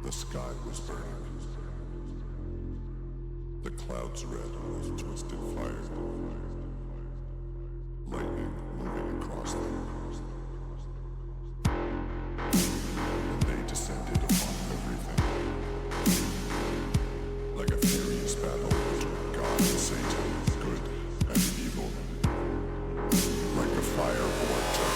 The sky was burning. The clouds red with twisted fire. Lightning moving across them. And they descended upon everything. Like a furious battle between God and Satan, good and evil. Like a fire vortex.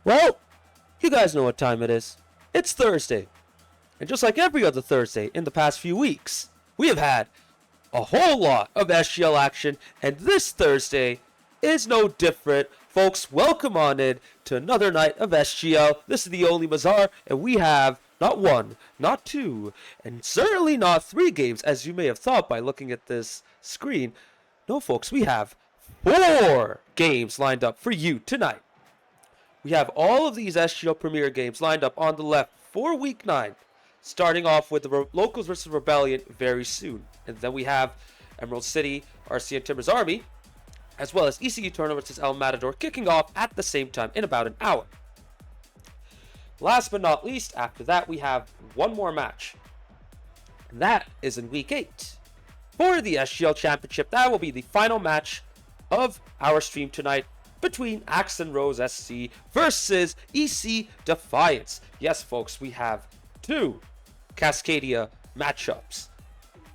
Well, you guys know what time it is. It's Thursday. And just like every other Thursday in the past few weeks, we have had a whole lot of SGL action, and this Thursday is no different. Folks, welcome on in to another night of SGL. This is the only Mazar, and we have not one, not two, and certainly not three games, as you may have thought by looking at this screen. No, folks, we have 4 games lined up for you tonight. We have all of these SGL Premier games lined up on the left for Week 9, starting off with the Locals versus Rebellion very soon. And then we have Emerald City, RC and Timbers Army, as well as ECU Tournament versus El Matador kicking off at the same time in about an hour. Last but not least, after that, we have one more match. And that is in Week 8. For the SGL Championship, that will be the final match of our stream tonight between Axe and Rose SC versus EC Defiance. Yes, folks, we have 2 Cascadia matchups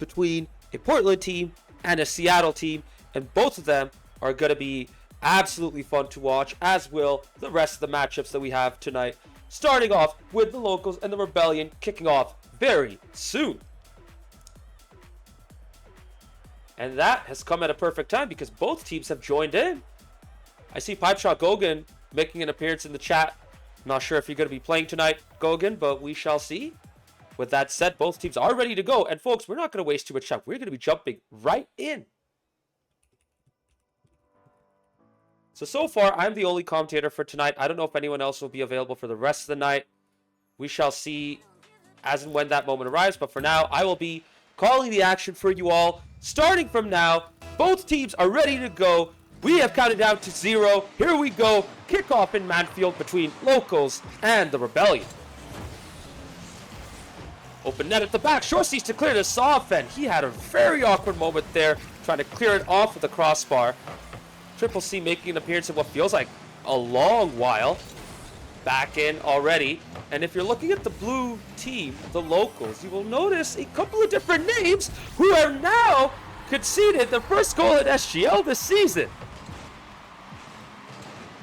between a Portland team and a Seattle team, and both of them are going to be absolutely fun to watch, as will the rest of the matchups that we have tonight, starting off with the Locals and the Rebellion kicking off very soon. And that has come at a perfect time because both teams have joined in. I see Pipe Shot Gogan making an appearance in the chat. Not sure if you're going to be playing tonight, Gogan, but we shall see. With that said, both teams are ready to go. And folks, we're not going to waste too much time. We're going to be jumping right in. So far, I'm the only commentator for tonight. I don't know if anyone else will be available for the rest of the night. We shall see as and when that moment arrives. But for now, I will be calling the action for you all. Starting from now, both teams are ready to go. We have counted down to 0. Here we go. Kickoff in Manfield between Locals and the Rebellion. Open net at the back. Short sees to clear this off, and he had a very awkward moment there, trying to clear it off with the crossbar. Triple C making an appearance in what feels like a long while. Back in already. And if you're looking at the blue team, the Locals, you will notice a couple of different names who have now conceded the first goal at SGL this season.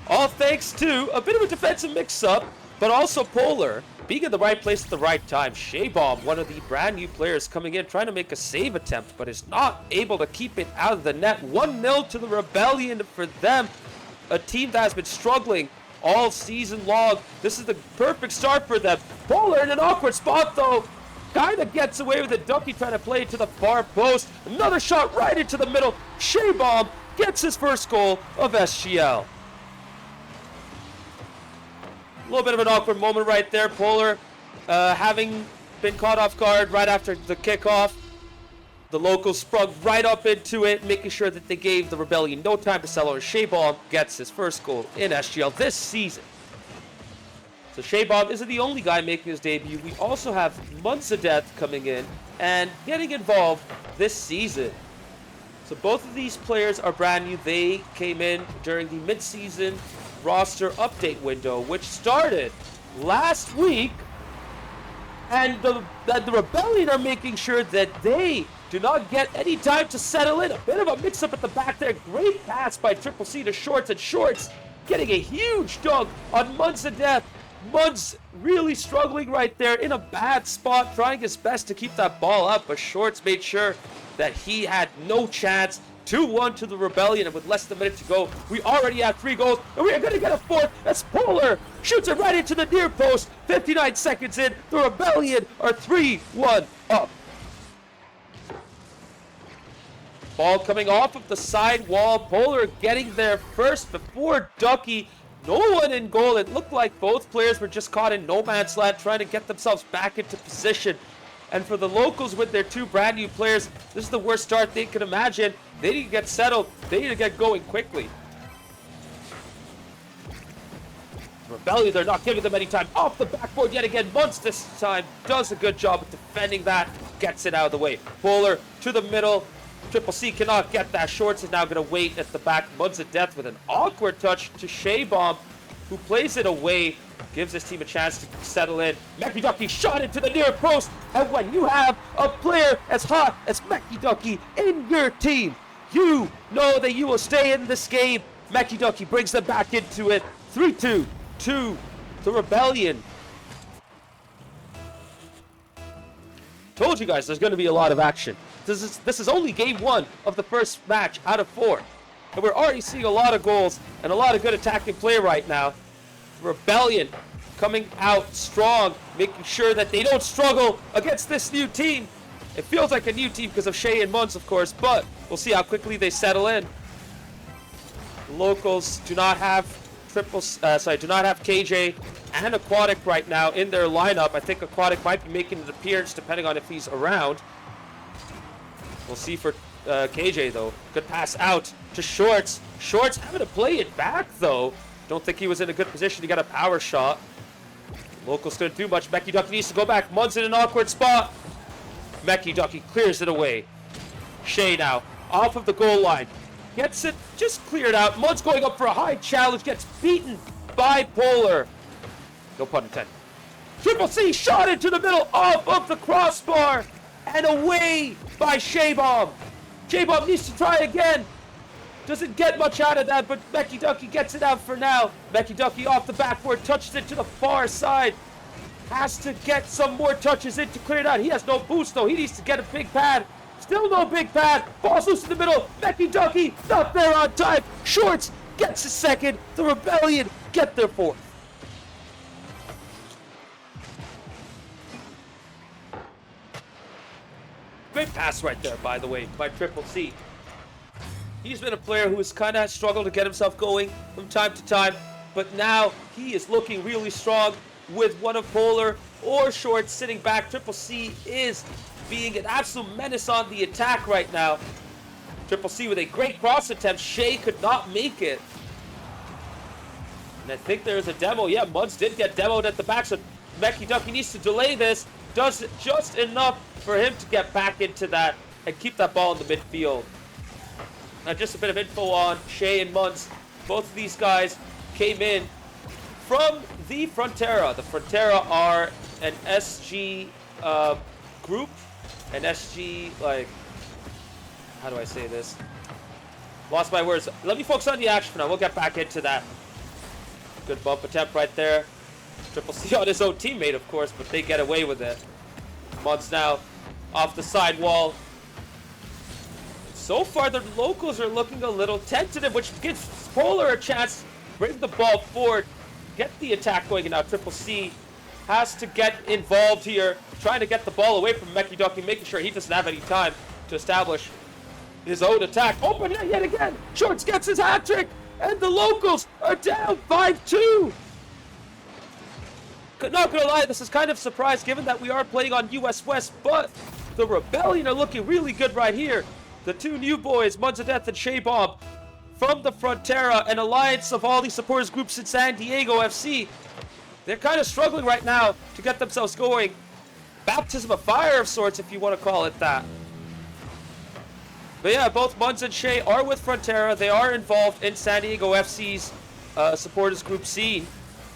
All thanks to a bit of a defensive mix-up, but also Polar being in the right place at the right time. Shaybomb, one of the brand new players coming in, trying to make a save attempt, but is not able to keep it out of the net. 1-0 to the Rebellion for them, a team that has been struggling all season long. This is the perfect start for them. Polar in an awkward spot, though. Kind of gets away with it. Ducky trying to play it to the far post. Another shot right into the middle. Shaybomb gets his first goal of SGL. A little bit of an awkward moment right there. Polar having been caught off guard right after the kickoff. The Locals sprung right up into it, making sure that they gave the Rebellion no time to settle. Shaybomb gets his first goal in SGL this season. So Shaybomb isn't the only guy making his debut. We also have Months of Death coming in and getting involved this season. So both of these players are brand new. They came in during the mid-season roster update window, which started last week, and the Rebellion are making sure that they do not get any time to settle in. A bit of a mix-up at the back there. Great pass by Triple C to Shorts, and Shorts getting a huge dunk on Months of Death. Muds really struggling right there in a bad spot, trying his best to keep that ball up, but Shorts made sure that he had no chance. 2-1 to the Rebellion, and with less than a minute to go, we already have 3 goals, and we are going to get a 4th as Polar shoots it right into the near post. 59 seconds in, the Rebellion are 3-1 up. Ball coming off of the side wall. Polar getting there first before Ducky. No one in goal. It looked like both players were just caught in no man's land, trying to get themselves back into position. And for the Locals with their 2 brand new players, this is the worst start they could imagine. They need to get settled. They need to get going quickly. Rebellion, they're not giving them any time. Off the backboard yet again. Muntz this time does a good job of defending that. Gets it out of the way. Polar to the middle. Triple C cannot get that. Shorts is now going to wait at the back. Muds of Death with an awkward touch to Shaybomb, who plays it away. Gives his team a chance to settle in. Mecky Ducky shot into the near post. And when you have a player as hot as Mecky Ducky in your team, you know that you will stay in this game. Mecky Ducky brings them back into it. 3-2 to The Rebellion. Told you guys there's going to be a lot of action. This is only game 1 of the first match out of 4. And we're already seeing a lot of goals and a lot of good attacking play right now. Rebellion coming out strong, making sure that they don't struggle against this new team. It feels like a new team because of Shay and Muns, of course, but we'll see how quickly they settle in. Locals do not have do not have KJ and Aquatic right now in their lineup. I think Aquatic might be making an appearance depending on if he's around. We'll see for KJ though. Good pass out to Shorts. Shorts having to play it back though. Don't think he was in a good position to get a power shot. Locals couldn't do much. Mecky Ducky needs to go back. Muns in an awkward spot. Mecky Ducky clears it away. Shay now off of the goal line. Gets it just cleared out. Muns going up for a high challenge. Gets beaten by Polar. No pun intended. Triple C shot into the middle off of the crossbar. And away by Shaybomb. Shaybomb needs to try again. Doesn't get much out of that, but Mecky Ducky gets it out for now. Mecky Ducky off the backboard, touches it to the far side. Has to get some more touches in to clear it out. He has no boost though. He needs to get a big pad. Still no big pad. Ball's loose in the middle. Mecky Ducky not there on time. Shorts gets a second. The Rebellion get their fourth. Great pass right there, by the way, by Triple C. He's been a player who has kind of struggled to get himself going from time to time, but now he is looking really strong with one of Polar or Short sitting back. Triple C is being an absolute menace on the attack right now. Triple C with a great cross attempt. Shay could not make it. And I think there's a demo. Yeah, Muds did get demoed at the back, so Mecky Ducky needs to delay this. Does it just enough for him to get back into that and keep that ball in the midfield. Now just a bit of info on Shay and Muns. Both of these guys came in from the Frontera. The Frontera are an SG group. An SG, like, how do I say this? Lost my words. Let me focus on the action for now. We'll get back into that. Good bump attempt right there. Triple C on his own teammate, of course, but they get away with it. Muns now off the side wall. So far, the locals are looking a little tentative, which gives Polar a chance to bring the ball forward, get the attack going, and now Triple C has to get involved here, trying to get the ball away from Mecky Ducky, making sure he doesn't have any time to establish his own attack. Open it yet again. Shorts gets his hat trick, and the locals are down 5-2. Not gonna lie, this is kind of a surprise given that we are playing on US West, but the Rebellion are looking really good right here. The two new boys, Muns of Death and Shay Bomb, from the Frontera, an alliance of all these supporters groups in San Diego FC. They're kind of struggling right now to get themselves going. Baptism of fire of sorts, if you want to call it that. But yeah, both Muns and Shay are with Frontera. They are involved in San Diego FC's supporters group scene.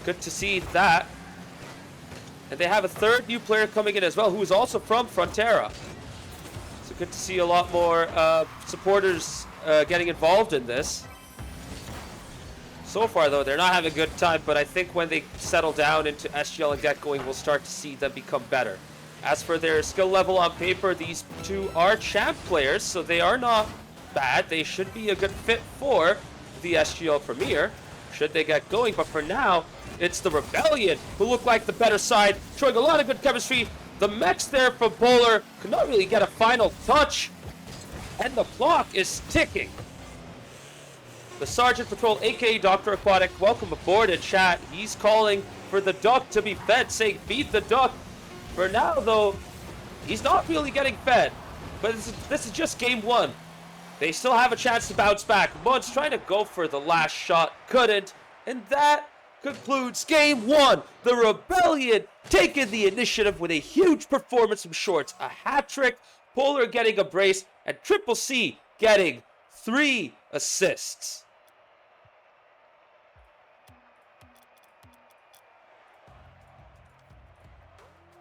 Good to see that. And they have a third new player coming in as well, who is also from Frontera. So good to see a lot more supporters getting involved in this. So far, though, they're not having a good time, but I think when they settle down into SGL and get going, we'll start to see them become better. As for their skill level on paper, these two are champ players, so they are not bad. They should be a good fit for the SGL Premier, should they get going. But for now, it's the Rebellion who look like the better side, showing a lot of good chemistry. The mechs there from Polar could not really get a final touch, and the clock is ticking. The Sergeant Patrol, aka Dr. Aquatic, welcome aboard in chat. He's calling for the duck to be fed, saying feed the duck. For now, though, he's not really getting fed. But this is just game one. They still have a chance to bounce back. Muds trying to go for the last shot, couldn't. And that concludes game one. The Rebellion taking the initiative with a huge performance from Shorts. A hat trick, Polar getting a brace, and Triple C getting 3 assists.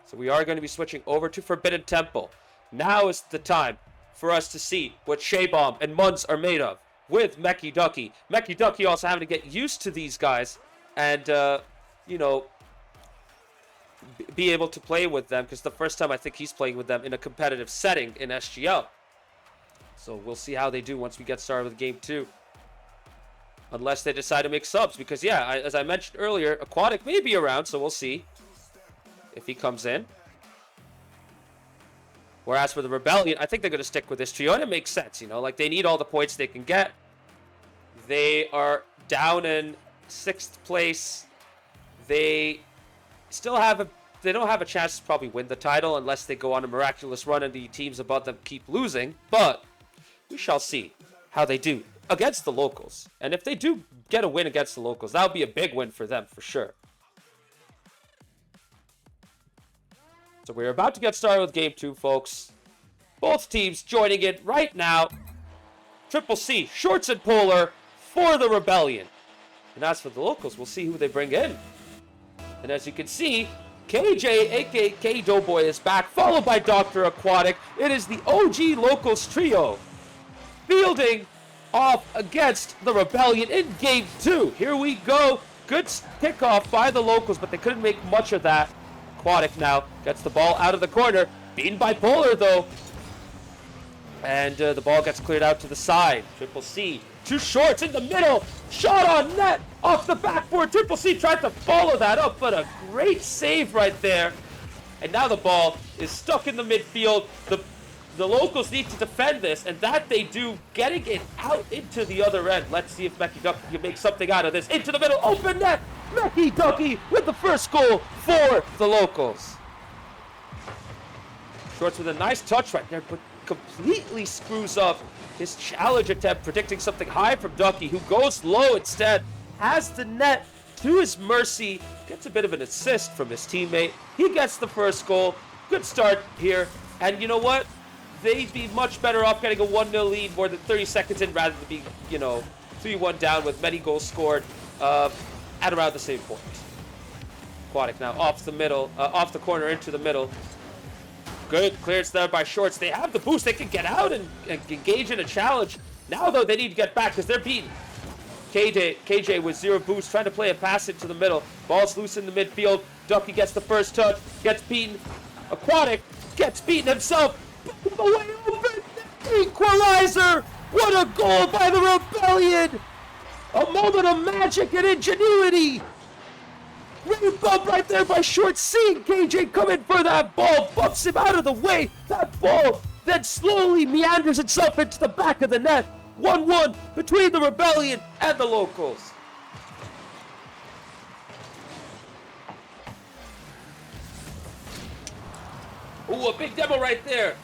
So we are going to be switching over to Forbidden Temple. Now is the time for us to see what Shay Bomb and Muns are made of with Mecky Ducky. Mecky Ducky also having to get used to these guys and, you know, be able to play with them, because the first time I think he's playing with them in a competitive setting in SGL. So we'll see how they do once we get started with game 2. Unless they decide to make subs, because yeah, as I mentioned earlier, Aquatic may be around, so we'll see if he comes in. Whereas for the Rebellion, I think they're going to stick with this trio, and it makes sense, you know, like they need all the points they can get. They are down in 6th place. They still have they don't have a chance to probably win the title unless they go on a miraculous run and the teams above them keep losing, but we shall see how they do against the locals. And if they do get a win against the locals, that would be a big win for them for sure. So we're about to get started with game 2, folks. Both teams joining it right now. Triple C, Shorts and Polar for the Rebellion. And as for the locals, we'll see who they bring in. And as you can see, KJ, aka Doughboy, is back, followed by Dr. Aquatic. It is the OG locals trio fielding off against the Rebellion in game 2. Here we go. Good kickoff by the locals, but they couldn't make much of that. Aquatic now gets the ball out of the corner. Beaten by Polar, though. And the ball gets cleared out to the side. Triple C, 2 Shorts in the middle. Shot on net off the backboard. Triple C tried to follow that up, but a great save right there. And now the ball is stuck in the midfield. The locals need to defend this, and that they do, getting it out into the other end. Let's see if Mecky Ducky can make something out of this. Into the middle, open net. Mecky Ducky with the first goal for the locals. Shorts with a nice touch right there, but completely screws up his challenge attempt, predicting something high from Ducky, who goes low instead, has the net to his mercy, gets a bit of an assist from his teammate. He gets the first goal. Good start here. And you know what? They'd be much better off getting a 1-0 lead more than 30 seconds in rather than being, 3-1 down with many goals scored at around the same point. Aquatic now off the middle, off the corner into the middle. Good clearance there by Shorts. They have the boost. They can get out and engage in a challenge. Now, though, they need to get back because they're beaten. KJ with 0 boost, trying to play a pass into the middle. Ball's loose in the midfield. Ducky gets the first touch, gets beaten. Aquatic gets beaten himself. Away open. Equalizer. What a goal by the Rebellion. A moment of magic and ingenuity. Great bump right there by Short, seeing KJ come in for that ball, bumps him out of the way. That ball then slowly meanders itself into the back of the net. 1-1 between the Rebellion and the locals. Ooh, a big demo right there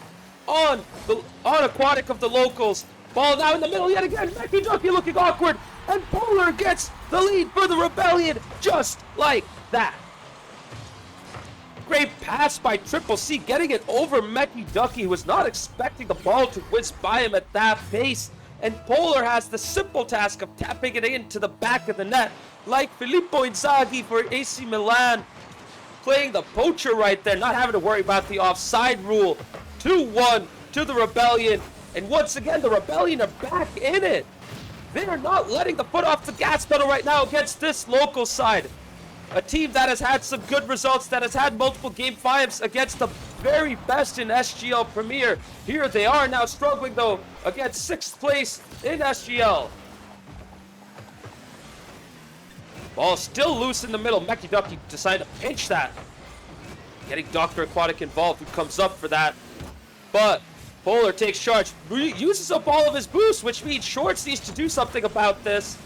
on Aquatic of the locals. Ball now in the middle yet again. Mecky Ducky looking awkward. And Polar gets the lead for the Rebellion just like that. Great pass by Triple C, getting it over Mecky Ducky, who was not expecting the ball to whiz by him at that pace. And Polar has the simple task of tapping it into the back of the net, like Filippo Inzaghi for AC Milan. Playing the poacher right there, not having to worry about the offside rule. 2-1 to the Rebellion. And once again, the Rebellion are back in it. They are not letting the foot off the gas pedal right now against this local side. A team that has had some good results, that has had multiple Game 5s against the very best in SGL Premier. Here they are now struggling, though, against 6th place in SGL. Ball still loose in the middle. Mecky Ducky decided to pinch that. Getting Dr. Aquatic involved, who comes up for that. But Polar takes charge, uses up all of his boost, which means Shorts needs to do something about this.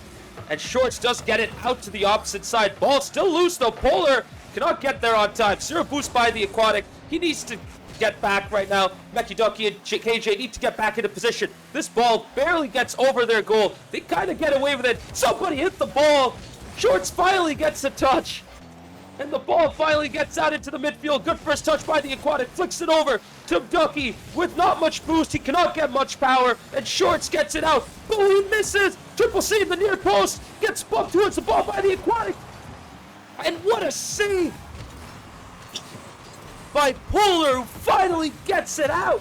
And Shorts does get it out to the opposite side. Ball still loose, though. Polar cannot get there on time. 0 boost by the Aquatic. He needs to get back right now. Mecky Ducky and KJ need to get back into position. This ball barely gets over their goal. They kind of get away with it. Somebody hit the ball. Shorts finally gets a touch. And the ball finally gets out into the midfield. Good first touch by the Aquatic. Flicks it over to Ducky with not much boost. He cannot get much power. And Shorts gets it out. But he misses. Triple C in the near post. Gets bumped towards the ball by the Aquatic. And what a save by Polar, who finally gets it out.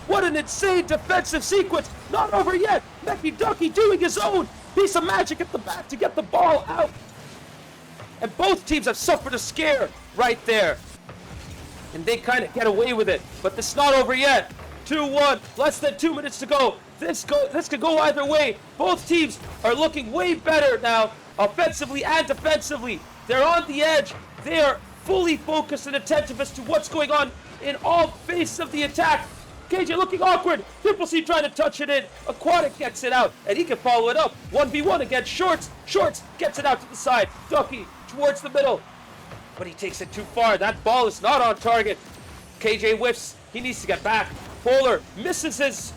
What an insane defensive sequence. Not over yet. Mecky Ducky doing his own piece of magic at the back to get the ball out. And both teams have suffered a scare right there. and they kind of get away with it. But this is not over yet. 2-1, less than 2 minutes to go. This could go either way. Both teams are looking way better now, offensively and defensively. They're on the edge. They are fully focused and attentive as to what's going on in all phases of the attack. KJ looking awkward. Triple C trying to touch it in. Aquatic gets it out, and he can follow it up. 1v1 against Shorts. Shorts gets it out to the side. Ducky towards the middle, but he takes it too far. That ball is not on target. KJ whiffs. He needs to get back. Polar misses his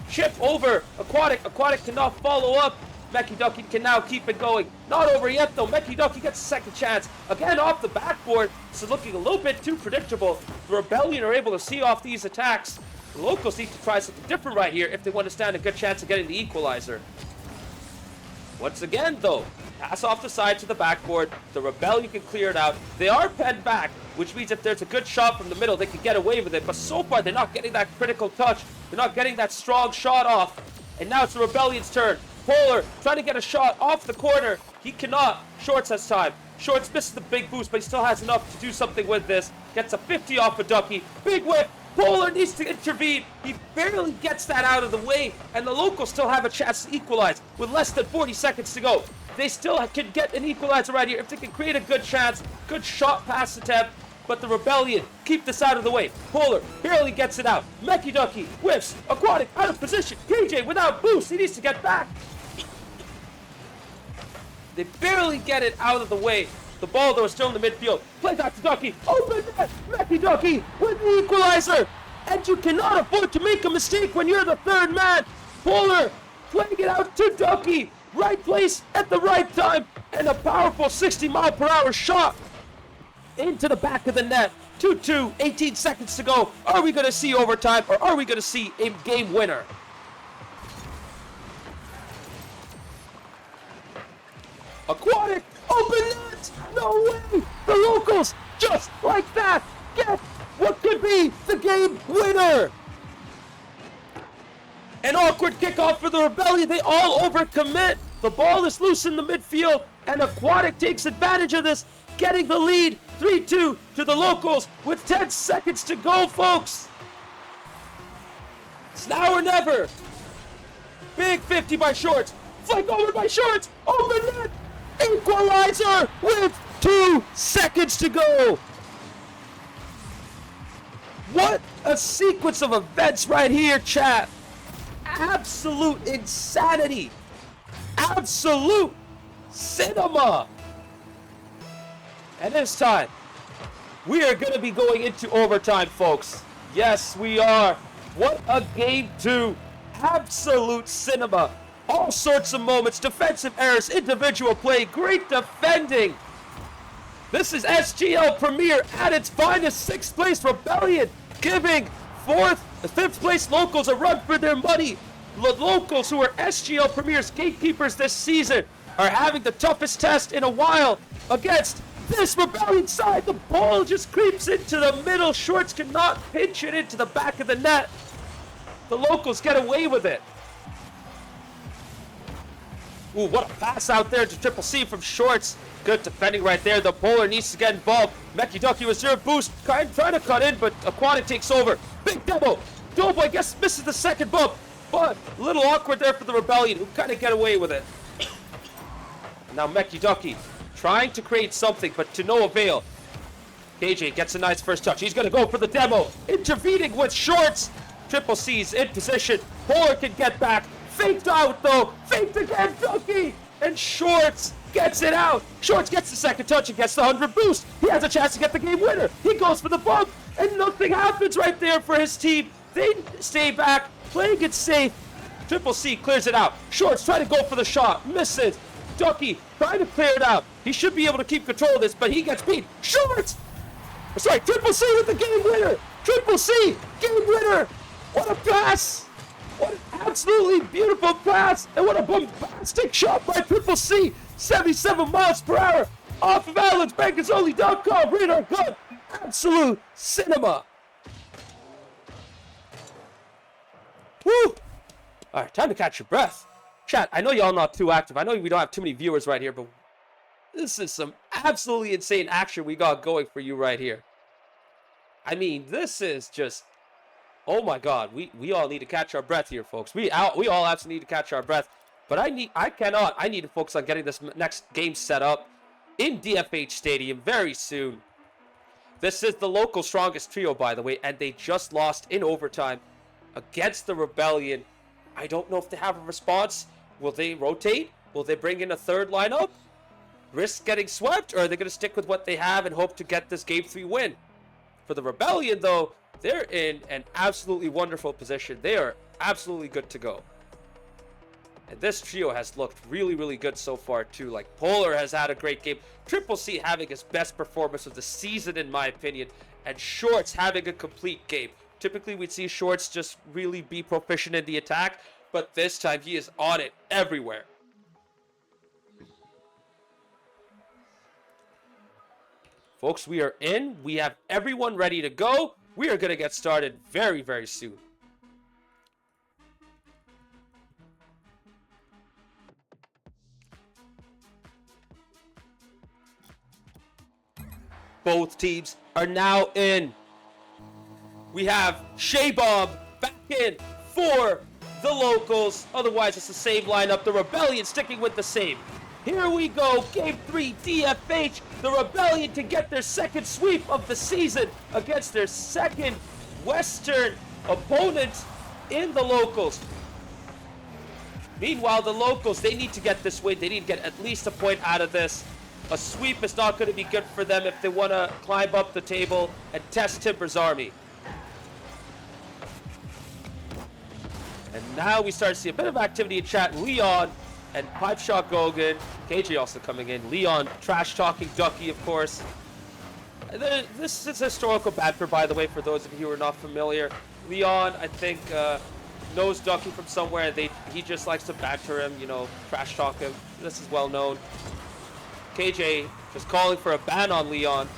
chip over Aquatic. Aquatic cannot follow up. Mecky Ducky can now keep it going. Not over yet though. Mecky Ducky gets a second chance. Again off the backboard. This is looking a little bit too predictable. The Rebellion are able to see off these attacks. The Locals need to try something different right here if they want to stand a good chance of getting the equalizer. Once again though, pass off the side to the backboard. The Rebellion can clear it out. They are penned back, which means if there's a good shot from the middle, they can get away with it. But so far, they're not getting that critical touch. They're not getting that strong shot off. And now it's the Rebellion's turn. Polar trying to get a shot off the corner. He cannot. Shorts has time. Shorts misses the big boost, but he still has enough to do something with this. Gets a 50 off of Ducky. Big whip. Polar needs to intervene. He barely gets that out of the way, and the Locals still have a chance to equalize with less than 40 seconds to go. They still can get an equalizer right here if they can create a good chance, good shot pass attempt, but the Rebellion keep this out of the way. Polar barely gets it out. Mecky Ducky whiffs. Aquatic out of position. KJ without boost. He needs to get back. They barely get it out of the way. The ball, though, is still in the midfield. Play back to Ducky. Open net. Mecky Ducky with the equalizer. And you cannot afford to make a mistake when you're the third man. Polar playing it out to Ducky. Right place at the right time. And a powerful 60-mile-per-hour shot into the back of the net. 2-2, 18 seconds to go. Are we going to see overtime, or are we going to see a game winner? Aquatic, open net! No way! The Locals, just like that, get what could be the game winner! An awkward kickoff for the Rebellion. They all overcommit. The ball is loose in the midfield, and Aquatic takes advantage of this, getting the lead. 3-2 to the Locals with 10 seconds to go, folks. It's now or never. Big 50 by Shorts. Flank over by Shorts. Open net. Equalizer with 2 seconds to go. What a sequence of events right here, chat. Absolute insanity. Absolute cinema. And this time, we are going to be going into overtime, folks. Yes, we are. What a game 2. Absolute cinema. All sorts of moments, defensive errors, individual play, great defending. This is SGL Premier at its finest. 6th place Rebellion giving 5th place Locals a run for their money. The Locals, who are SGL Premier's gatekeepers this season, are having the toughest test in a while against this Rebellion side. The ball just creeps into the middle. Shorts cannot pinch it into the back of the net. The Locals get away with it. Ooh, what a pass out there to Triple C from Shorts. Good defending right there. The Polar needs to get involved. Mecky Ducky with 0 boost. Trying to cut in, but Aquatic takes over. Big demo. Dobo, I guess, misses the second bump. But a little awkward there for the Rebellion, who kind of get away with it. Now Mecky Ducky trying to create something, but to no avail. KJ gets a nice first touch. He's going to go for the demo. Intervening with Shorts. Triple C's in position. Polar can get back. Faked out though. Faked again, Ducky. And Shorts gets it out. Shorts gets the second touch and gets the 100 boost. He has a chance to get the game winner. He goes for the bump, and nothing happens right there for his team. They stay back, playing it safe. Triple C clears it out. Shorts trying to go for the shot. Misses. Ducky trying to clear it out. He should be able to keep control of this, but he gets beat. Shorts! Sorry, Triple C with the game winner. Triple C, game winner. What a pass. What an absolutely beautiful pass. And what a bombastic shot by Triple C. 77 miles per hour off of AlexBankisOnly.com. Radar gun. Absolute cinema. Woo! All right, time to catch your breath. Chat, I know y'all not too active. I know we don't have too many viewers right here, but this is some absolutely insane action we got going for you right here. I mean, this is just, oh my God. We all need to catch our breath here, folks. We all absolutely need to catch our breath. But I need to focus on getting this next game set up in DFH Stadium very soon. This is the local strongest trio, by the way, and they just lost in overtime against the Rebellion. I don't know if they have a response. Will they rotate? Will they bring in a third lineup? Risk getting swept? Or are they going to stick with what they have and hope to get this Game 3 win? For the Rebellion, though, they're in an absolutely wonderful position. They are absolutely good to go. And this trio has looked really, really good so far, too. Like, Polar has had a great game. Triple C having his best performance of the season, in my opinion. And Shorts having a complete game. Typically, we'd see Shorts just really be proficient in the attack. But this time, he is on it everywhere. Folks, we are in. We have everyone ready to go. We are going to get started very, very soon. Both teams are now in. We have Shaybomb back in for the locals. Otherwise, it's the same lineup. The Rebellion sticking with the same. Here we go. Game 3 DFH. The Rebellion can get their second sweep of the season against their second Western opponent in the locals. Meanwhile, the locals, they need to get this win. They need to get at least a point out of this. A sweep is not going to be good for them if they want to climb up the table and test Timber's army. And now we start to see a bit of activity in chat. Leon and Pipe Shot Gogan. KJ also coming in. Leon trash talking Ducky, of course. This is historical banter, by the way, for those of you who are not familiar. Leon, I think, knows Ducky from somewhere. He just likes to banter him, you know, trash talk him. This is well known. KJ just calling for a ban on Leon.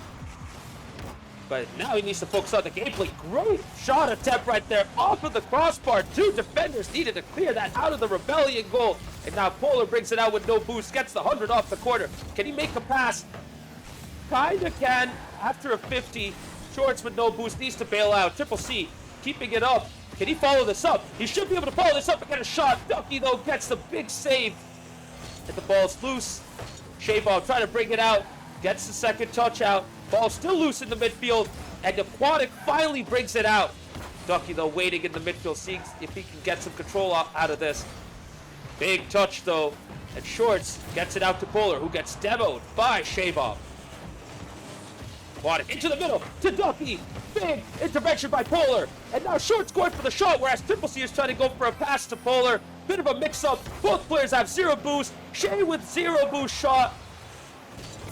But now he needs to focus on the gameplay. Great shot attempt right there off of the crossbar. Two defenders needed to clear that out of the Rebellion goal. And now Polar brings it out with no boost. Gets the 100 off the corner. Can he make a pass? Kinda can. After a 50, Shorts with no boost needs to bail out. Triple C keeping it up. Can he follow this up? He should be able to follow this up and get a shot. Ducky, though, gets the big save. And the ball's loose. Shayball trying to bring it out. Gets the second touch out. Ball still loose in the midfield. And Aquatic finally brings it out. Ducky, though, waiting in the midfield, seeing if he can get some control out of this. Big touch, though. And Shorts gets it out to Polar, who gets demoed by Shayball. Aquatic into the middle to Ducky. Big intervention by Polar. And now Shorts going for the shot, whereas Triple C is trying to go for a pass to Polar. Bit of a mix-up. Both players have zero boost. Shay with zero boost shot.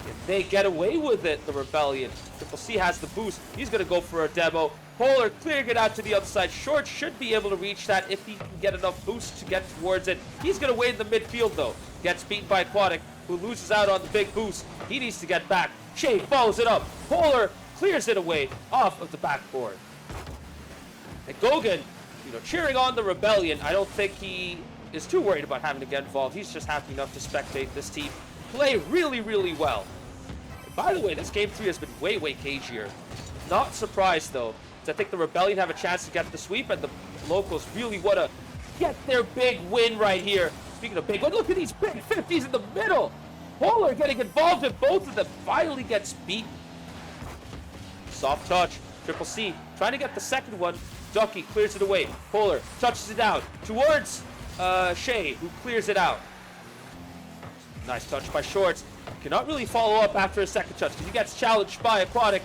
And they get away with it, the Rebellion. Triple C has the boost. He's going to go for a demo. Polar clearing it out to the other side. Short should be able to reach that if he can get enough boost to get towards it. He's going to wait in the midfield, though. Gets beaten by Aquatic, who loses out on the big boost. He needs to get back. Shay follows it up. Polar clears it away off of the backboard. And Gogan, you know, cheering on the Rebellion. I don't think he is too worried about having to get involved. He's just happy enough to spectate this team play really, really well. And by the way, this Game 3 has been way, way cagier. Not surprised, though, because I think the Rebellion have a chance to get the sweep, and the locals really want to get their big win right here. Speaking of big win, look at these big 50s in the middle. Polar getting involved in both of them. Finally gets beaten. Soft touch. Triple C trying to get the second one. Ducky clears it away. Polar touches it down towards Shay, who clears it out. Nice touch by Shorts. Cannot really follow up after a second touch because he gets challenged by Aquatic.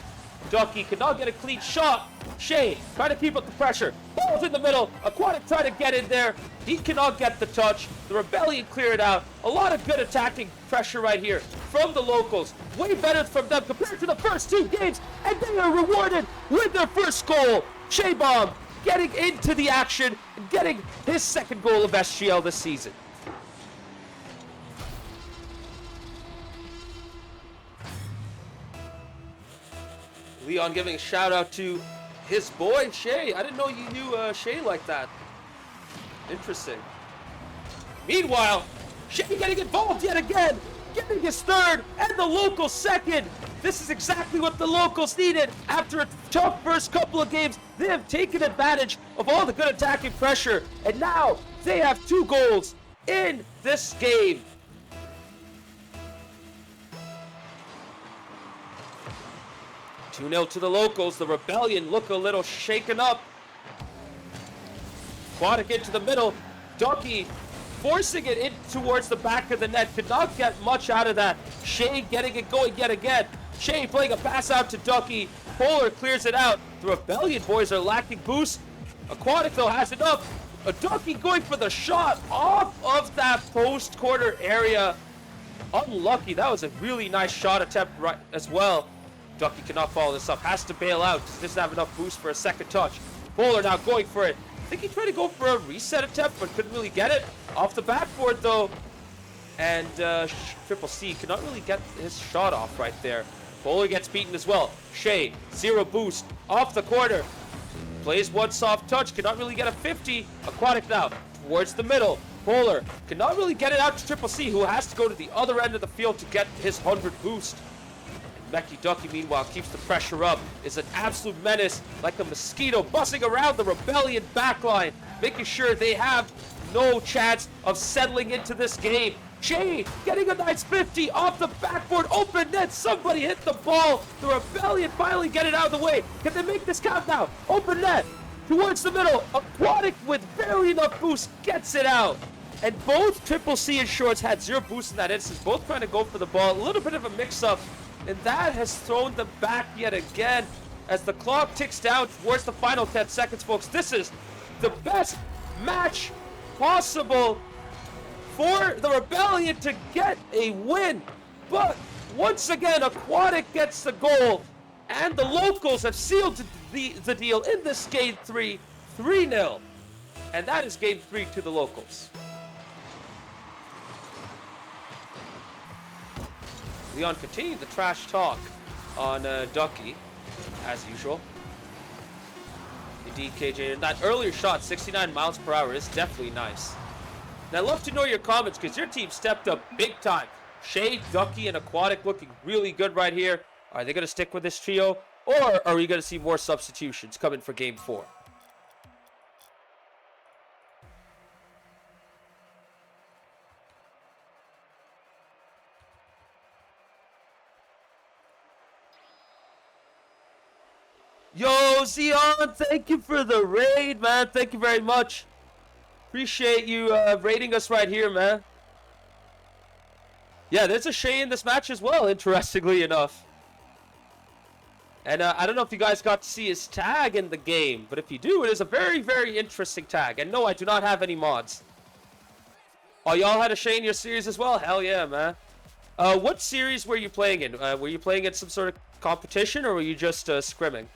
Ducky cannot get a clean shot. Shay trying to keep up the pressure. Ball's in the middle. Aquatic trying to get in there. He cannot get the touch. The Rebellion clear it out. A lot of good attacking pressure right here from the locals. Way better from them compared to the first two games. And they are rewarded with their first goal. Shaybomb getting into the action and getting his second goal of SGL this season. Leon giving a shout out to his boy, Shay. I didn't know you knew Shay like that. Interesting. Meanwhile, Shay getting involved yet again, getting his third and the local second. This is exactly what the locals needed. After a tough first couple of games, they have taken advantage of all the good attacking pressure, and now they have 2 goals in this game. Two 2-0 to the locals. The Rebellion look a little shaken up. Aquatic into the middle. Ducky forcing it in towards the back of the net. Could not get much out of that. Shea getting it going yet again. Shea playing a pass out to Ducky. Polar clears it out. The Rebellion boys are lacking boost. Aquatic though has enough. A Ducky going for the shot off of that post corner area. Unlucky. That was a really nice shot attempt right as well. Ducky cannot follow this up. Has to bail out. Doesn't have enough boost for a second touch. Polar now going for it. I think he tried to go for a reset attempt, but couldn't really get it. Off the backboard, though. And Triple C cannot really get his shot off right there. Polar gets beaten as well. Shea, 0 boost. Off the corner. Plays one soft touch. Cannot really get a 50. Aquatic now. Towards the middle. Polar cannot really get it out to Triple C, who has to go to the other end of the field to get his 100 boost. Becky Ducky, meanwhile, keeps the pressure up, is an absolute menace, like a mosquito, buzzing around the Rebellion backline, making sure they have no chance of settling into this game. Shea getting a nice 50 off the backboard, open net, somebody hit the ball. The Rebellion finally get it out of the way. Can they make this count now? Open net, towards the middle, Aquatic with barely enough boost gets it out. And both Triple C and Shorts had 0 boost in that instance, both trying to go for the ball, a little bit of a mix-up. And that has thrown them back yet again as the clock ticks down towards the final 10 seconds, folks. This is the best match possible for the Rebellion to get a win. But once again, Aquatic gets the goal, and the locals have sealed the deal in this game 3, 3-0. And that is game 3 to the locals. Leon continued the trash talk on Ducky, as usual. Indeed, KJ, and that earlier shot, 69 miles per hour, is definitely nice. And I'd love to know your comments, because your team stepped up big time. Shea, Ducky, and Aquatic looking really good right here. Are they going to stick with this trio, or are we going to see more substitutions coming for Game 4? Yo, Zeon, thank you for the raid, man. Thank you very much. Appreciate you raiding us right here, man. Yeah, there's a Shea in this match as well, interestingly enough. And I don't know if you guys got to see his tag in the game, but if you do, it is a very, very interesting tag. And no, I do not have any mods. Oh, y'all had a Shea in your series as well? Hell yeah, man. What series were you playing in? Were you playing in some sort of competition, or were you just scrimming?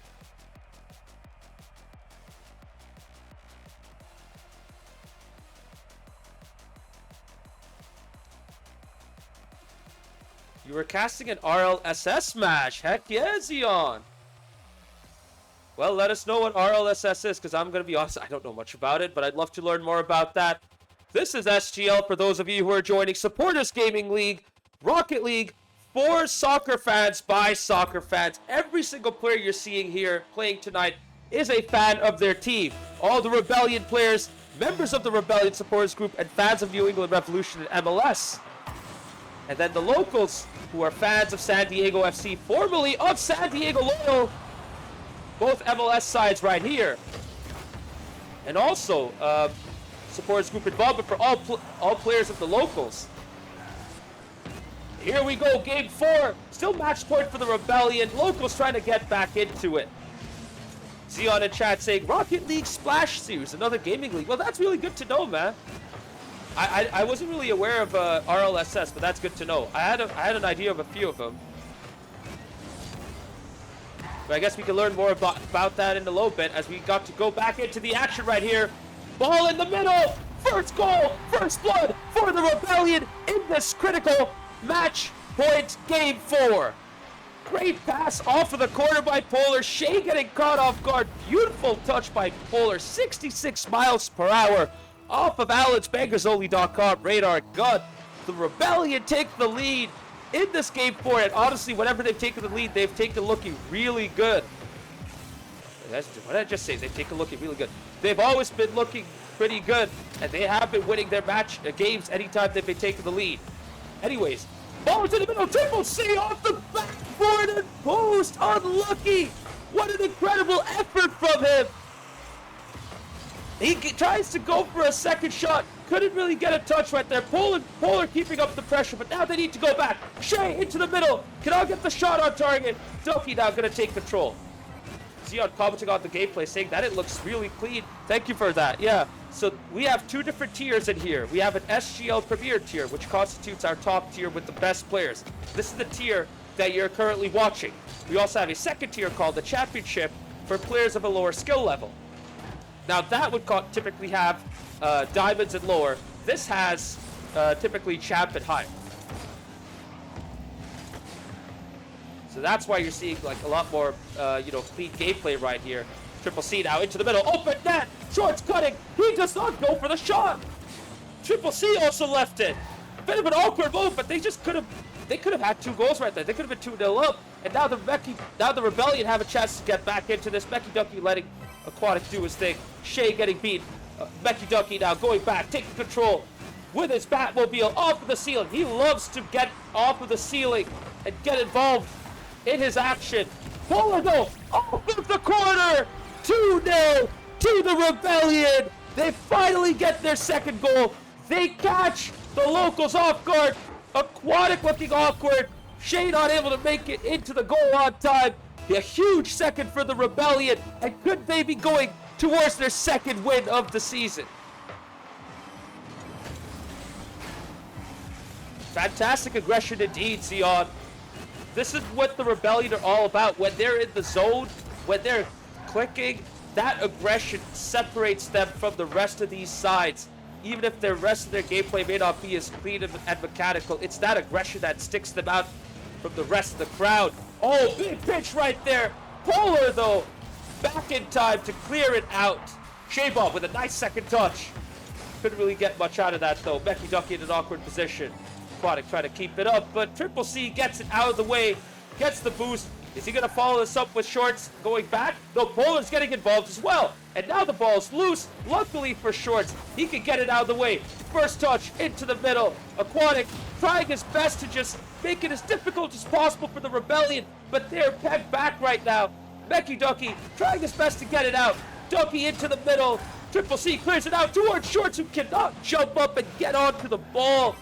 You were casting an RLSS match. Heck yeah, Zeon. Well, let us know what RLSS is, because I'm going to be honest, I don't know much about it, but I'd love to learn more about that. This is SGL for those of you who are joining Supporters Gaming League, Rocket League, for soccer fans, by soccer fans. Every single player you're seeing here playing tonight is a fan of their team. All the Rebellion players, members of the Rebellion Supporters Group, and fans of New England Revolution and MLS. And then the locals, who are fans of San Diego FC, formerly of San Diego Loyal, both MLS sides right here. And also, supporters group involvement for all players of the locals. Here we go, game 4. Still match point for the Rebellion. Locals trying to get back into it. Zeon in chat saying, Rocket League Splash Series, another gaming league. Well, that's really good to know, man. I wasn't really aware of RLSS, but that's good to know. I had an idea of a few of them. But I guess we can learn more about that in a little bit as we got to go back into the action right here. Ball in the middle! First goal! First blood for the Rebellion in this critical match point game 4. Great pass off of the corner by Polar. Shea getting caught off guard. Beautiful touch by Polar. 66 miles per hour. Off of AlexBangersOnly.com radar gun. The Rebellion take the lead in this game 4, and honestly, whenever they've taken the lead, they've taken looking really good. What did I just say? They've taken looking really good. They've always been looking pretty good, and they have been winning their games anytime they've been taking the lead. Anyways, ball to the middle, Triple C off the backboard and post, unlucky. What an incredible effort from him. He tries to go for a second shot. Couldn't really get a touch right there. Polar keeping up the pressure, but now they need to go back. Shea into the middle. Cannot get the shot on target. Doki now going to take control. Zion commenting on the gameplay saying that it looks really clean. Thank you for that. Yeah, so we have two different tiers in here. We have an SGL Premier tier, which constitutes our top tier with the best players. This is the tier that you're currently watching. We also have a second tier called the Championship for players of a lower skill level. Now that would typically have diamonds and lower. This has typically champ and higher. So that's why you're seeing like a lot more, clean gameplay right here. Triple C now into the middle, open net, Shorts cutting. He does not go for the shot. Triple C also left it. Bit of an awkward move, but they just could have. They could have had 2 goals right there. They could have been 2-0 up, and now the Rebellion have a chance to get back into this. Mecky Ducky letting Aquatic do his thing. Shea getting beat. Mecky Ducky now going back, taking control with his Batmobile off of the ceiling. He loves to get off of the ceiling and get involved in his action. Polar though, off of the corner. 2-0 to the Rebellion. They finally get their second goal. They catch the locals off guard. Aquatic looking awkward. Shea not able to make it into the goal on time. A huge second for the Rebellion. And could they be going towards their second win of the season? Fantastic aggression indeed, Sion. This is what the Rebellion are all about. When they're in the zone, when they're clicking, that aggression separates them from the rest of these sides. Even if the rest of their gameplay may not be as clean and mechanical, it's that aggression that sticks them out from the rest of the crowd. Oh, big pitch right there. Polar, though, back in time to clear it out. Shea-Bob with a nice second touch. Couldn't really get much out of that, though. Mecky Ducky in an awkward position. Aquatic trying to keep it up, but Triple C gets it out of the way, gets the boost. Is he going to follow this up with Shorts going back? No, Polar's getting involved as well. And now the ball's loose. Luckily for Shorts, he can get it out of the way. First touch into the middle. Aquatic trying his best to just make it as difficult as possible for the Rebellion, but they're pegged back right now. Mecky Ducky trying his best to get it out. Ducky into the middle. Triple C clears it out towards Shorts, who cannot jump up and get onto the ball.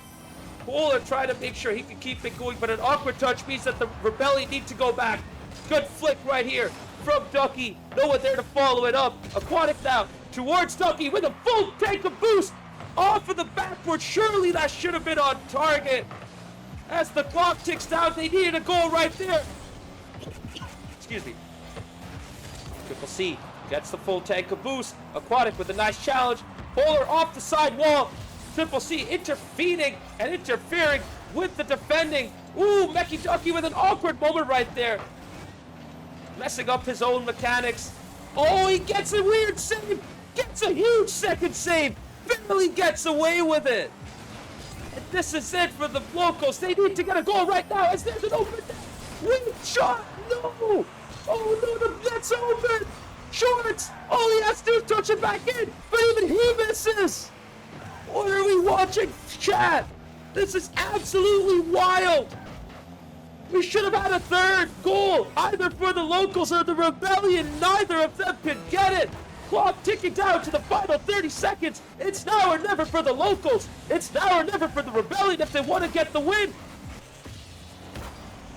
Polar trying to make sure he can keep it going, but an awkward touch means that the Rebellion need to go back. Good flick right here from Ducky. No one there to follow it up. Aquatic now towards Ducky with a full tank of boost off of the backboard. Surely that should have been on target. As the clock ticks down, they needed a goal right there. Excuse me. Triple C gets the full tank of boost. Aquatic with a nice challenge. Polar off the side wall. Triple C intervening and interfering with the defending. Ooh, Mecky Ducky with an awkward moment right there. Messing up his own mechanics. Oh, he gets a weird save. Gets a huge second save. Barely gets away with it. And this is it for the locals. They need to get a goal right now as there's an open net. Weak shot. No. Oh, no, the net's open. Shorts. All he has to do is touch it back in. But even he misses. What are we watching, chat? This is absolutely wild. We should have had a third goal, either for the locals or the Rebellion. Neither of them could get it. Clock ticking down to the final 30 seconds. It's now or never for the locals. It's now or never for the Rebellion if they want to get the win.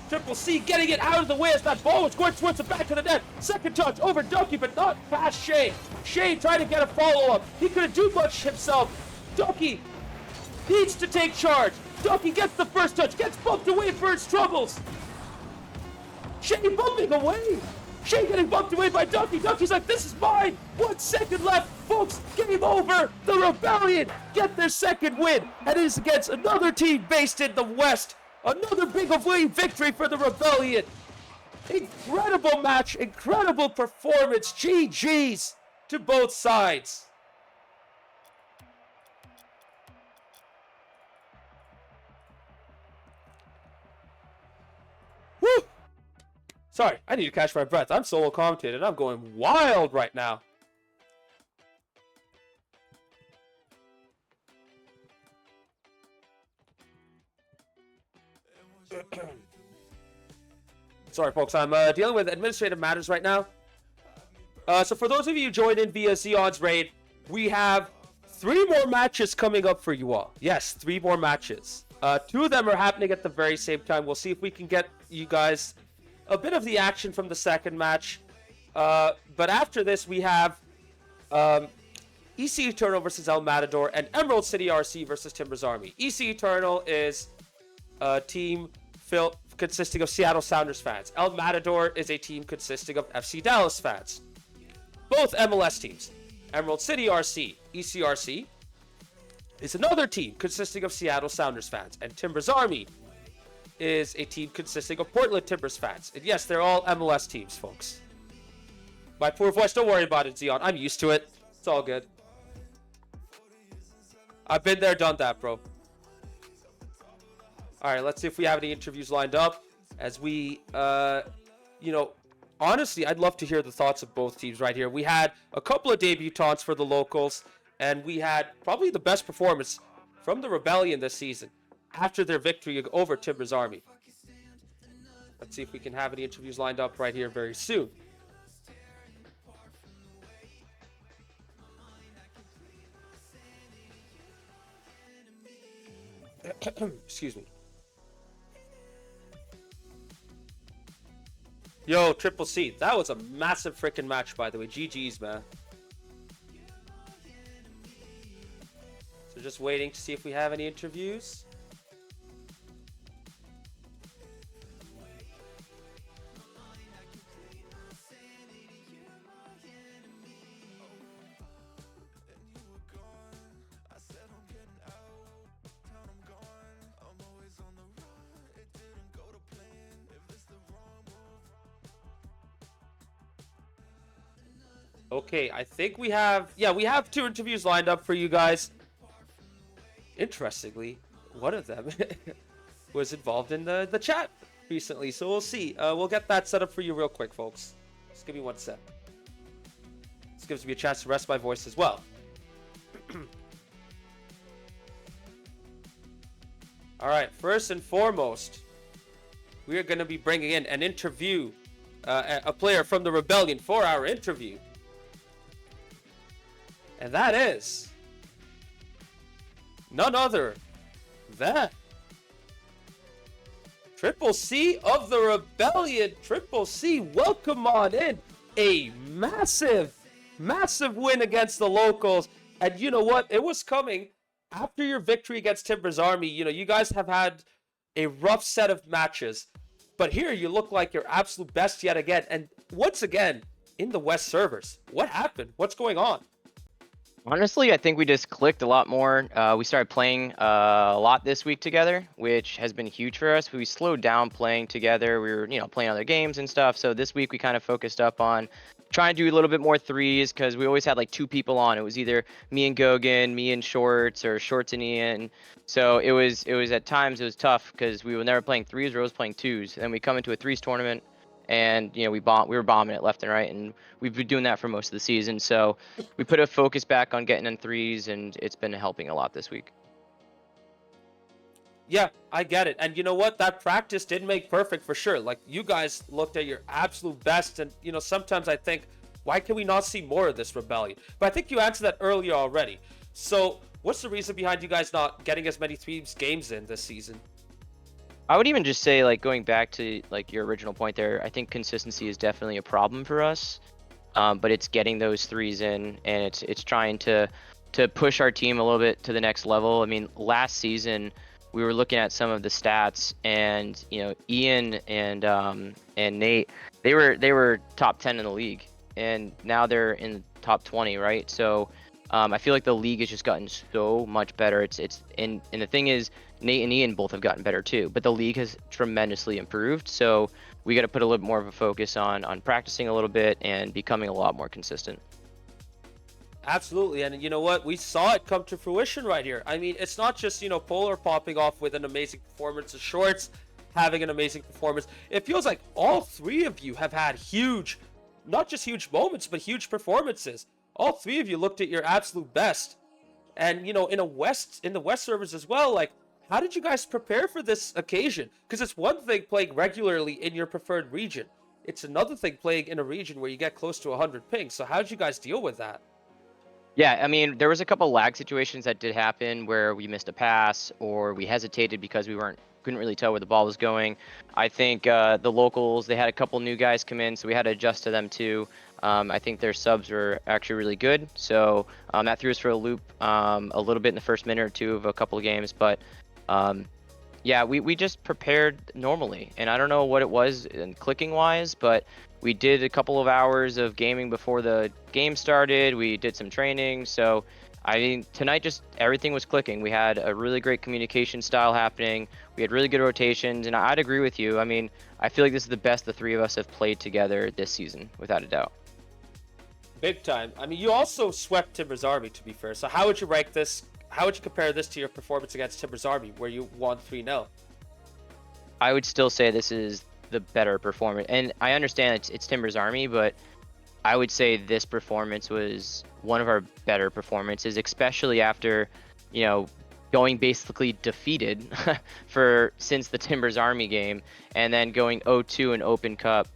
Triple C getting it out of the way as that ball was going towards the back of the net. Second touch over Ducky, but not past Shea. Shea trying to get a follow-up. He couldn't do much himself. Ducky needs to take charge. Ducky gets the first touch, gets bumped away for his troubles. Shea bumping away. Shea getting bumped away by Ducky. Ducky's like, this is mine. 1 second left, folks. Game over. The Rebellion get their second win. And it is against another team based in the West. Another big away victory for the Rebellion. Incredible match, incredible performance. GG's to both sides. Sorry, I need to catch my breath. I'm solo commentating. I'm going wild right now. Sorry, folks. I'm dealing with administrative matters right now. So for those of you who joined in via Zeon's raid, we have 3 more matches coming up for you all. Yes, 3 more matches. 2 of them are happening at the very same time. We'll see if we can get you guys a bit of the action from the second match. But after this, we have EC Eternal versus El Matador and Emerald City RC versus Timbers Army. EC Eternal is a team consisting of Seattle Sounders fans. El Matador is a team consisting of FC Dallas fans. Both MLS teams. Emerald City RC, ECRC, is another team consisting of Seattle Sounders fans. And Timbers Army is a team consisting of Portland Timbers fans. And yes, they're all MLS teams, folks. My poor voice, don't worry about it, Zeon. I'm used to it. It's all good. I've been there, done that, bro. Alright, let's see if we have any interviews lined up. As we, honestly, I'd love to hear the thoughts of both teams right here. We had a couple of debutants for the locals, and we had probably the best performance from the Rebellion this season after their victory over Timbers Army. Let's see if we can have any interviews lined up right here very soon. Excuse me. Yo, Triple C. That was a massive freaking match, by the way. GG's, man. So just waiting to see if we have any interviews. Okay, I think we have... Yeah, we have 2 interviews lined up for you guys. Interestingly, one of them was involved in the chat recently, so we'll see. We'll get that set up for you real quick, folks. Just give me 1 sec. This gives me a chance to rest my voice as well. Alright, first and foremost, we are going to be bringing in an interview, a player from the Rebellion for our interview. And that is none other than Triple C of the Rebellion. Triple C, welcome on in. A massive, massive win against the locals. And you know what? It was coming after your victory against Timbers Army. You know, you guys have had a rough set of matches. But here you look like your absolute best yet again. And once again, in the West servers. What happened? What's going on? Honestly, I think we just clicked a lot more. We started playing a lot this week together, which has been huge for us. We slowed down playing together. We were, playing other games and stuff. So this week we kind of focused up on trying to do a little bit more threes because we always had like 2 people on. It was either me and Gogan, me and Shorts, or Shorts and Ian. So it was at times it was tough because we were never playing threes. We were always playing twos. And then we come into a threes tournament. And we were bombing it left and right, and we've been doing that for most of the season. So we put a focus back on getting in threes, and it's been helping a lot this week. Yeah, I get it. And you know what? That practice did make perfect for sure. Like, you guys looked at your absolute best, and sometimes I think, why can we not see more of this Rebellion? But I think you answered that earlier already. So what's the reason behind you guys not getting as many threes games in this season? I would even just say, like, going back to like your original point there, I think consistency is definitely a problem for us. But it's getting those threes in, and it's trying to push our team a little bit to the next level. I mean, last season we were looking at some of the stats, and Ian and Nate, they were top 10 in the league, and now they're in the top 20, right? So I feel like the league has just gotten so much better. And the thing is, Nate and Ian both have gotten better too, but the league has tremendously improved. So we got to put a little more of a focus on practicing a little bit and becoming a lot more consistent. Absolutely, and you know what? We saw it come to fruition right here. I mean, it's not just, Polar popping off with an amazing performance of Shorts. having an amazing performance. It feels like all three of you have had huge, not just huge moments, but huge performances. All three of you looked at your absolute best. And in the West servers as well, like, how did you guys prepare for this occasion? Because it's one thing playing regularly in your preferred region. It's another thing playing in a region where you get close to 100 ping. So how did you guys deal with that? Yeah, I mean, there was a couple lag situations that did happen where we missed a pass or we hesitated because we couldn't really tell where the ball was going. I think the locals, they had a couple new guys come in, so we had to adjust to them too. I think their subs were actually really good, so that threw us for a loop a little bit in the first minute or two of a couple of games, but yeah, we just prepared normally, and I don't know what it was in clicking wise, but we did a couple of hours of gaming before the game started. We did some training, so I mean tonight just everything was clicking. We had a really great communication style happening. We had really good rotations, and I'd agree with you. I mean, I feel like this is the best the three of us have played together this season, without a doubt. Big time. I mean, you also swept Timber's Army, to be fair. So how would you rank this? How would you compare this to your performance against Timber's Army, where you won 3-0? I would still say this is the better performance, and I understand it's Timber's Army, but I would say this performance was one of our better performances, especially after, going basically defeated since the Timbers Army game, and then going 0-2 in Open Cup.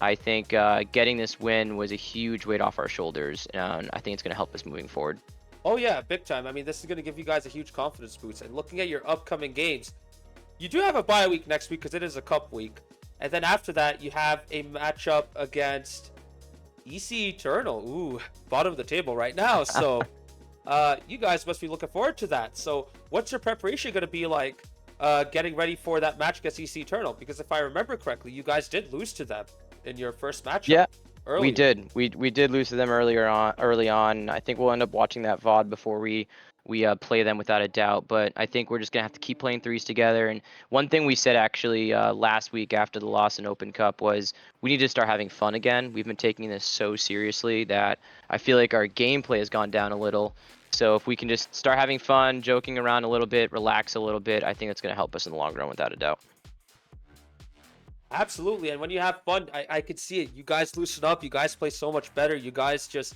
I think getting this win was a huge weight off our shoulders, and I think it's going to help us moving forward. Oh yeah, big time. I mean, this is going to give you guys a huge confidence boost. And looking at your upcoming games, you do have a bye week next week because it is a cup week. And then after that, you have a matchup against EC Eternal. Ooh, bottom of the table right now. So you guys must be looking forward to that. So what's your preparation going to be like getting ready for that match against EC Eternal? Because if I remember correctly, you guys did lose to them in your first matchup. Yeah. Earlier. We did. We did lose to them early on. I think we'll end up watching that VOD before we play them without a doubt. But I think we're just gonna have to keep playing threes together. And one thing we said actually last week after the loss in Open Cup was we need to start having fun again. We've been taking this so seriously that I feel like our gameplay has gone down a little. So if we can just start having fun, joking around a little bit, relax a little bit, I think that's gonna help us in the long run without a doubt. Absolutely, and when you have fun, I could see it. You guys loosen up. You guys play so much better. You guys just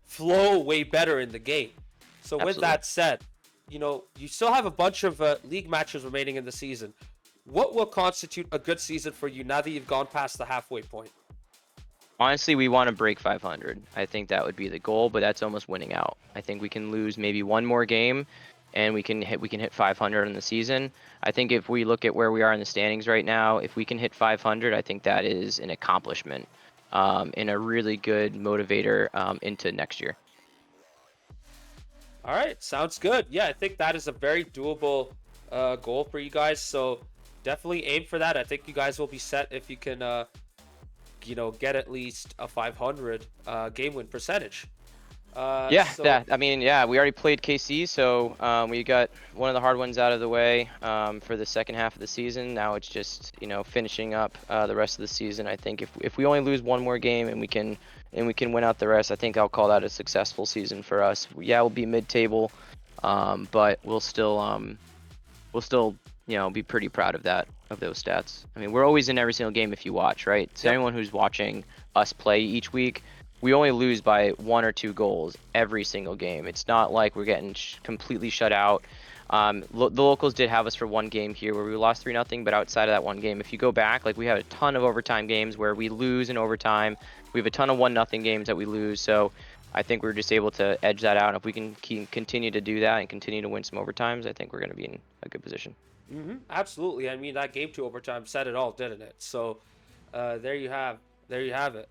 flow way better in the game. So Absolutely. With that said, you still have a bunch of league matches remaining in the season. What will constitute a good season for you now that you've gone past the halfway point? Honestly, we want to break 500. I think that would be the goal, but that's almost winning out. I think we can lose maybe one more game, and we can hit 500 in the season. I think if we look at where we are in the standings right now, if we can hit 500, I think that is an accomplishment and a really good motivator into next year. All right, sounds good. Yeah, I think that is a very doable goal for you guys. So definitely aim for that. I think you guys will be set if you can, get at least a 500 game win percentage. We already played KC, so we got one of the hard ones out of the way for the second half of the season. Now it's just finishing up the rest of the season. I think if we only lose one more game and we can win out the rest, I think I'll call that a successful season for us. Yeah, we'll be mid-table, but we'll still be pretty proud of those stats. I mean, we're always in every single game if you watch, right? So anyone who's watching us play each week, we only lose by 1 or 2 goals every single game. It's not like we're getting completely shut out. The locals did have us for one game here where we lost 3-0, but outside of that one game, if you go back, like we had a ton of overtime games where we lose in overtime. We have a ton of 1-0 games that we lose. So I think we're just able to edge that out. And if we can continue to do that and continue to win some overtimes, I think we're going to be in a good position. Absolutely. I mean, that game to overtime said it all, didn't it? So there you have it.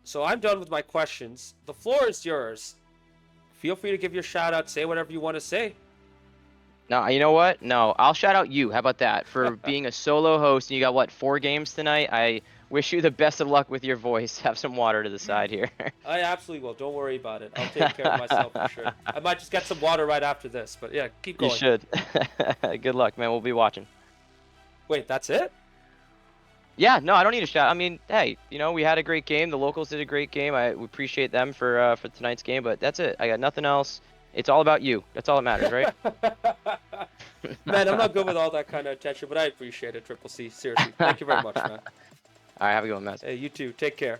So I'm done with my questions. The floor is yours. Feel free to give your shout out. Say whatever you want to say. No, you know what? No, I'll shout out you. How about that? For being a solo host and you got, 4 games tonight? I wish you the best of luck with your voice. Have some water to the side here. I absolutely will. Don't worry about it. I'll take care of myself for sure. I might just get some water right after this. But yeah, keep going. You should. Good luck, man. We'll be watching. Wait, that's it? Yeah, no, I don't need a shout. I mean, hey, we had a great game. The locals did a great game. We appreciate them for tonight's game, but that's it. I got nothing else. It's all about you. That's all that matters, right? Man, I'm not good with all that kind of attention, but I appreciate it, Triple C. Seriously, thank you very much, man. All right, have a good one, Matt. Hey, you too. Take care.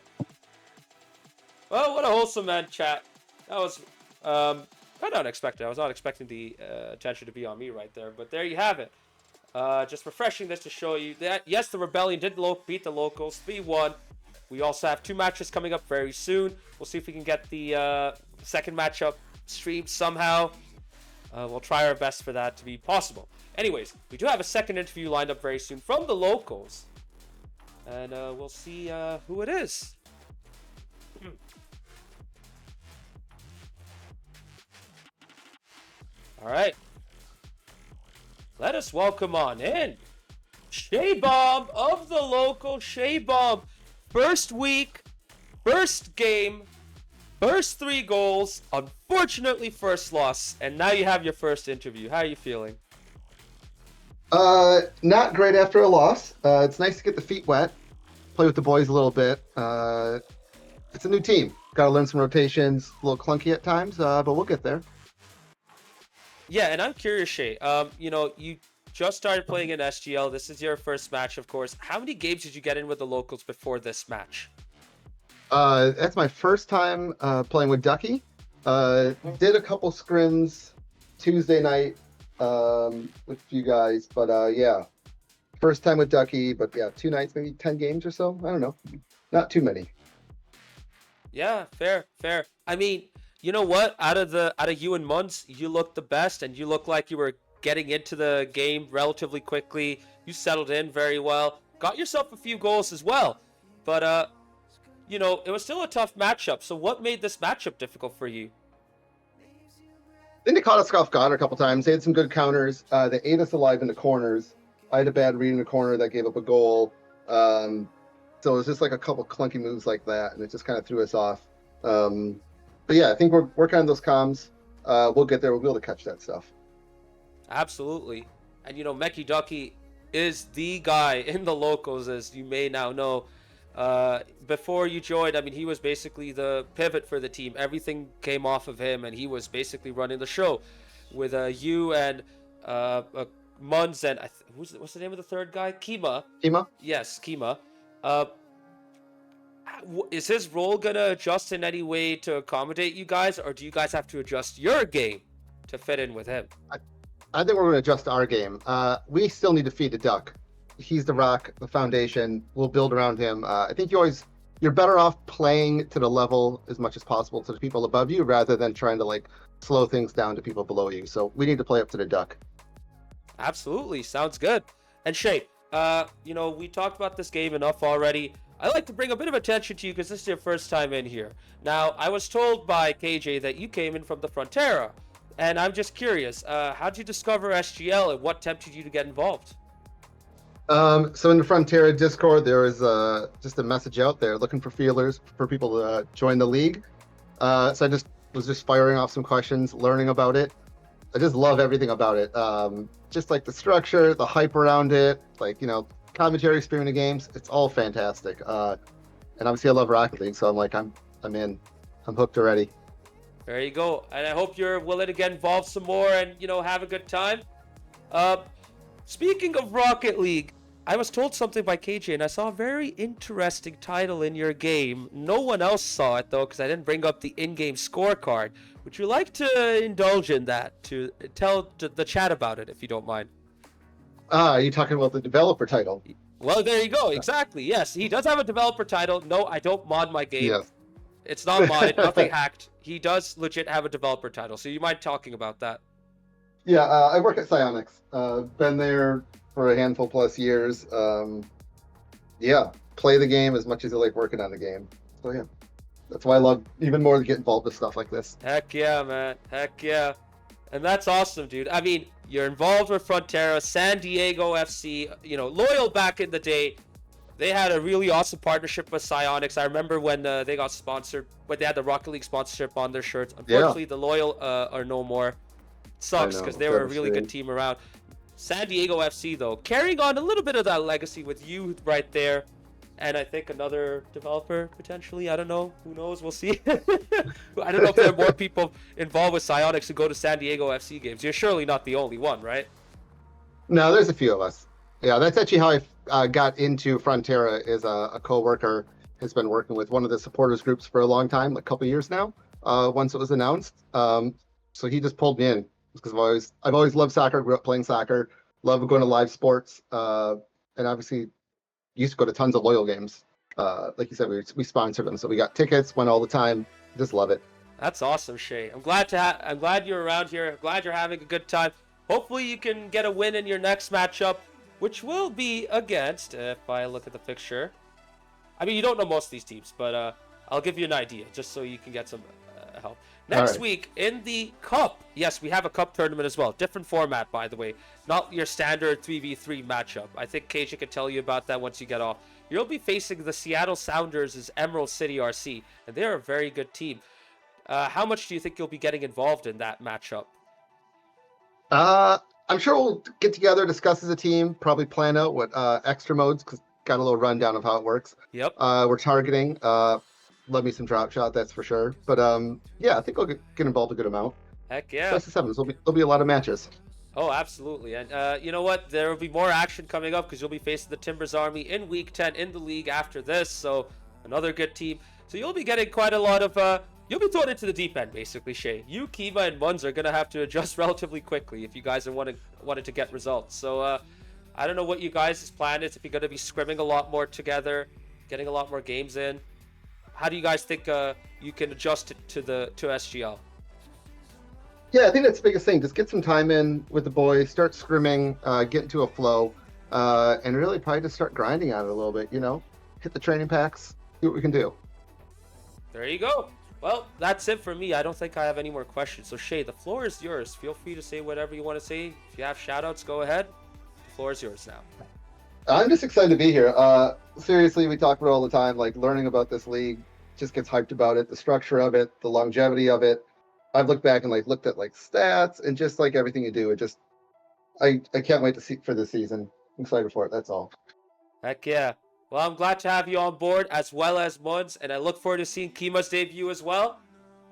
Well, what a wholesome man chat. That was kind of unexpected. I was not expecting the attention to be on me right there, but there you have it. Just refreshing this to show you that, yes, the Rebellion did beat the Locals 3-1. We also have 2 matches coming up very soon. We'll see if we can get the second matchup streamed somehow. We'll try our best for that to be possible. Anyways, we do have a second interview lined up very soon from the Locals. And we'll see who it is. All right. Let us welcome on in Shea Bomb of the Local. Shea Bomb, first week, first game, first 3 goals, unfortunately first loss, and now you have your first interview. How are you feeling? Not great after a loss. It's nice to get the feet wet, play with the boys a little bit. It's a new team. Got to learn some rotations, a little clunky at times, but we'll get there. Yeah, and I'm curious, Shay. You just started playing in SGL. This is your first match, of course. How many games did you get in with the Locals before this match? That's my first time playing with Ducky. Did a couple scrims Tuesday night with you guys, but yeah, first time with Ducky. But yeah, 2 nights, maybe 10 games or so. I don't know, not too many. Yeah, fair. I mean, you know what? Out of you and Munz, you look the best, and you look like you were getting into the game relatively quickly. You settled in very well. Got yourself a few goals as well. But it was still a tough matchup. So what made this matchup difficult for you? I think they caught us off guard a couple times. They had some good counters. They ate us alive in the corners. I had a bad read in the corner that gave up a goal. So it was just like a couple clunky moves like that, and it just kind of threw us off. But yeah, I think we're working on those comms. We'll get there. We'll be able to catch that stuff. Absolutely. And Meki Ducky is the guy in the Locals, as you may now know. Before you joined, I mean, he was basically the pivot for the team. Everything came off of him, and he was basically running the show with you and Munz and what's the name of the third guy? Kima. Yes, Kima. Is his role gonna adjust in any way to accommodate you guys, or do you guys have to adjust your game to fit in with him? I think we're going to adjust our game. We still need to feed the duck. He's the rock, the foundation. We'll build around him. I think you're better off playing to the level as much as possible to the people above you, rather than trying to slow things down to people below you. So we need to play up to the duck. Absolutely, sounds good. And Shay, we talked about this game enough already. I like to bring a bit of attention to you because this is your first time in here. Now, I was told by KJ that you came in from the Frontera, and I'm just curious, how did you discover SGL and what tempted you to get involved? So in the Frontera Discord, there was just a message out there looking for feelers for people to join the league. So I was just firing off some questions, learning about it. I just love everything about it. Just like the structure, the hype around it, commentary, streaming the games. It's all fantastic. And obviously I love Rocket League, so I'm in. I'm hooked already. There you go. And I hope you're willing to get involved some more and, have a good time. Speaking of Rocket League, I was told something by KJ, and I saw a very interesting title in your game. No one else saw it, though, because I didn't bring up the in-game scorecard. Would you like to indulge in that, to tell the chat about it, if you don't mind? Are you talking about the developer title? Well, there you go. Exactly. Yes, he does have a developer title. No, I don't mod my game. Yes. It's not modded, nothing hacked. He does legit have a developer title, so you mind talking about that? Yeah, I work at Psyonix. Been there for a handful plus years. Yeah, play the game as much as I like working on the game. So yeah, that's why I love even more to get involved with stuff like this. Heck yeah, man. Heck yeah. And that's awesome, dude. I mean, you're involved with Frontera, San Diego FC, loyal back in the day. They had a really awesome partnership with Psyonix. I remember when they got sponsored, when they had the Rocket League sponsorship on their shirts. Unfortunately, the loyal are no more. Sucks because they were a really good team around. San Diego FC, though, carrying on a little bit of that legacy with you right there. And I think another developer, potentially. I don't know. Who knows? We'll see. I don't know if there are more people involved with Psyonix who go to San Diego FC games. You're surely not the only one, right? No, there's a few of us. Yeah, that's actually how I got into Frontera. Is a coworker has been working with one of the supporters groups for a long time, like a couple years now. Once it was announced, so he just pulled me in because I've always loved soccer. Grew up playing soccer, love going to live sports, and obviously used to go to tons of loyal games. Like you said, we sponsored them, so we got tickets, went all the time. Just love it. That's awesome, Shay. I'm glad you're around here. I'm glad you're having a good time. Hopefully you can get a win in your next matchup, which will be against, if I look at the fixture. I mean, you don't know most of these teams, but I'll give you an idea just so you can get some help. Next right. week in the Cup, yes, we have a Cup tournament as well. Different format, by the way. Not your standard 3v3 matchup. I think Keisha can tell you about that once you get off. You'll be facing the Seattle Sounders' Emerald City RC, and they're a very good team. How much do you think you'll be getting involved in that matchup? I'm sure we'll get together, discuss as a team, probably plan out what extra modes, because got a little rundown of how it works. Yep. We're targeting. Love me some drop shot, that's for sure. But yeah, I think I'll get involved a good amount. Heck yeah. Best of sevens. There'll be a lot of matches. Oh, absolutely. And you know what? There will be more action coming up because you'll be facing the Timbers Army in Week 10 in the league after this. So another good team. So you'll be getting quite a lot of... you'll be thrown into the deep end, basically, Shay. You, Kima, and Muns are going to have to adjust relatively quickly if you guys are wanted to get results. So I don't know what you guys' plan is. If you're going to be scrimming a lot more together, getting a lot more games in. How do you guys think you can adjust it to SGL? Yeah, I think that's the biggest thing. Just get some time in with the boys, start scrimming, get into a flow, and really probably just start grinding at it a little bit, hit the training packs, see what we can do. There you go. Well, that's it for me. I don't think I have any more questions. So, Shay, the floor is yours. Feel free to say whatever you want to say. If you have shout-outs, go ahead. The floor is yours now. I'm just excited to be here. Seriously, we talk about it all the time, like learning about this league, just gets hyped about it, the structure of it, the longevity of it. I've looked back and looked at stats and just everything you do. It just I can't wait to see for this season. I'm excited for it. That's all. Heck yeah. Well, I'm glad to have you on board as well as Muns, and I look forward to seeing Kima's debut as well.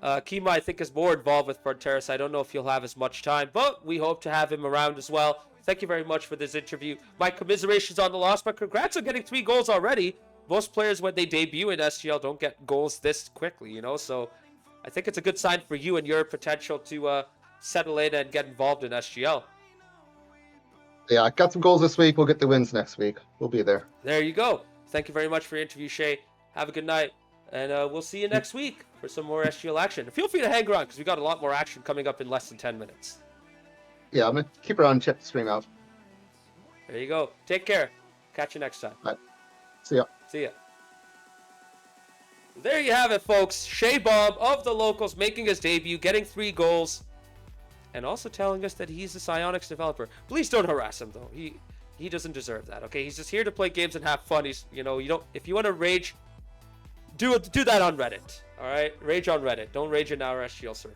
Kima, I think, is more involved with Frontera, so I don't know if he'll have as much time, but we hope to have him around as well. Thank you very much for this interview. My commiserations on the loss, but congrats on getting 3 goals already. Most players, when they debut in SGL, don't get goals this quickly, so I think it's a good sign for you and your potential to settle in and get involved in SGL. Yeah, I got some goals this week. We'll get the wins next week. We'll be there. There you go. Thank you very much for your interview, Shay. Have a good night, and we'll see you next week for some more SGL action. Feel free to hang around because we got a lot more action coming up in less than 10 minutes. Yeah, I'm going to keep around and check the stream out. There you go. Take care. Catch you next time. Bye. See ya. See ya. There you have it, folks. Shay Bob of the Locals making his debut, getting 3 goals, and also telling us that he's a Psyonix developer. Please don't harass him, though. He doesn't deserve that, okay? He's just here to play games and have fun. He's, you don't. If you want to rage, do that on Reddit, all right? Rage on Reddit. Don't rage in our SGL server.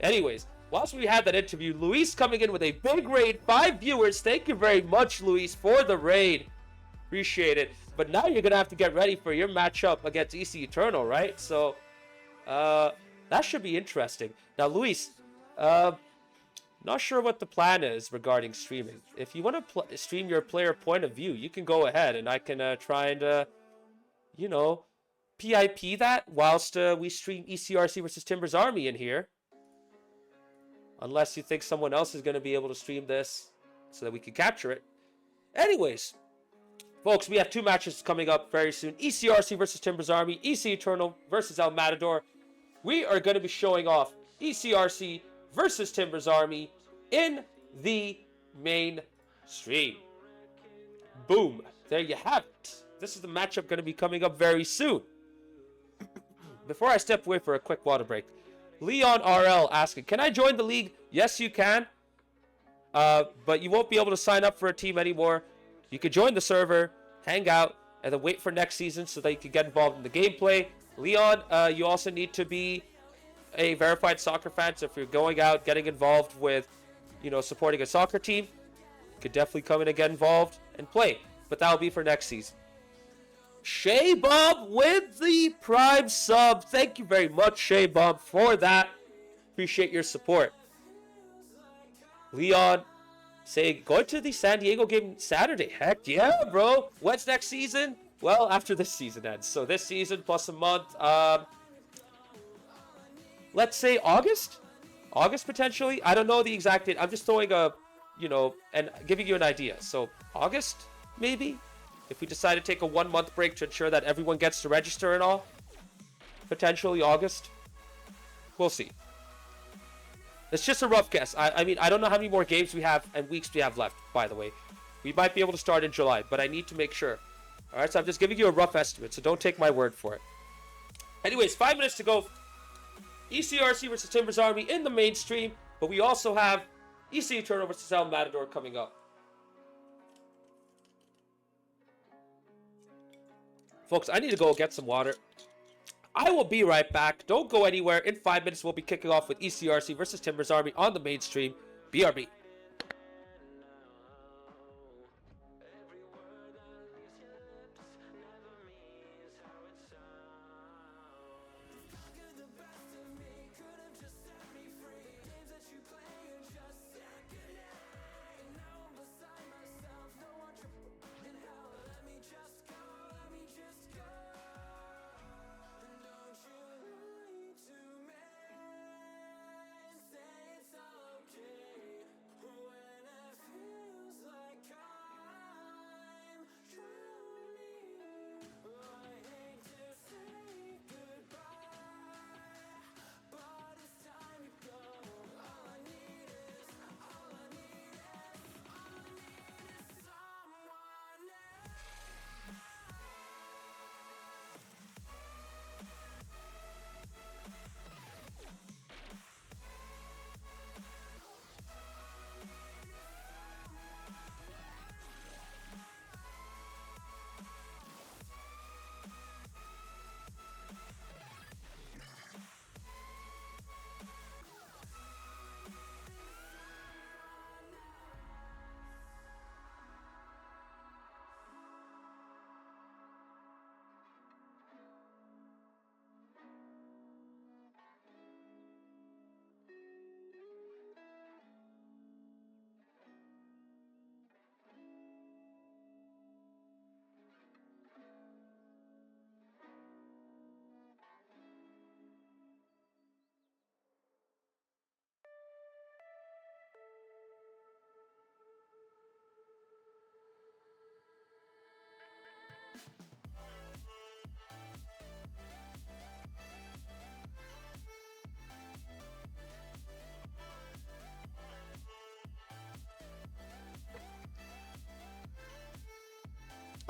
Anyways, whilst we had that interview, Luis coming in with a big raid, 5 viewers. Thank you very much, Luis, for the raid. Appreciate it. But now you're going to have to get ready for your matchup against EC Eternal, right? So, that should be interesting. Now, Luis, not sure what the plan is regarding streaming. If you want to stream your player point of view, you can go ahead, and I can try and, PIP that whilst we stream ECRC versus Timbers Army in here. Unless you think someone else is going to be able to stream this so that we can capture it. Anyways, folks, we have 2 matches coming up very soon. ECRC versus Timbers Army, EC Eternal versus El Matador. We are going to be showing off ECRC versus Timbers Army in the main stream. Boom. There you have it. This is the matchup going to be coming up very soon. Before I step away for a quick water break, Leon RL asking, can I join the league? Yes, you can. But you won't be able to sign up for a team anymore. You can join the server, hang out, and then wait for next season so that you can get involved in the gameplay. Leon, you also need to be a verified soccer fan. So if you're going out, getting involved with, supporting a soccer team, you could definitely come in and get involved and play. But that'll be for next season. Shay Bob with the Prime sub. Thank you very much, Shay Bob, for that. Appreciate your support. Leon Say, going to the San Diego game Saturday. Heck yeah, bro. When's next season? Well, after this season ends. So this season plus a month. Let's say August? August potentially? I don't know the exact date. I'm just throwing a, and giving you an idea. So August, maybe? If we decide to take a 1 month break to ensure that everyone gets to register and all. Potentially August. We'll see. It's just a rough guess. I mean, I don't know how many more games we have and weeks we have left, by the way. We might be able to start in July, but I need to make sure. Alright, so I'm just giving you a rough estimate, so don't take my word for it. Anyways, 5 minutes to go. ECRC versus Timbers Army in the mainstream, but we also have EC Eternal versus El Matador coming up. Folks, I need to go get some water. I will be right back. Don't go anywhere. In 5 minutes, we'll be kicking off with ECRC versus Timbers Army on the mainstream. BRB.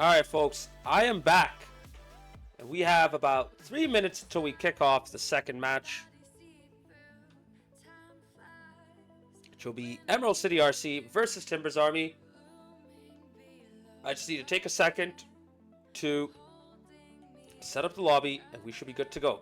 Alright, folks, I am back. And we have about 3 minutes until we kick off the second match, which will be Emerald City RC versus Timbers Army. I just need to take a second to set up the lobby, and we should be good to go.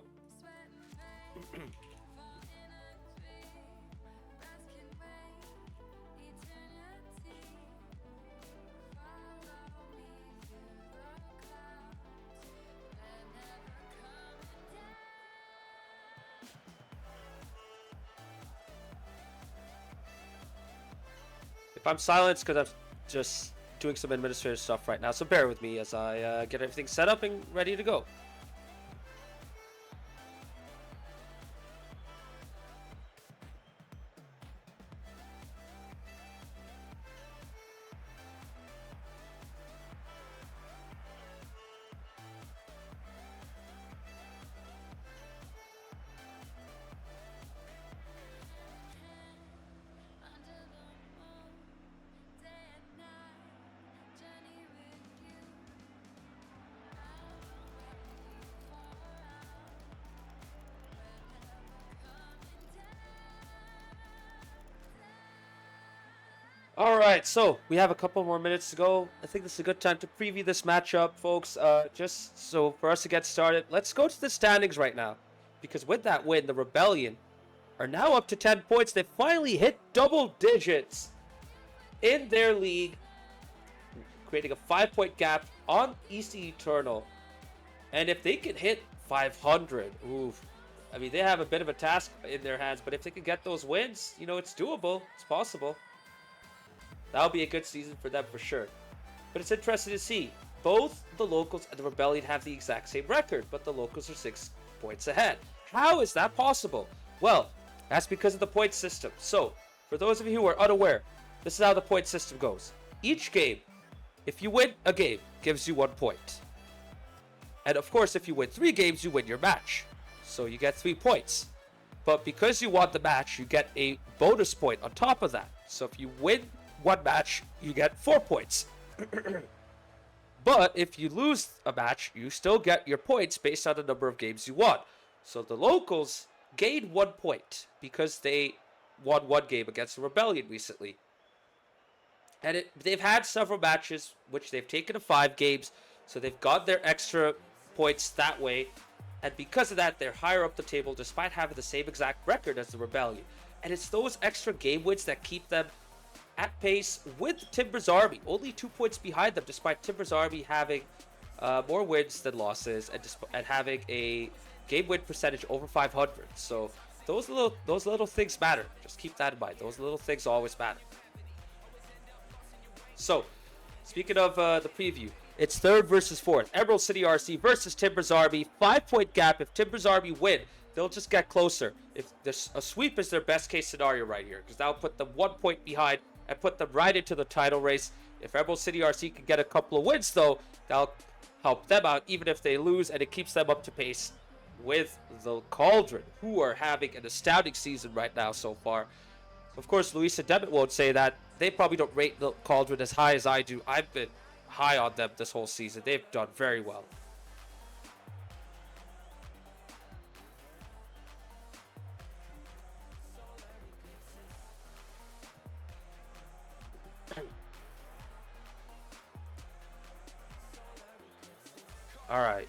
If I'm silent, it's because I'm just doing some administrative stuff right now, so bear with me as I get everything set up and ready to go. Alright, so we have a couple more minutes to go. I think this is a good time to preview this matchup, folks. Just so for us to get started, let's go to the standings right now. Because with that win, the Rebellion are now up to 10 points. They finally hit double digits in their league, creating a 5-point gap on EC Eternal. And if they can hit 500, oof. I mean, they have a bit of a task in their hands, but if they can get those wins, it's doable. It's possible. That'll be a good season for them for sure. But it's interesting to see. Both the Locals and the Rebellion have the exact same record, but the Locals are 6 points ahead. How is that possible? Well, that's because of the point system. So, for those of you who are unaware, this is how the point system goes. Each game, if you win a game, gives you 1 point. And of course, if you win 3 games, you win your match. So you get 3 points. But because you won the match, you get a bonus point on top of that. So if you win 1 match, you get 4 points. But if you lose a match, you still get your points based on the number of games you won. So the Locals gained 1 point because they won 1 game against the Rebellion recently. And they've had several matches which they've taken to 5 games, so they've got their extra points that way. And because of that, they're higher up the table despite having the same exact record as the Rebellion. And it's those extra game wins that keep them at pace with Timber's Army, only 2 points behind them, despite Timber's Army having more wins than losses and having a game win percentage over 500. So those little things matter. Just keep that in mind. Those little things always matter. So, speaking of the preview, it's 3rd versus 4th. Emerald City RC versus Timber's Army. 5-point gap. If Timber's Army win, they'll just get closer. If a sweep is their best case scenario right here, because that'll put them 1 point behind and put them right into the title race. If Emerald City RC can get a couple of wins, though, that'll help them out, even if they lose, and it keeps them up to pace with the Cauldron, who are having an astounding season right now so far. Of course, Luis and Demet won't say that. They probably don't rate the Cauldron as high as I do. I've been high on them this whole season. They've done very well. All right.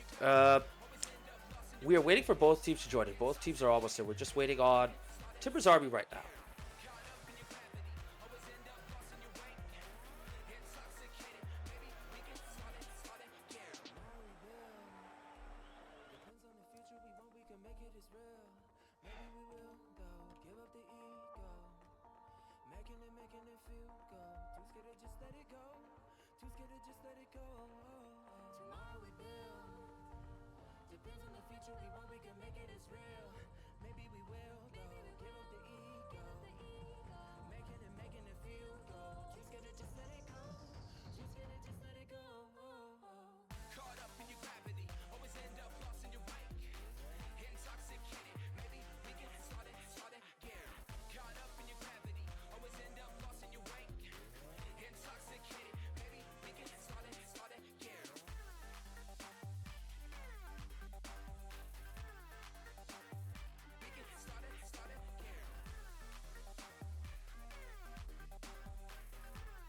We are waiting for both teams to join in. Both teams are almost there. We're just waiting on Timber's Army right now.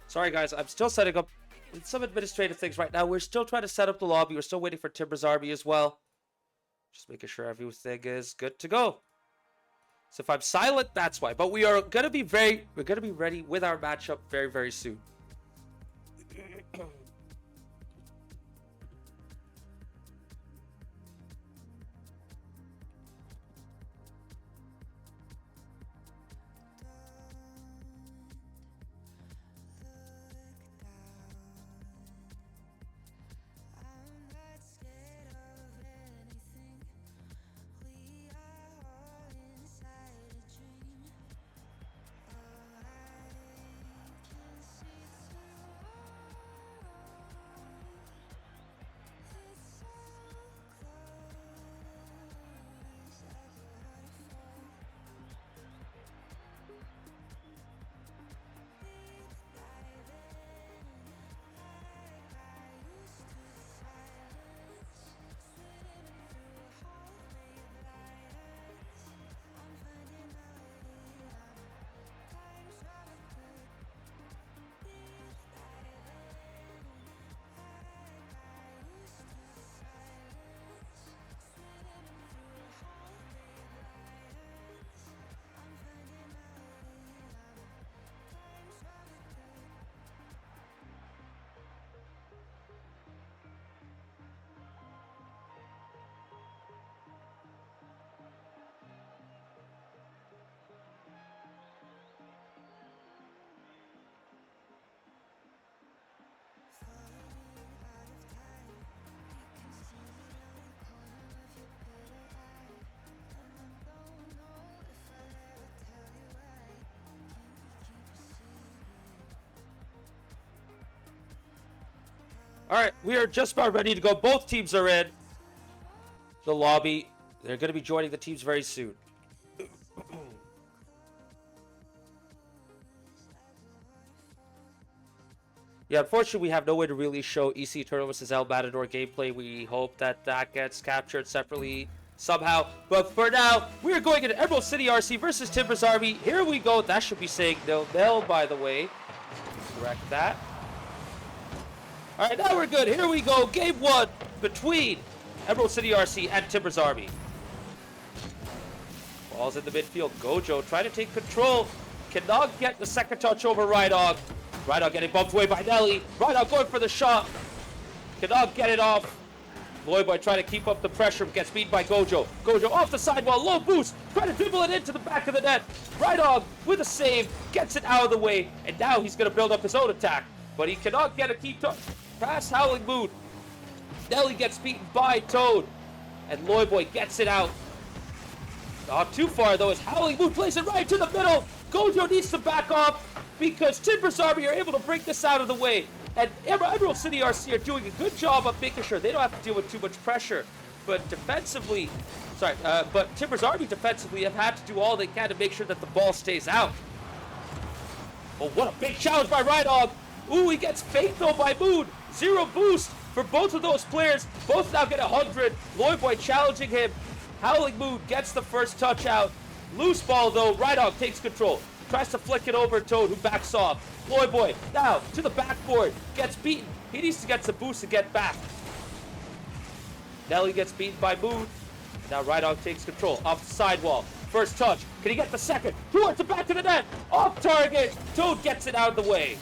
Sorry, guys. I'm still setting up some administrative things right now. We're still trying to set up the lobby. We're still waiting for Timber's Army as well. Just making sure everything is good to go. So if I'm silent, that's why. But we're gonna be ready with our matchup very, very soon. All right, we are just about ready to go. Both teams are in the lobby. They're going to be joining the teams very soon. Yeah, unfortunately, we have no way to really show EC Eternal vs. El Matador gameplay. We hope that that gets captured separately somehow. But for now, we're going into Emerald City RC versus Timbers Army. Here we go. That should be saying 0-0, by the way. Correct that. All right, now we're good. Here we go. Game 1 between Emerald City RC and Timbers Army. Ball's in the midfield. Gojo trying to take control. Cannot get the second touch over Rydog. Rydog getting bumped away by Nelly. Rydog going for the shot. Cannot get it off. Loyboy trying to keep up the pressure. Gets beaten by Gojo. Gojo off the sidewall. Low boost. Trying to dribble it into the back of the net. Rydog with a save. Gets it out of the way. And now he's going to build up his own attack. But he cannot get a key touch past Howling Moon. Nelly gets beaten by Toad. And Loyboy gets it out. Not too far though as Howling Moon plays it right to the middle. Gojo needs to back off because Timbers Army are able to break this out of the way. And Emerald City RC are doing a good job of making sure they don't have to deal with too much pressure. But defensively, but Timbers Army defensively have had to do all they can to make sure that the ball stays out. Oh, what a big challenge by Rydog. Ooh, he gets faked though by Moon. 0 boost for both of those players. Both now get 100. Loyboy challenging him. Howling Moon gets the first touch out. Loose ball though, Rydog takes control. Tries to flick it over Toad, who backs off. Loyboy now to the backboard. Gets beaten. He needs to get some boost to get back. Nelly gets beaten by Moon. Now Rydog takes control off the sidewall. First touch. Can he get the second? Towards the back of the net. Off target. Toad gets it out of the way.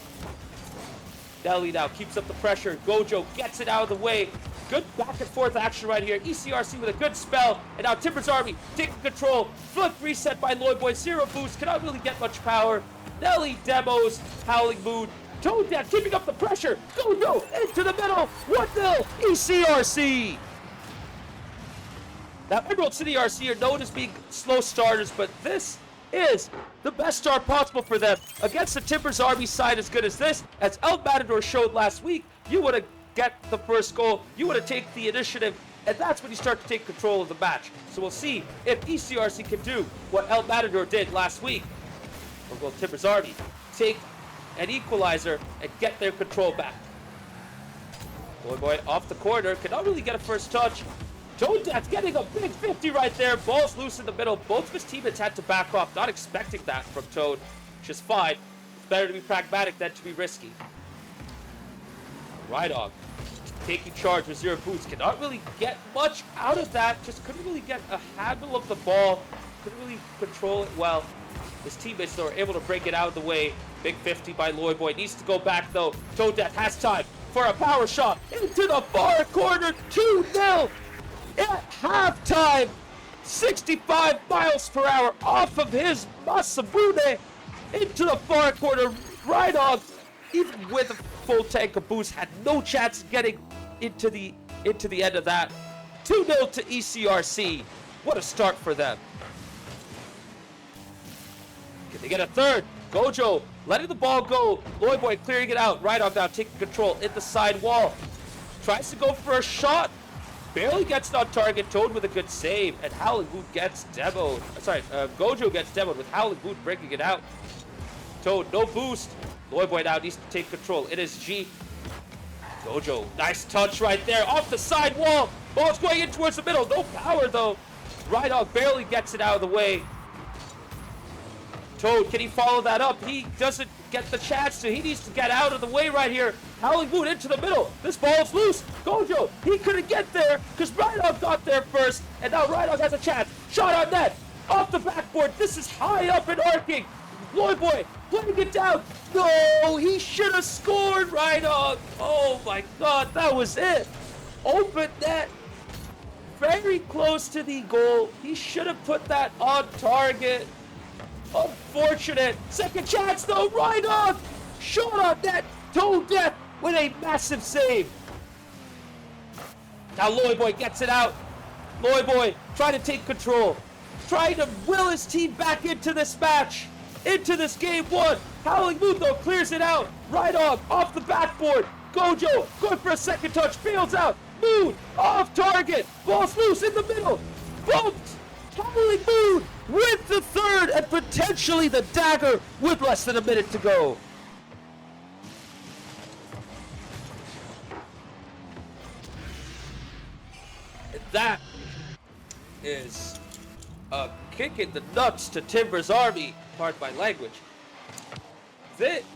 Nelly now keeps up the pressure. Gojo gets it out of the way. Good back and forth action right here. ECRC with a good spell. And now Timbers Army taking control. Flip reset by Loyboy. 0 boost. Cannot really get much power. Nelly demos. Howling Moon. Toad down. Keeping up the pressure. Gojo into the middle. 1-0. ECRC. Now Emerald City RC are known as being slow starters, but this is the best start possible for them. Against the Timbers Army side as good as this, as El Matador showed last week, you want to get the first goal, you want to take the initiative, and that's when you start to take control of the match. So we'll see if ECRC can do what El Matador did last week. Or will Timbers Army take an equalizer and get their control back? Loyboy off the corner, cannot really get a first touch. Toad Death getting a big 50 right there. Ball's loose in the middle. Both of his teammates had to back off. Not expecting that from Toad, which is fine. It's better to be pragmatic than to be risky. Rydog taking charge with 0 boots. Cannot really get much out of that. Just couldn't really get a handle of the ball. Couldn't really control it well. His teammates, though, are able to break it out of the way. Big 50 by Loyboy. Needs to go back, though. Toad Death has time for a power shot into the far corner. 2-0. At halftime, 65 miles per hour off of his Masabune into the far corner. Rydog, even with a full tank of boost, had no chance of getting into the end of that. 2-0 to ECRC. What a start for them. Can they get a third? Gojo letting the ball go. Loyboy clearing it out. Rydog now taking control at the side wall. Tries to go for a shot. Barely gets on target. Toad with a good save, and Howling Moon gets demoed. Gojo gets demoed with Howling Moon breaking it out. Toad, no boost. Loyboy now needs to take control. It is G. Gojo, nice touch right there off the side wall. Ball's going in towards the middle. No power though. Rydog barely gets it out of the way. Toad, can he follow that up? He doesn't get the chance to. He needs to get out of the way right here. Howling Moon into the middle. This ball's loose. Gojo, he couldn't get there because Rydog got there first. And now Rydog has a chance. Shot on net. Off the backboard. This is high up and arcing. Loyboy putting it down. No, he should have scored, Rydog. Oh my God, that was it. Open net. Very close to the goal. He should have put that on target. Unfortunate. Second chance though. Rydog. Shot on net. Toad Death with a massive save. Now Loyboy gets it out. Loyboy trying to take control. Trying to will his team back into this match. Into this game 1. Howling Moon though clears it out. Rydog off the backboard. Gojo going for a second touch, fails out. Moon off target. Ball's loose in the middle. Bumped. Howling Moon with the third and potentially the dagger with less than a minute to go. And that is a kick in the nuts to Timber's army. Pardon my language.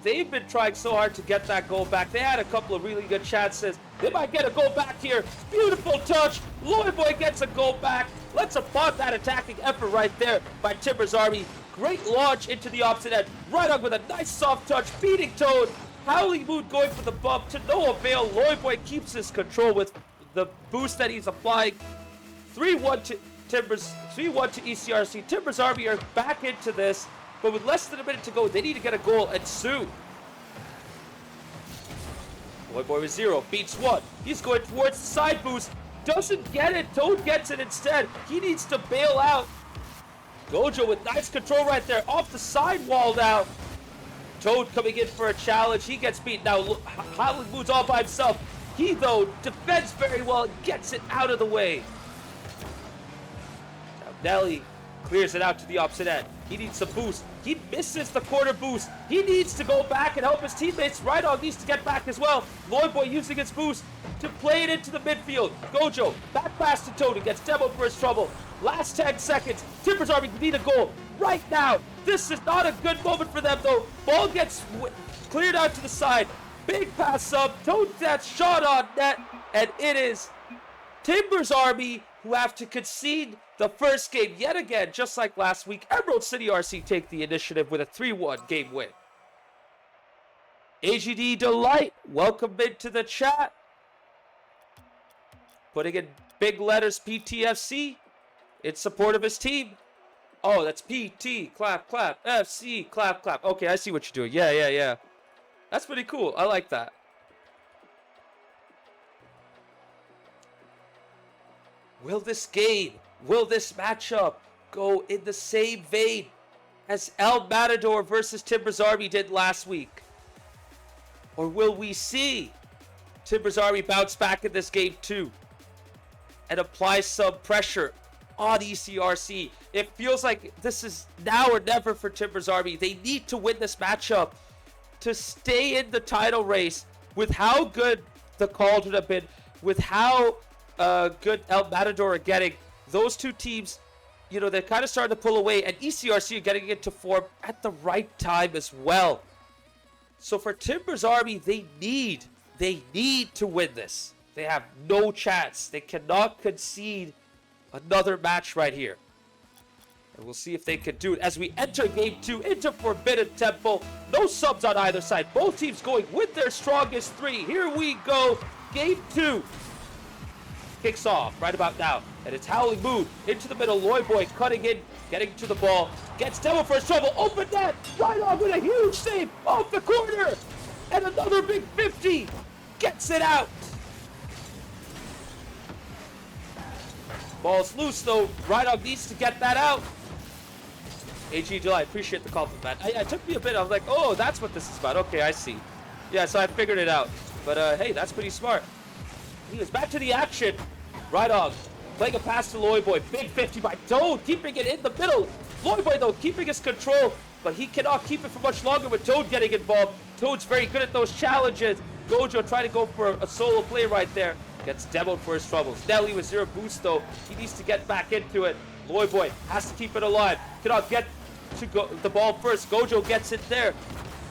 They've been trying so hard to get that goal back. They had a couple of really good chances. They might get a goal back here. Beautiful touch. Loyboy gets a goal back. Let's applaud that attacking effort right there by Timber's army. Great launch into the opposite end. Rhydog with a nice soft touch, beating Toad. Howling Moon going for the bump to no avail. Loyboy keeps his control with the boost that he's applying. 3-1 to Timbers, 3-1 to ECRC. Timber's army are back into this. But with less than a minute to go, they need to get a goal and soon. Loyboy with 0, beats 1. He's going towards the side boost. Doesn't get it. Toad gets it instead. He needs to bail out. Gojo with nice control right there. Off the side wall now. Toad coming in for a challenge. He gets beat. Now Howling Moon's all by himself. He, though, defends very well and gets it out of the way. Now Nelly clears it out to the opposite end. He needs some boost. He misses the corner boost. He needs to go back and help his teammates. Rhydog needs to get back as well. Loyboy using his boost to play it into the midfield. Gojo back pass to Toad and gets demoed for his trouble. Last 10 seconds. Timber's army need a goal right now. This is not a good moment for them though. Ball gets cleared out to the side. Big pass up. Toad that shot on net. And it is Timber's army who have to concede the first game yet again, just like last week. Emerald City RC take the initiative with a 3-1 game win. AGD Delight, welcome into the chat. Putting in big letters PTFC in support of his team. Oh, that's PT, clap, clap, FC, clap, clap. Okay, I see what you're doing. Yeah. That's pretty cool. I like that. Will this game, will this matchup go in the same vein as El Matador versus Timber's Army did last week? Or will we see Timber's Army bounce back in this game too and apply some pressure on ECRC? It feels like this is now or never for Timber's Army. They need to win this matchup to stay in the title race with how good the Cauldron have been, with how good El Matador are getting. Those two teams, you know, they're kind of starting to pull away, and ECRC are getting into form at the right time as well. So for Timber's Army, they need to win this. They have no chance. They cannot concede another match right here. And we'll see if they can do it as we enter game 2 into Forbidden Temple. No subs on either side. Both teams going with their strongest 3. Here we go. Game 2 kicks off right about now. And it's Howling Moon into the middle. Loyboy cutting in, getting to the ball. Gets Devil for his trouble. Open net. Right on with a huge save off the corner. And another big 50. Gets it out. Ball's loose though. Rhydog needs to get that out. AG July, I appreciate the compliment. It took me a bit. I was like, oh, that's what this is about. Okay, I see. Yeah, so I figured it out. But hey, that's pretty smart. He was back to the action. Rhydog playing a pass to Loyboy. Big 50 by Toad, keeping it in the middle. Loyboy, though, keeping his control, but he cannot keep it for much longer with Toad getting involved. Toad's very good at those challenges. Gojo trying to go for a solo play right there. Gets demoed for his troubles. Nelly with 0 boost, though. He needs to get back into it. Loyboy has to keep it alive. Cannot get to the ball first. Gojo gets it there.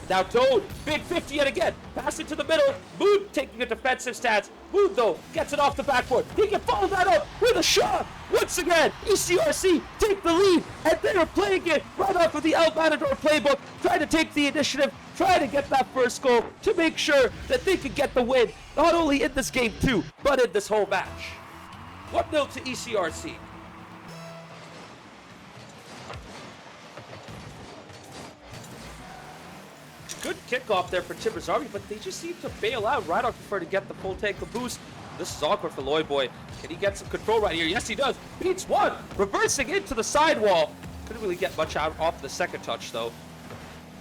Now Toad, big 50 yet again. Pass it to the middle. Moon taking a defensive stance. Moon, though, gets it off the backboard. He can follow that up with a shot. Once again, ECRC take the lead, and they are playing it right off of the El Matador playbook, trying to take the initiative, trying to get that first goal to make sure that they can get the win, not only in this game too, but in this whole match. 1-0 to ECRC. Good kickoff there for Timber's Army, but they just seem to bail out. Rhydog prefer to get the full tank of boost. This is awkward for Loyboy. Can he get some control right here? Yes, he does. Beats 1. Reversing into the sidewall. Couldn't really get much out off the second touch, though.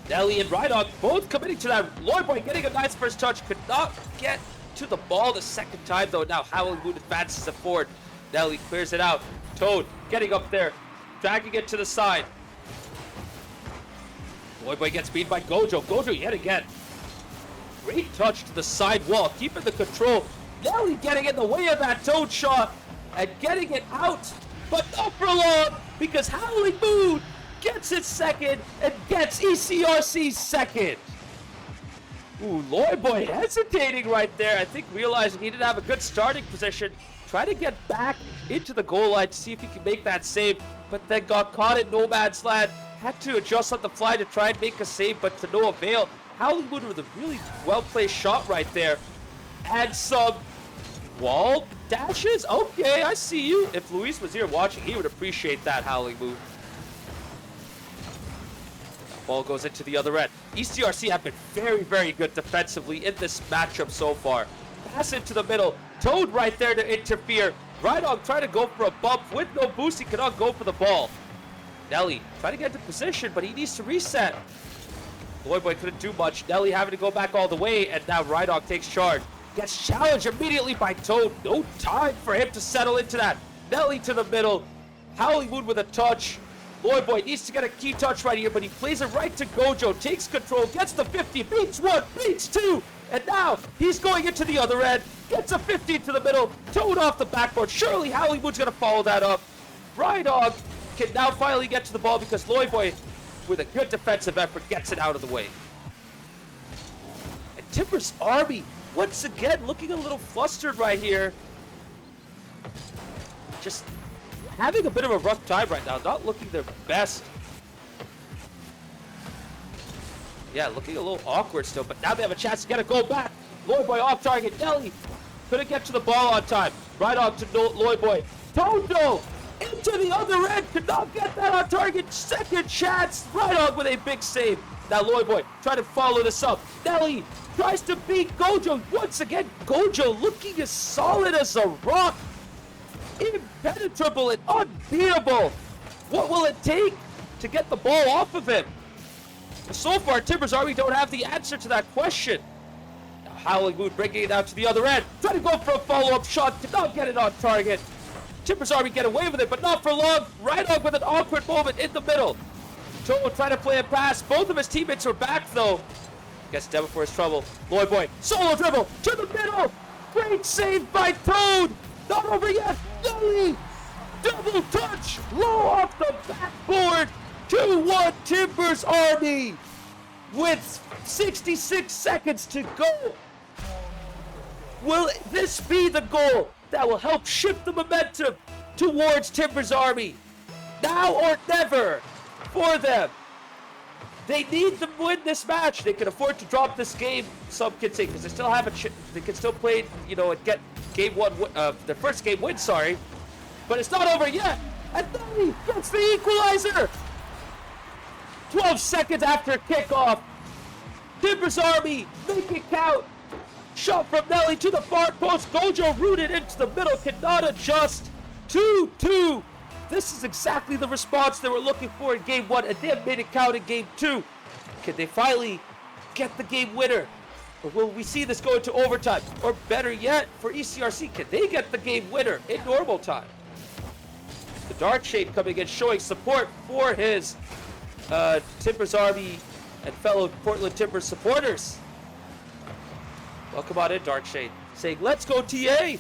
Nelly and Rhydog both committing to that. Lloydboy getting a nice first touch. Could not get to the ball the second time, though. Now Howling Moon advances it forward. Nelly clears it out. Toad getting up there. Dragging it to the side. Lloydboy gets beat by Gojo. Gojo yet again. Great touch to the side wall. Keeping the control. Nelly getting in the way of that Toad shot. And getting it out. But not for long. Because Howling Moon gets it second and gets ECRC second. Ooh, Lloydboy hesitating right there. I think realizing he didn't have a good starting position. Trying to get back into the goal line to see if he can make that save, but then got caught in no man's land. Had to adjust on the fly to try and make a save, but to no avail. Howling Moon with a really well-placed shot right there. And some wall dashes? Okay, I see you. If Luis was here watching, he would appreciate that, Howling Moon. Ball goes into the other end. ECRC have been very, very good defensively in this matchup so far. Pass into the middle. Toad right there to interfere. Rhydog trying to go for a bump with no boost. He cannot go for the ball. Nelly trying to get into position, but he needs to reset. Lloydboy couldn't do much. Nelly having to go back all the way, and now Rhydog takes charge. Gets challenged immediately by Toad. No time for him to settle into that. Nelly to the middle. Howling Moon with a touch. Lloydboy needs to get a key touch right here, but he plays it right to Gojo. Takes control, gets the 50, beats one, beats two. And now he's going into the other end. Gets a 50 to the middle. Toad off the backboard. Surely Howling Moon's going to follow that up. Rhydog can now finally get to the ball because Lloydboy, with a good defensive effort, gets it out of the way. And Timber's Army, once again, looking a little flustered right here. Just having a bit of a rough time right now. Not looking their best. Yeah, looking a little awkward still, but now they have a chance to get a goal back. Lloydboy off target. Nelly couldn't get to the ball on time. Right on to Lloydboy. Toto into the other end. Could not get that on target. Second chance. Right on with a big save. Now Lloydboy trying to follow this up. Nelly tries to beat Gojo. Once again, Gojo looking as solid as a rock. Impenetrable and unbeatable. What will it take to get the ball off of him? So far, Timber's Army don't have the answer to that question. Now Howling Moon bringing it out to the other end. Trying to go for a follow-up shot. Did not get it on target. Timber's Army get away with it, but not for long. Rhydog with an awkward moment in the middle. Toad trying to play a pass. Both of his teammates are back, though. Gets down before his trouble. Lloydboy, solo dribble to the middle. Great save by Toad. Not over yet. Nelly. Double touch. Low off the backboard. 2-1 Timber's Army with 66 seconds to go. Will this be the goal that will help shift the momentum towards Timber's Army? Now or never for them. They need to win this match. They can afford to drop this game, some can say, because they still have they can still play, you know, and get game one, their first game win, sorry. But it's not over yet. And Nelly gets the equalizer. 12 seconds after kickoff. Timber's Army make it count. Shot from Nelly to the far post. Gojo rooted into the middle, cannot adjust. 2-2. This is exactly the response they were looking for in game one, and they have made it count in game two. Can they finally get the game winner? Or will we see this go into overtime? Or better yet, for ECRC, can they get the game winner in normal time? The Dark Shade coming in, showing support for his Timber's Army and fellow Portland Timbers supporters. Welcome on in, Dark Shade. Saying, let's go TA!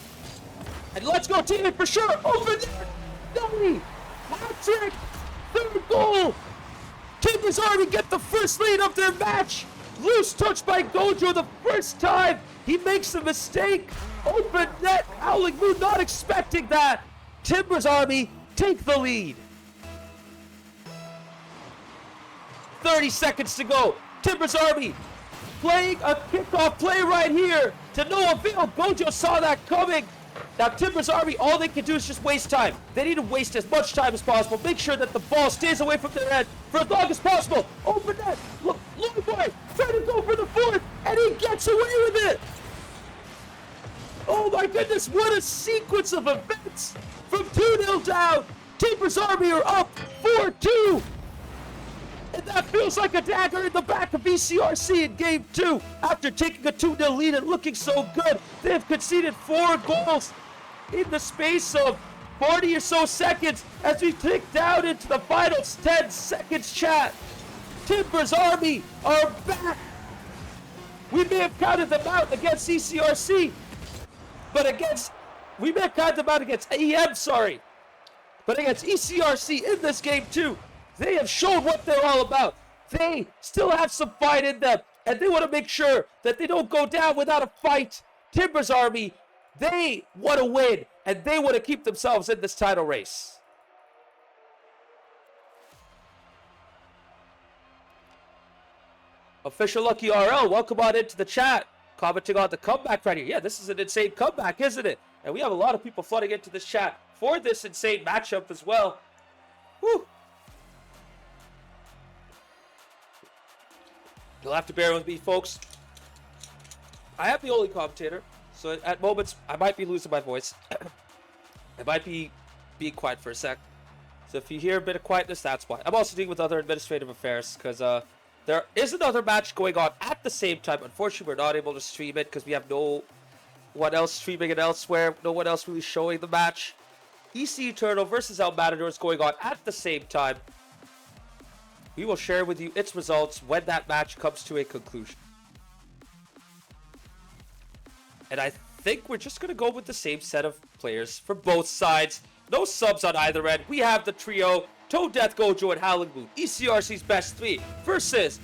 And let's go TA for sure! Over there! Nelly! Hat-trick! Third goal! Timber's Army get the first lead of their match! Loose touch by Gojo the first time! He makes a mistake! Open net! Howling Moon not expecting that! Timber's Army take the lead! 30 seconds to go. Timber's Army playing a kickoff play right here to no avail. Gojo saw that coming. Now Timber's Army, all they can do is just waste time. They need to waste as much time as possible. Make sure that the ball stays away from their end for as long as possible. Open net. Look, Lloydboy trying to go for the fourth, and he gets away with it. Oh my goodness, what a sequence of events. From 2-0 down, Timber's Army are up 4-2. And that feels like a dagger in the back of ECRC in Game 2. After taking a 2-0 lead and looking so good, they've conceded 4 goals in the space of 40 or so seconds as we tick down into the final 10 seconds, chat. Timbers Army are back. We may have counted them out against ECRC, but we may have counted them out against EM, sorry. But against ECRC in this game too, they have shown what they're all about. They still have some fight in them, and they want to make sure that they don't go down without a fight. Timbers Army, they want to win, and they want to keep themselves in this title race. Official Lucky RL, welcome on into the chat. Commenting on the comeback right here. Yeah, this is an insane comeback, isn't it? And we have a lot of people flooding into this chat for this insane matchup as well. Whew. You'll have to bear with me, folks. I am the only commentator, so at moments I might be losing my voice. I might be being quiet for a sec. So if you hear a bit of quietness, that's why. I'm also dealing with other administrative affairs because there is another match going on at the same time. Unfortunately, we're not able to stream it because we have no one else streaming it elsewhere. No one else really showing the match. EC Eternal versus El Matador is going on at the same time. We will share with you its results when that match comes to a conclusion. And I think we're just going to go with the same set of players for both sides. No subs on either end. We have the trio, Toad Death, Gojo, and Howling Moon. ECRC's best 3 versus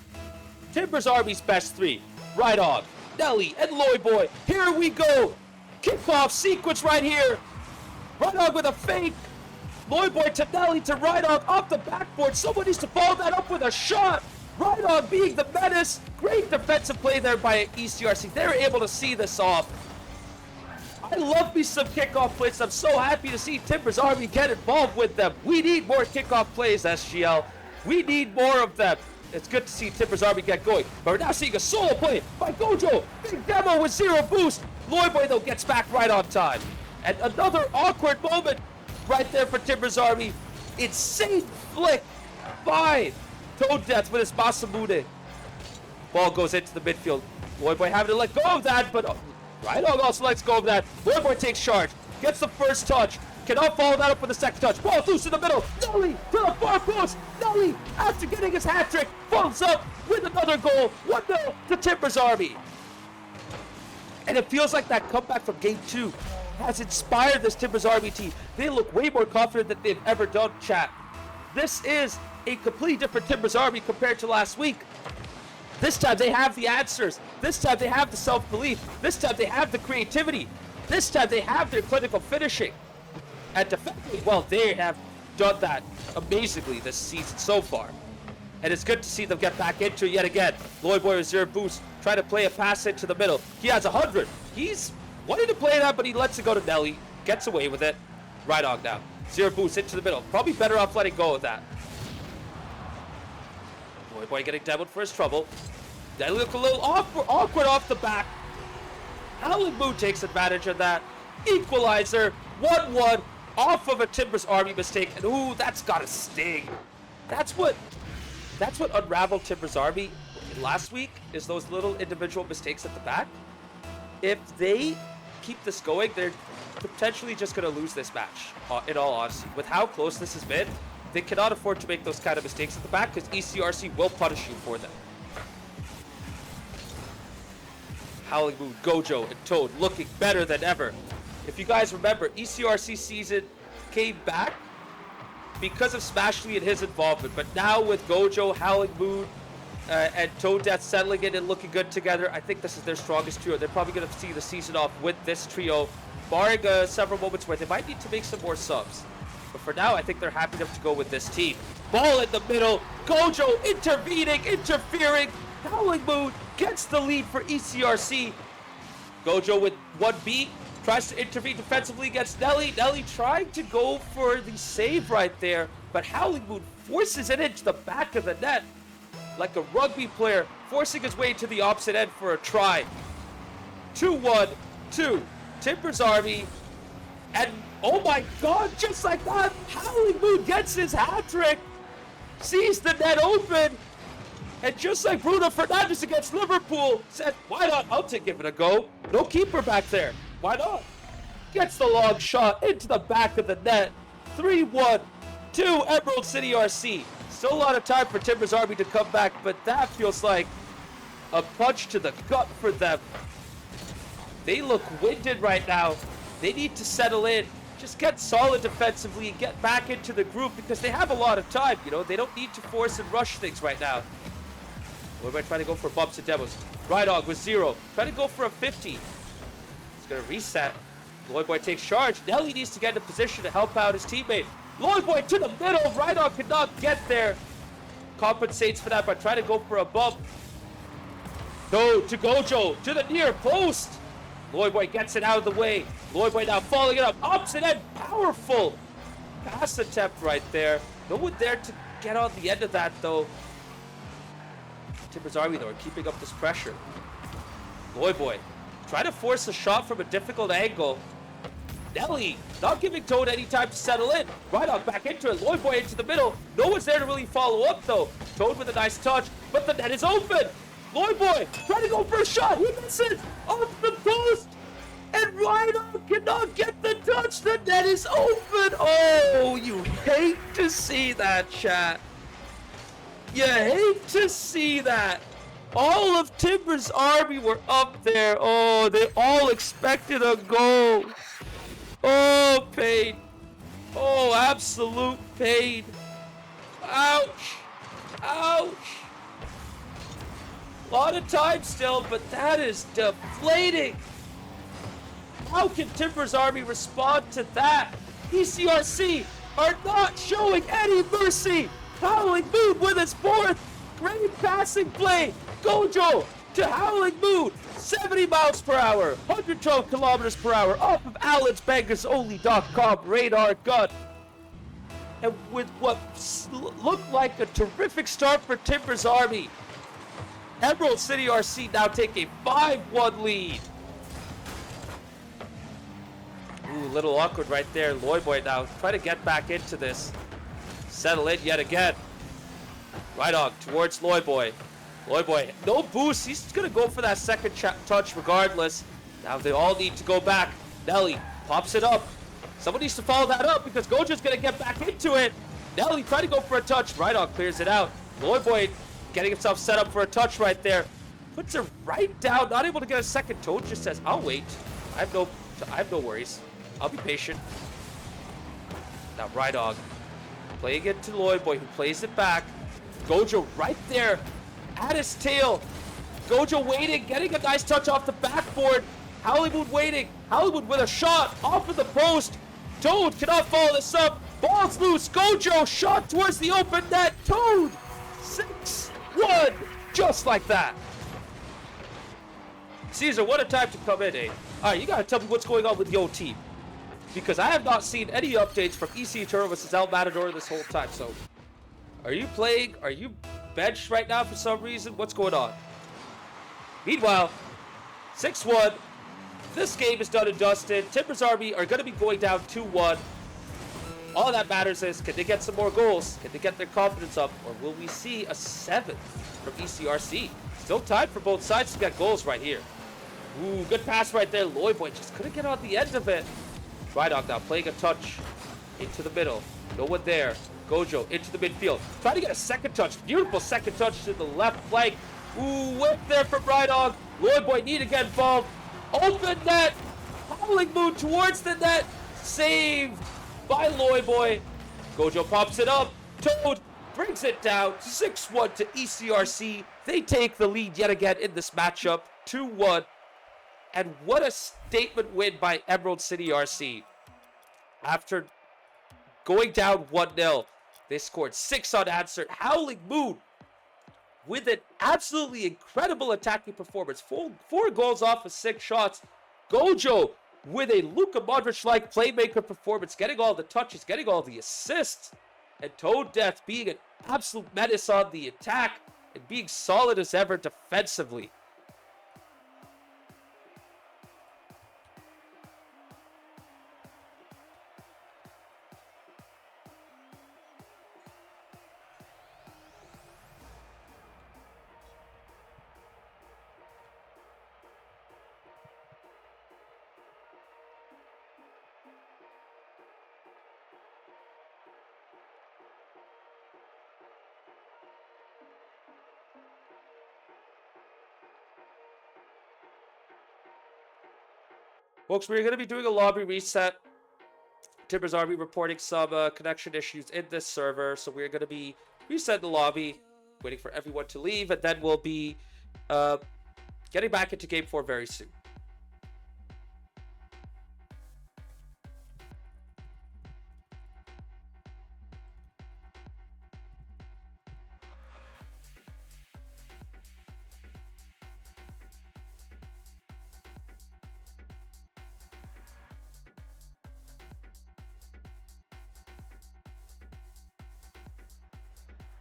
Timbers Army's best 3. Rydog, Nelly, and Loyboy. Here we go. Kickoff sequence right here. Rydog with a fake. Loyboy to Nelly to Rydog off the backboard. Someone needs to follow that up with a shot. Rydog being the menace. Great defensive play there by ECRC. They were able to see this off. I love me some kickoff plays. I'm so happy to see Timbers Army get involved with them. We need more kickoff plays, SGL. We need more of them. It's good to see Timbers Army get going. But we're now seeing a solo play by Gojo. Big demo with 0 boost. Loyboy, though, gets back right on time. And another awkward moment right there for Timbers Army. Insane flick by Toad Death with his Masamune. Ball goes into the midfield. Loyboy having to let go of that, but Rydog also lets go of that. Loyboy takes charge, gets the first touch, cannot follow that up with the second touch. Ball loose in the middle. Nelly to the far post. Nelly, after getting his hat trick, follows up with another goal. 1-0 to Timbers Army. And it feels like that comeback from Game 2 has inspired this Timbers Army team. They look way more confident than they've ever done, chat. This is a completely different Timbers Army compared to last week. This time they have the answers. This time they have the self-belief. This time they have the creativity. This time they have their clinical finishing. And defensively, well, they have done that amazingly this season so far. And it's good to see them get back into it yet again. Loyboy with 0 boost, trying to play a pass into the middle. He has 100. He's wanting to play that, but he lets it go to Nelly. Gets away with it. Rydog now. 0 boost into the middle. Probably better off letting go of that. Loyboy getting demoed for his trouble. Nelly look a little awkward off the back. Howling Moon takes advantage of that. Equalizer. 1-1 off of a Timbers Army mistake. And ooh, that's gotta sting. That's what unraveled Timbers Army last week, is those little individual mistakes at the back. If they keep this going, they're potentially just going to lose this match, in all honesty. With how close this has been, they cannot afford to make those kind of mistakes at the back because ECRC will punish you for them. Howling Moon, Gojo, and Toad looking better than ever. If you guys remember, ECRC season came back because of Smashly and his involvement, but now with Gojo, Howling Moon, and Toad Death settling in and looking good together, I think this is their strongest trio. They're probably going to see the season off with this trio, barring several moments where they might need to make some more subs. But for now, I think they're happy enough to go with this team. Ball in the middle, Gojo interfering. Howling Moon gets the lead for ECRC. Gojo with 1B. Tries to intervene defensively against Nelly. Nelly trying to go for the save right there, but Howling Moon forces it into the back of the net like a rugby player forcing his way to the opposite end for a try. 2-1 to Timbers Army. And oh my god, just like that, Howling Moon gets his hat trick. sees the net open, and just like Bruno Fernandes against Liverpool, said, why not? I'll give it a go. No keeper back there. Why not? Gets the long shot into the back of the net. 3-1 to Emerald City RC. Still a lot of time for Timbers Army to come back, but that feels like a punch to the gut for them. They look winded right now. They need to settle in. Just get solid defensively and get back into the group because they have a lot of time. You know, they don't need to force and rush things right now. What am I trying to go for bumps and demos? Rydog with 0. Trying to go for a 50. He's going to reset. Loyboy takes charge. Nelly needs to get in a position to help out his teammate. Loyboy to the middle. Rydog could not get there. Compensates for that by trying to go for a bump. No, to Gojo. To the near post. Loyboy gets it out of the way. Loyboy now following it up. Ups and then powerful pass attempt right there. No one there to get on the end of that, though. Timbers Army, though, are keeping up this pressure. Loyboy trying to force a shot from a difficult angle. Nelly not giving Toad any time to settle in. Rydog back into it. Loyboy into the middle. No one's there to really follow up, though. Toad with a nice touch, but the net is open. Loyboy trying to go for a shot. He misses off the post. And Rydog cannot get the touch. The net is open. Oh, you hate to see that, chat. You hate to see that. All of Timbers Army were up there. Oh, they all expected a goal. Oh, pain. Oh, absolute pain. Ouch. Ouch. A lot of time still, but that is deflating. How can Timbers Army respond to that? ECRC are not showing any mercy. Howling Moon with his 4th. Great passing play. Gojo to Howling Moon. 70 miles per hour. 112 kilometers per hour. Off of Alan's BangersOnly.com radar gun. And with what looked like a terrific start for Timbers Army, Emerald City RC now take a 5-1 lead. Ooh, a little awkward right there. Loyboy now try to get back into this. Settle in yet again. Rydog towards Loyboy. Loyboy, no boost. He's going to go for that second touch regardless. Now they all need to go back. Nelly pops it up. Someone needs to follow that up because Gojo's going to get back into it. Nelly trying to go for a touch. Rydog clears it out. Loyboy getting himself set up for a touch right there. Puts it right down. Not able to get a second. Toad just says, I'll wait. I have no worries. I'll be patient. Now Rydog playing it to Loyboy, who plays it back. Gojo right there at his tail. Gojo waiting, getting a nice touch off the backboard. Hollywood waiting. Hollywood with a shot off of the post. Toad cannot follow this up. Ball's loose. Gojo shot towards the open net. Toad 6-1. Just like that. Caesar, what a time to come in, eh? All right, you got to tell me what's going on with your team. Because I have not seen any updates from EC Eternal versus El Matador this whole time. So, are you playing? Are you benched right now for some reason? What's going on? Meanwhile, 6-1. This game is done and dusted. Timbers Army are going to be going down 2-1. All that matters is, can they get some more goals? Can they get their confidence up? Or will we see a 7th from ECRC? Still time for both sides to get goals right here. Ooh, good pass right there. Loyboy just couldn't get on the end of it. Rydog now playing a touch into the middle. No one there. Gojo into the midfield. Trying to get a second touch. Beautiful second touch to the left flank. Ooh, whip there from Rydog. Loyboy need to get involved. Open net. Howling Moon towards the net. Saved by Loyboy. Gojo pops it up. Toad brings it down. 6-1 to ECRC. They take the lead yet again in this matchup. 2-1. And what a statement win by Emerald City RC. After going down 1-0, they scored 6 unanswered. Howling Moon with an absolutely incredible attacking performance. 4 goals off of 6 shots. Gojo with a Luka Modric-like playmaker performance, getting all the touches, getting all the assists. And Toad Death being an absolute menace on the attack and being solid as ever defensively. Folks, we're going to be doing a lobby reset. Timber's Army reporting some connection issues in this server, so we're going to be resetting the lobby, waiting for everyone to leave, and then we'll be getting back into Game 4 very soon.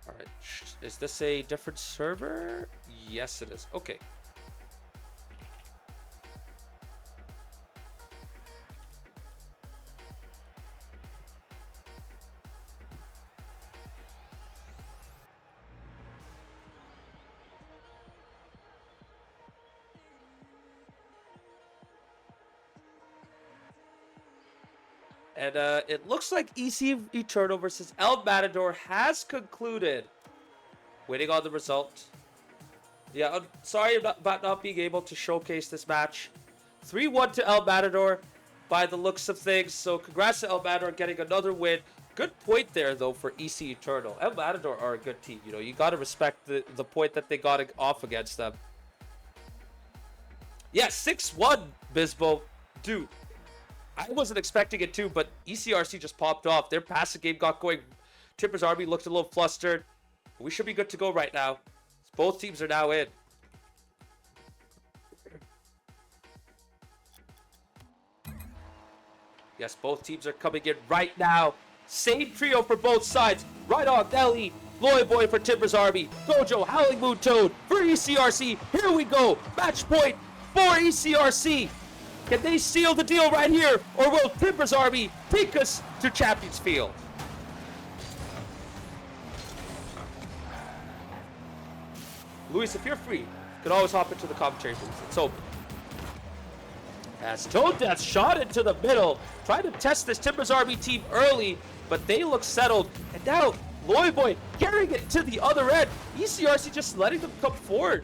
Alright, is this a different server? Yes, it is. Okay. And it looks like EC Eternal versus El Matador has concluded. Waiting on the result. Yeah, I'm sorry about not being able to showcase this match. 3-1 to El Matador by the looks of things. So congrats to El Matador getting another win. Good point there, though, for EC Eternal. El Matador are a good team. You know, you got to respect the point that they got off against them. Yeah, 6-1, Bisbo. Dude. I wasn't expecting it too, but ECRC just popped off. Their passing game got going. Timber's Army looked a little flustered. We should be good to go right now. Both teams are now in. Yes, both teams are coming in right now. Same trio for both sides. Right on, Nelly, Loy Boy for Timber's Army. Gojo, Howling Moon Toad for ECRC. Here we go. Match point for ECRC. Can they seal the deal right here, or will Timber's Army take us to Champions Field? Luis, if you're free, you can always hop into the commentary booth. It's open. As Toad Death shot into the middle, trying to test this Timber's Army team early, but they look settled. And now, Loy Boy carrying it to the other end. ECRC just letting them come forward.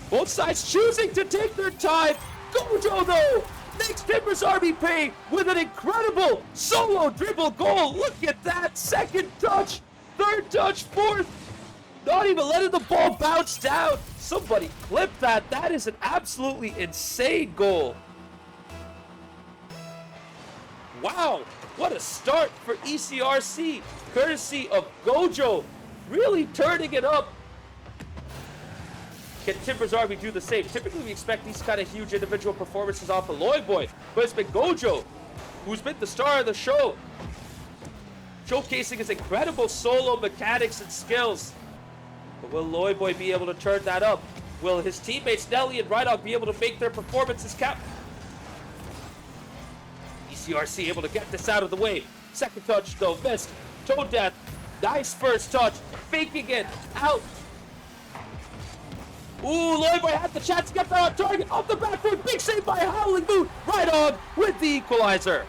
Both sides choosing to take their time. Gojo, though, makes Timber's Army pay with an incredible solo dribble goal. Look at that. Second touch, third touch, fourth. Not even letting the ball bounce down. Somebody clip that. That is an absolutely insane goal. Wow, what a start for ECRC. Courtesy of Gojo, really turning it up. Can Timber's Army do the same? Typically, we expect these kind of huge individual performances off of Loy Boy, but it's been Gojo who's been the star of the show, showcasing his incredible solo mechanics and skills. But will Loy Boy be able to turn that up? Will his teammates Nelly and Rhydog be able to make their performances count? ECRC able to get this out of the way. Second touch, though, missed. Toad Death, nice first touch, faking it, out. Ooh, Loy Boy had the chance to get that on target, off the back foot, big save by Howling Moon, Rhydog with the equalizer.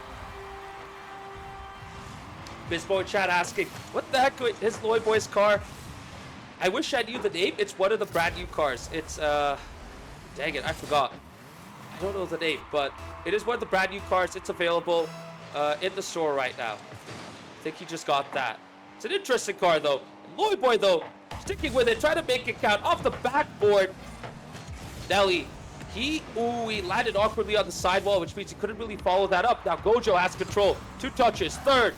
Bisbo in chat asking, what the heck is Loy Boy's car? I wish I knew the name. It's one of the brand new cars. It's, dang it, I forgot. I don't know the name, but it is one of the brand new cars. It's available in the store right now. I think he just got that. It's an interesting car, though. Loy Boy, though, sticking with it, trying to make it count off the backboard. Nelly, he landed awkwardly on the sidewall, which means he couldn't really follow that up. Now Gojo has control. Two touches, third.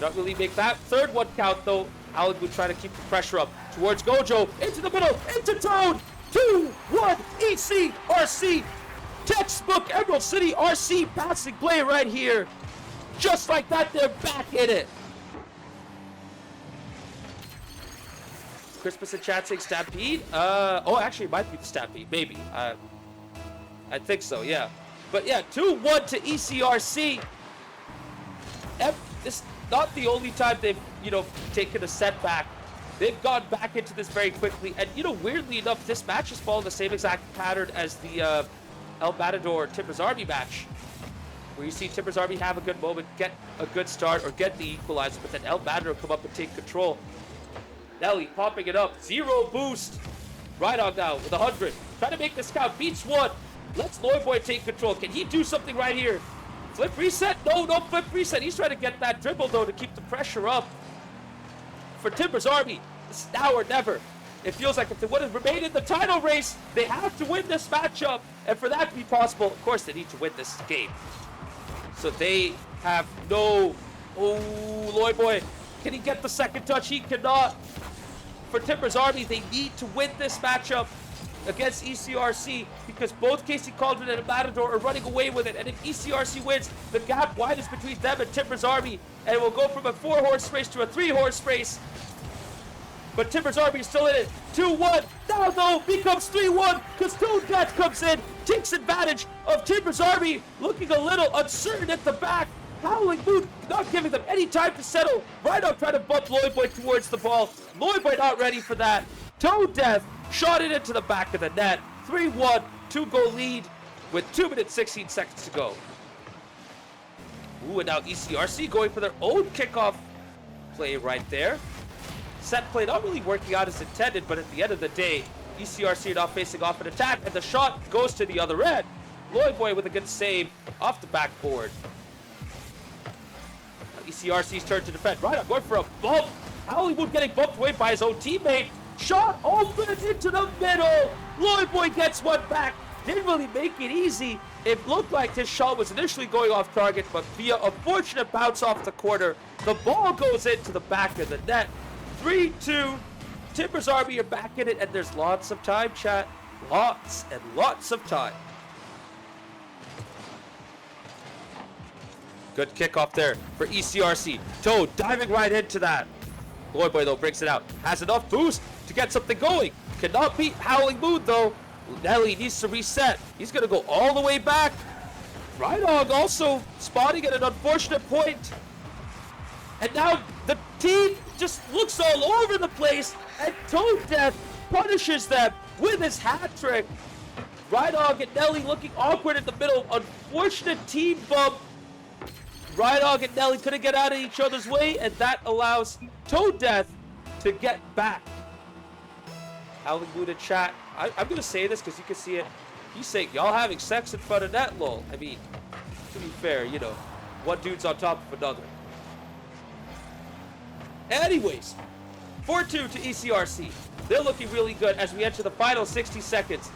Not really make that third one count, though. Allen would try to keep the pressure up towards Gojo, into the middle, into Toad. 2-1 ECRC. Textbook Emerald City RC passing play right here. Just like that, they're back in it. Christmas in chat saying Stampede. Oh, actually, it might be the Stampede. Maybe. I think so, yeah. But yeah, 2-1 to ECRC. This is not the only time they've, taken a setback. They've gone back into this very quickly. And, weirdly enough, this match has followed the same exact pattern as the El Matador Timber's Army match, where you see Timber's Army have a good moment, get a good start, or get the equalizer, but then El Matador come up and take control. Nelly popping it up, 0 boost. Rhydog now with 100, trying to make this count, beats one. Let's Loyboy take control. Can he do something right here? Flip reset? No, no flip reset. He's trying to get that dribble, though, to keep the pressure up. For Timber's Army, it's now or never. It feels like if they would have remained in the title race, they have to win this matchup. And for that to be possible, of course, they need to win this game. So they have no... Oh, Loyboy, can he get the second touch? He cannot. For Timber's Army, they need to win this matchup against ECRC because both Casey Cauldron and Matador are running away with it. And if ECRC wins, the gap widens between them and Timber's Army. And it will go from a 4-horse race to a 3-horse race. But Timber's Army is still in it. 2-1. Now, though, becomes 3-1 because Toad Death comes in, takes advantage of Timber's Army, looking a little uncertain at the back. Howling Moon not giving them any time to settle. Rhino trying to bump Loyboy towards the ball. Loyboy not ready for that. Toad Death shot it into the back of the net. 3-1, 2-goal lead with 2 minutes 16 seconds to go. Ooh, and now ECRC going for their own kickoff play right there. Set play not really working out as intended, but at the end of the day, ECRC now facing off an attack, and the shot goes to the other end. Loyboy with a good save off the backboard. ECRC's turn to defend. Right up, going for a bump. Hollywood getting bumped away by his own teammate. Shot open into the middle. Loyboy gets one back. Didn't really make it easy. It looked like his shot was initially going off target, but via a fortunate bounce off the corner, the ball goes into the back of the net. 3-2. Timber's Army are back in it, and there's lots of time, chat. Lots and lots of time. Good kickoff there for ECRC. Toad diving right into that. Loyboy, though, brings it out. Has enough boost to get something going. Cannot beat Howling Moon, though. Nelly needs to reset. He's going to go all the way back. Rhydog also spotting at an unfortunate point. And now the team just looks all over the place, and Toad Death punishes them with his hat trick. Rhydog and Nelly looking awkward in the middle. Unfortunate team bump. Rhydog and Nelly couldn't get out of each other's way, and that allows Toad Death to get back. Howling Moon in chat. I'm going to say this because you can see it. He's saying, y'all having sex in front of net, lol. I mean, to be fair, you know, one dude's on top of another. Anyways, 4-2 to ECRC. They're looking really good as we enter the final 60 seconds.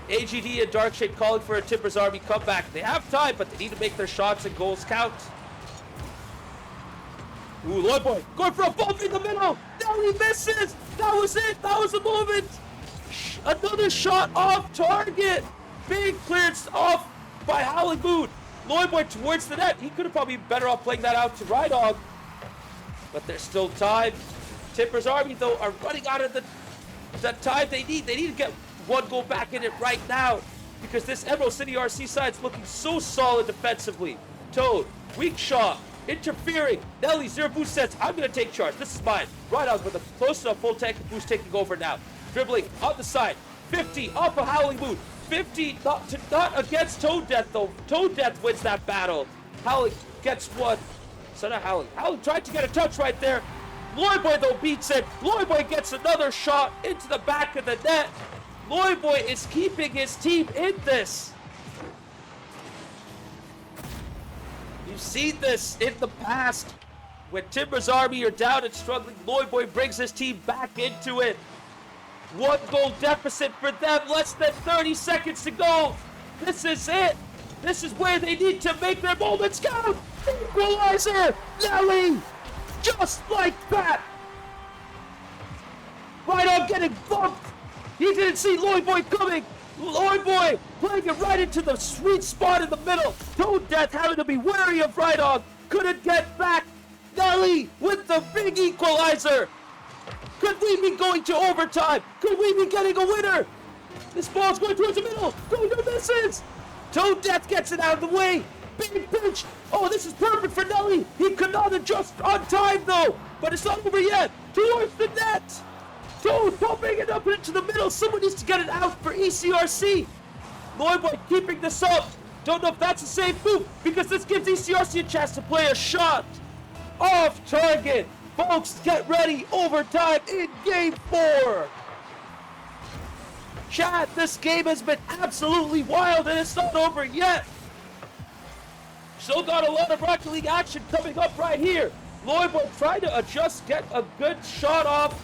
AGD and Darkshade calling for a Timber's Army comeback. They have time, but they need to make their shots and goals count. Ooh, Loyboy going for a bump in the middle. Nelly misses. That was it. That was the moment. Another shot off target. Big clearance off by Howling Moon. Loyboy towards the net. He could have probably been better off playing that out to Rhydog. But there's still time. Timber's Army, though, are running out of the time they need. They need to get one goal back in it right now because this Emerald City RC side is looking so solid defensively. Toad, weak shot, interfering. Nelly, 0 boost sets. I'm going to take charge. This is mine. Rhydog with a close enough full tank of boost taking over now. Dribbling on the side. 50 off of Howling Moon. 50 not against Toad Death, though. Toad Death wins that battle. Howling gets one. So not Howling. Howling tried to get a touch right there. Loyboy, though, beats it. Loyboy gets another shot into the back of the net. Loyboy is keeping his team in this. You've seen this in the past. When Timber's Army are down and struggling, Loyboy brings his team back into it. 1 goal deficit for them, less than 30 seconds to go. This is it. This is where they need to make their moments count. Equalizer, Nelly, just like that. Rhydog getting bumped. He didn't see Loyboy coming. Loyboy playing it right into the sweet spot in the middle. Toad Death having to be wary of Rhydog. Couldn't get back. Nelly with the big equalizer. Could we be going to overtime? Could we be getting a winner? This ball's going towards the middle. Toad misses. Toad Death gets it out of the way. Big pinch. Oh, this is perfect for Nelly. He could not adjust on time, though. But it's not over yet. Towards the net. Toad pumping it up into the middle. Someone needs to get it out for ECRC. Loyboy keeping this up. Don't know if that's a safe move because this gives ECRC a chance to play a shot off target. Folks, get ready. Overtime in Game 4. Chat, this game has been absolutely wild and it's not over yet. Still got a lot of Rocket League action coming up right here. Loyboy trying to adjust, get a good shot off.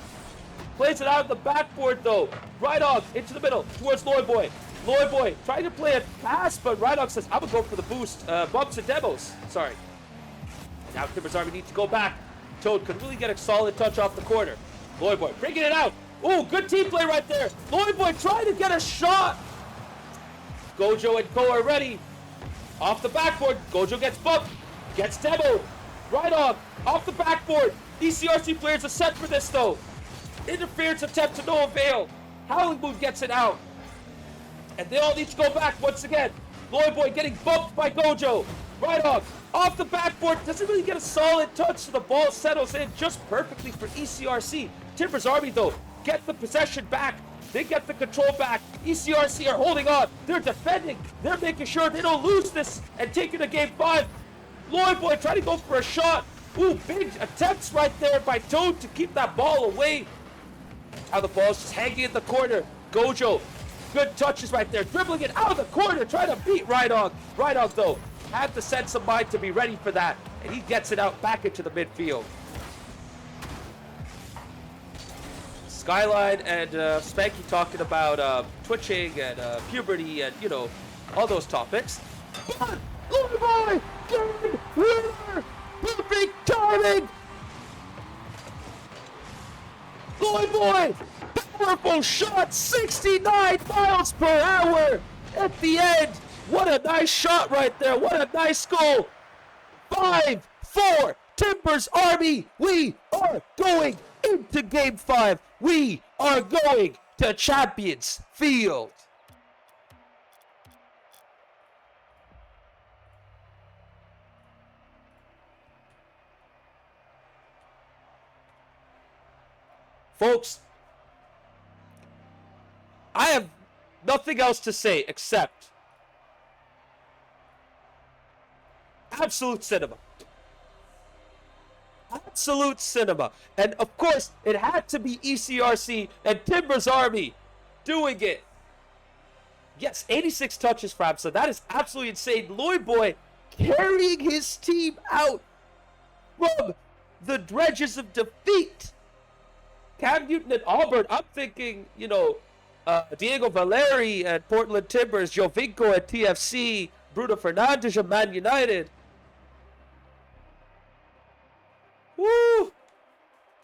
Plays it out of the backboard though. Rydog into the middle towards Loyboy. Loyboy trying to play it fast, but Rydog says, I'm gonna go for the boost. Bumps and demos. Sorry. And now Timbers Army needs to go back. Toad could really get a solid touch off the corner. Loyboy bringing it out. Ooh, good team play right there. Loyboy trying to get a shot. Gojo and Ko are ready. Off the backboard. Gojo gets bumped. Gets demoed. Rydog off the backboard. ECRC players are set for this though. Interference attempt to no avail. Howling Moon gets it out. And they all need to go back once again. Loyboy getting bumped by Gojo. Rydog off the backboard. Doesn't really get a solid touch, so the ball settles in just perfectly for ECRC. Timbers Army though, get the possession back. They get the control back. ECRC are holding on. They're defending. They're making sure they don't lose this and take it to game 5. Loyboy trying to go for a shot. Ooh, big attempts right there by Toad to keep that ball away. Now the ball's just hanging in the corner. Gojo, good touches right there. Dribbling it out of the corner, trying to beat Rydog. Rydog, though, had the sense of mind to be ready for that. And he gets it out back into the midfield. Skyline and Spanky talking about twitching and puberty and, you know, all those topics. But Loyboy, game winner! Perfect timing! Loyboy, powerful shot, 69 miles per hour at the end. What a nice shot right there. What a nice goal. 5-4, Timbers Army. We are going into game 5. We are going to Champions Field. Folks, I have nothing else to say except absolute cinema. Absolute cinema. And of course, it had to be ECRC and Timbers Army doing it. Yes, 86 touches for Absa. That is absolutely insane. Loyboy carrying his team out from the dredges of defeat. Cam Newton at Auburn, I'm thinking, you know, Diego Valeri at Portland Timbers, Jovinko at TFC, Bruno Fernandes at Man United. Woo!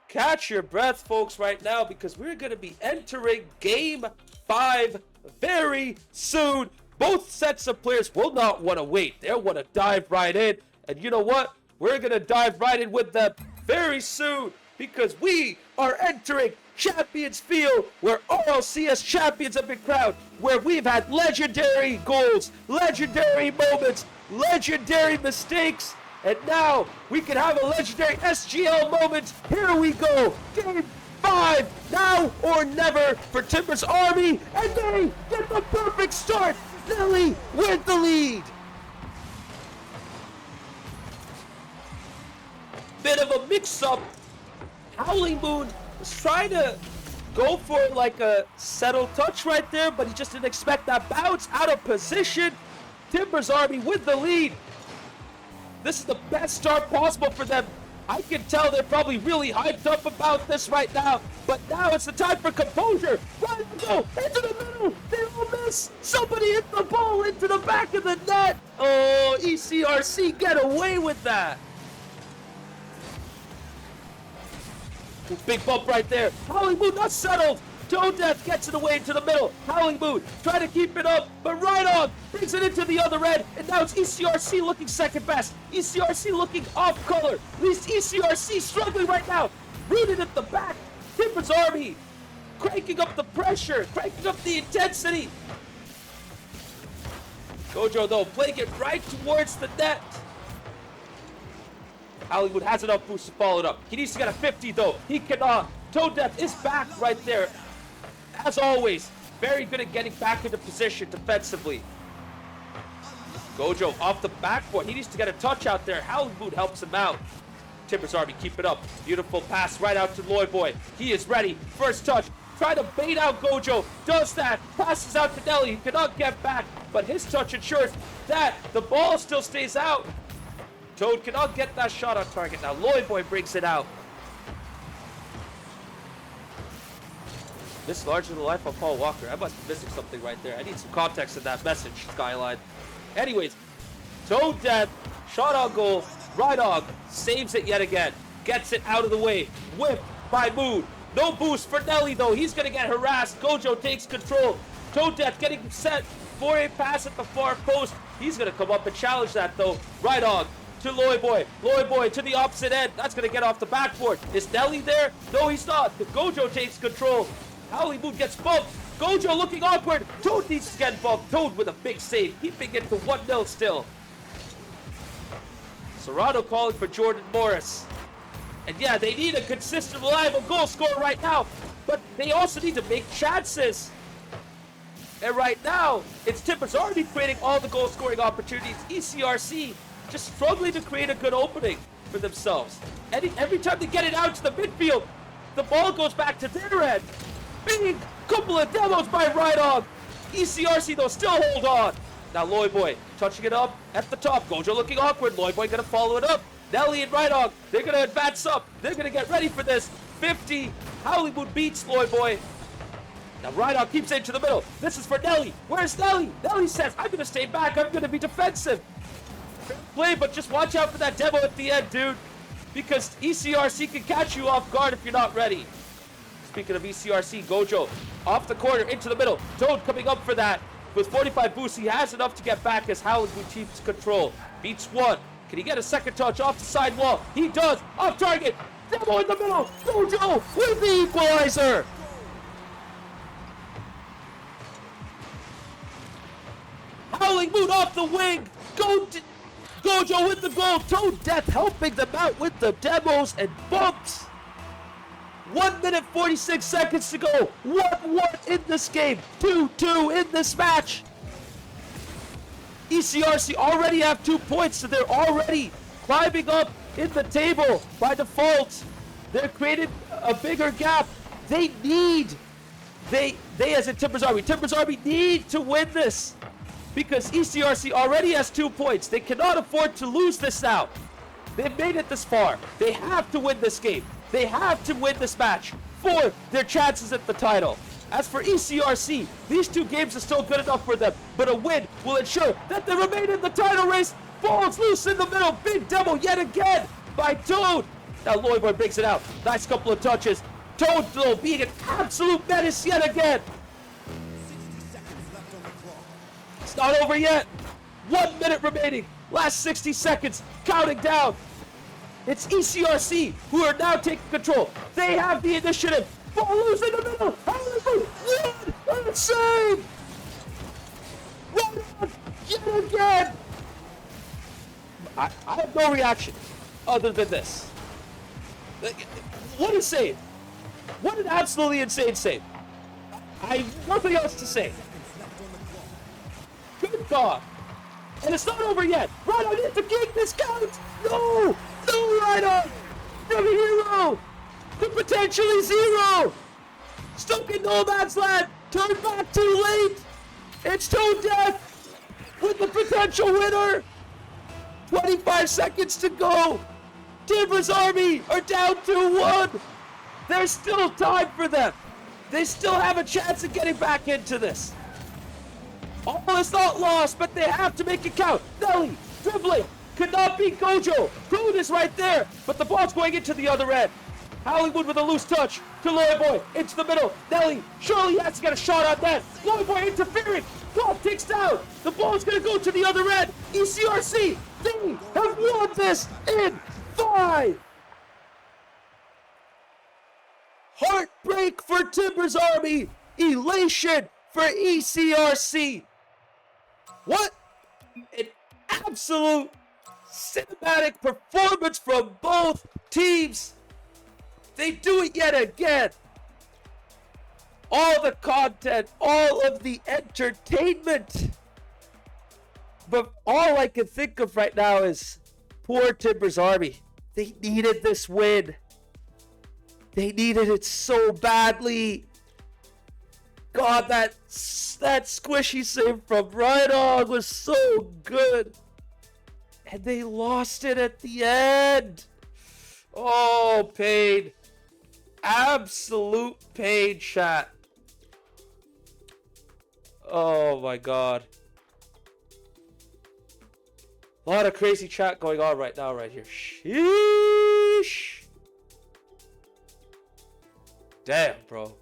Catch your breath, folks, right now, because we're going to be entering Game 5 very soon. Both sets of players will not want to wait. They'll want to dive right in. And you know what? We're going to dive right in with them very soon, because we are entering Champions Field, where RLCS champions have been crowned, where we've had legendary goals, legendary moments, legendary mistakes, and now we can have a legendary SGL moment. Here we go. Game 5, now or never for Timbers Army, and they get the perfect start. Nelly with the lead. Bit of a mix-up. Howling Moon was trying to go for like a settled touch right there, but he just didn't expect that bounce. Out of position. Timbers Army with the lead. This is the best start possible for them. I can tell they're probably really hyped up about this right now, but now it's the time for composure. Right, go into the middle. They will miss. Somebody hit the ball into the back of the net. Oh, ECRC get away with that. Big bump right there. Howling Moon not settled. Toe Death gets it away into the middle. Howling Moon trying to keep it up, but right on brings it into the other end, and now it's ECRC looking second best. ECRC looking off color. At least ECRC struggling right now. Rooted at the back. Timbers Army cranking up the pressure, cranking up the intensity. Gojo though playing it right towards the net. Hollywood has enough boost to follow it up. He needs to get a 50 though. He cannot. Toe Death is back right there. As always, very good at getting back into position defensively. Gojo off the backboard. He needs to get a touch out there. Hollywood helps him out. Timbers Army keep it up. Beautiful pass right out to Loyboy. He is ready. First touch. trying to bait out Gojo. Does that. Passes out to Nelly. He cannot get back, but his touch ensures that the ball still stays out. Toad cannot get that shot on target. Now Lloyd Boy brings it out. This larger than life of Paul Walker. I must be missing something right there. I need some context in that message, Skyline. Anyways, Toad dead. Shot on goal. Rhydog saves it yet again. Gets it out of the way. Whip by Moon. No boost for Nelly though. He's going to get harassed. Gojo takes control. Toad Death getting set for a pass at the far post. He's going to come up and challenge that though. Rhydog to Lloyd Boy. Lloyd Boy to the opposite end. That's going to get off the backboard. Is Nelly there? No, he's not. Gojo takes control. Howling Moon gets bumped. Gojo looking awkward. Toad needs to get bumped. Toad with a big save, keeping it to 1-0 still. Serrano calling for Jordan Morris. And yeah, they need a consistent, reliable goal scorer right now. But they also need to make chances. And right now, it's Timbers already creating all the goal scoring opportunities. ECRC just struggling to create a good opening for themselves. And every time they get it out to the midfield, the ball goes back to their end. Big couple of demos by Rhydog. ECRC though still hold on. Now Lloyd Boy touching it up at the top. Gojo looking awkward. Lloyd Boy gonna follow it up. Nelly and Rhydog, they're gonna advance up. They're gonna get ready for this. 50. Howling Moon beats Lloyd Boy. Now Rhydog keeps it to the middle. This is for Nelly. Where's Nelly? Nelly says, I'm gonna stay back. I'm gonna be defensive. Fair play, but just watch out for that demo at the end, dude. Because ECRC can catch you off guard if you're not ready. Speaking of ECRC, Gojo off the corner into the middle. Toad coming up for that. With 45 boosts, he has enough to get back as Howling Moon keeps control. Beats one. Can he get a second touch off the side wall? He does. Off target. Demo in the middle. Gojo with the equalizer. Howling Moon off the wing. Gojo with the goal. Toad Death helping them out with the demos and bumps. 1 minute 46 seconds to go. 1-1 in this game. 2-2 in this match. ECRC already have 2 points, so they're already climbing up in the table by default. They're creating a bigger gap. They as in Timbers Army need to win this because ECRC already has 2 points. They cannot afford to lose this now. They've made it this far. They have to win this game. They have to win this match for their chances at the title. As for ECRC, these 2 games are still good enough for them, but a win will ensure that they remain in the title race. Falls loose in the middle. Big demo yet again by Toad. Now Lloyd Boy brings it out. Nice couple of touches. Toad, though, being an absolute menace yet again. It's not over yet. 1 minute remaining. Last 60 seconds. Counting down. It's ECRC who are now taking control. They have the initiative. Ball loose in the middle. Run and save. Run on yet again. I have no reaction other than this. What a save. What an absolutely insane save. I have nothing else to say. Good God. And it's not over yet. Rhydog hit the gig. This counts. No. No, Rhydog. You're the hero. The potentially zero. Stuck in no man's land. Turned back too late. It's Toad Death with the potential winner. 25 seconds to go. Timbers Army are down 2-1. There's still time for them. They still have a chance of getting back into this. All is not lost, but they have to make it count. Nelly, dribbling, could not beat Gojo. Toad is right there, but the ball's going into the other end. Howling Moon with a loose touch to Lloyd Boy, into the middle. Nelly, surely he has to get a shot on that. Lloyd Boy interfering. Clock ticks down. The ball's going to go to the other end. ECRC, they have won this in 5. Heartbreak for Timbers Army. Elation for ECRC. What an absolute cinematic performance from both teams. They do it yet again. All the content, all of the entertainment. But all I can think of right now is poor Timbers Army. They needed this win. They needed it so badly. God, that squishy save from Rhydog was so good. And they lost it at the end. Oh, pain. Absolute pain, chat. Oh my god. A lot of crazy chat going on right now, right here. Sheesh. Damn, bro.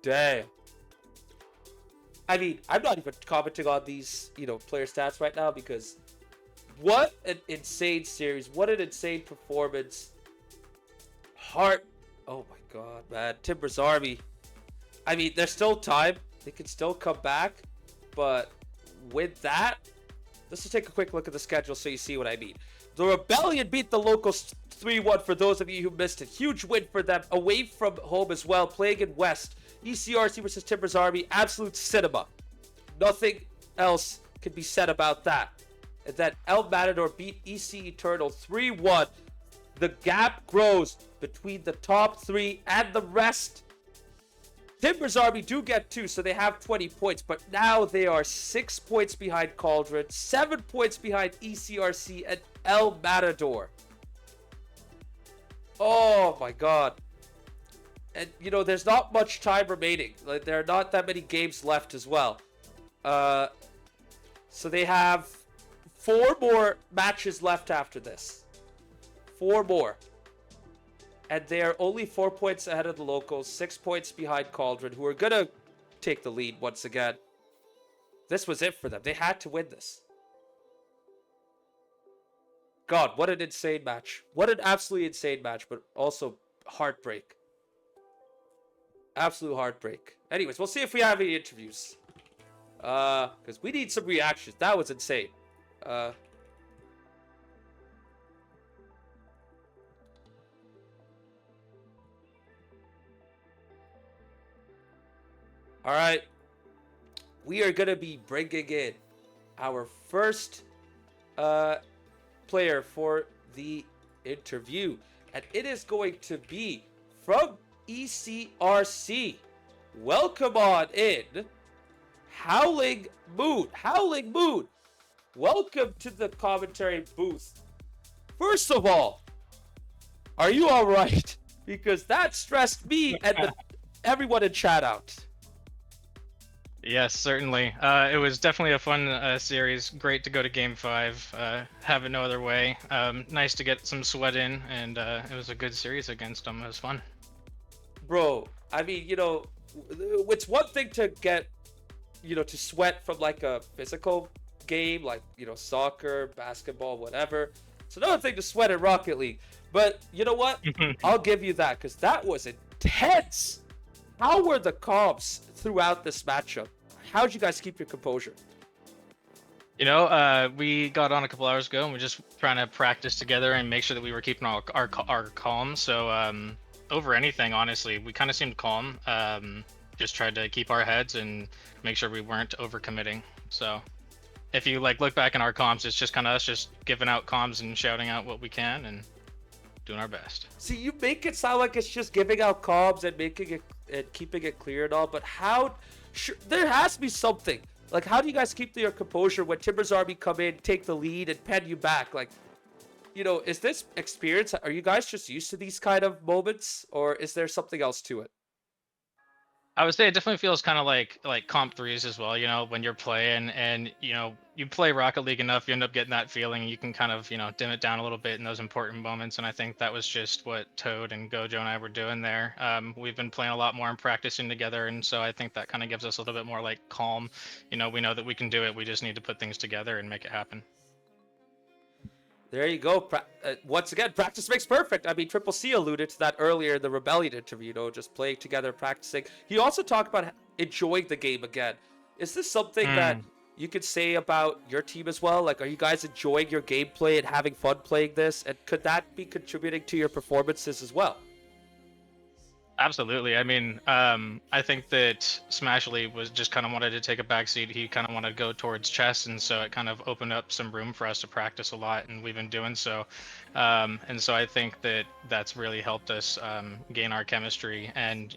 Damn. I mean, I'm not even commenting on these, player stats right now because what an insane series. What an insane performance. Oh my god, man. Timber's Army. I mean, there's still time. They can still come back. But with that, let's just take a quick look at the schedule so you see what I mean. The Rebellion beat the Locals 3-1 for those of you who missed it. Huge win for them. Away from home as well. Playing in West. ECRC versus Timber's Army. Absolute cinema. Nothing else can be said about that. And then El Matador beat EC Eternal 3-1. The gap grows between the top 3 and the rest. Timber's Army do get 2, so they have 20 points, but now they are 6 points behind Cauldron, 7 points behind ECRC and El Matador. Oh my god. And, there's not much time remaining. Like, there are not that many games left as well. So they have 4 more matches left after this. 4 more. And they are only 4 points ahead of the Locals, 6 points behind Cauldron, who are going to take the lead once again. This was it for them. They had to win this. God, what an insane match. What an absolutely insane match, but also heartbreak. Absolute heartbreak. Anyways, we'll see if we have any interviews. Because we need some reactions. That was insane. Alright, we are going to be bringing in our first player for the interview. And it is going to be from ECRC. Welcome on in, Howling Moon. Howling Moon, welcome to the commentary booth. First of all, are you alright? Because that stressed me and everyone in chat out. Yes, certainly. It was definitely a fun series. Great to go to Game 5. Have it no other way. Nice to get some sweat in, and it was a good series against them. It was fun. Bro, I mean, it's one thing to get, to sweat from like a physical game, like, soccer, basketball, whatever. It's another thing to sweat in Rocket League. But you know what? I'll give you that, because that was intense. How were the comps throughout this matchup? How'd you guys keep your composure? We got on a couple hours ago and we're just trying to practice together and make sure that we were keeping our calm. So over anything, honestly, we kind of seemed calm. Just tried to keep our heads and make sure we weren't overcommitting. So if you look back in our comms, it's just kind of us just giving out comms and shouting out what we can and doing our best. See, you make it sound like it's just giving out comms and making it and keeping it clear and all, but there has to be something. Like, how do you guys keep your composure when Timber's Army come in, take the lead, and pen you back? Like, is this experience? Are you guys just used to these kind of moments, or is there something else to it? I would say it definitely feels kind of like comp threes as well, when you're playing and, you play Rocket League enough, you end up getting that feeling. You can kind of, dim it down a little bit in those important moments. And I think that was just what Toad and Gojo and I were doing there. We've been playing a lot more and practicing together. And so I think that kind of gives us a little bit more calm. We know that we can do it. We just need to put things together and make it happen. There you go. Once again, practice makes perfect. I mean, Triple C alluded to that earlier in the Rebellion interview, just playing together, practicing. He also talked about enjoying the game again. Is this something that you could say about your team as well? Like, are you guys enjoying your gameplay and having fun playing this? And could that be contributing to your performances as well? Absolutely. I mean, I think that Smashly was just kind of wanted to take a backseat. He kind of wanted to go towards chess, and so it kind of opened up some room for us to practice a lot, and we've been doing so. And so I think that that's really helped us gain our chemistry. And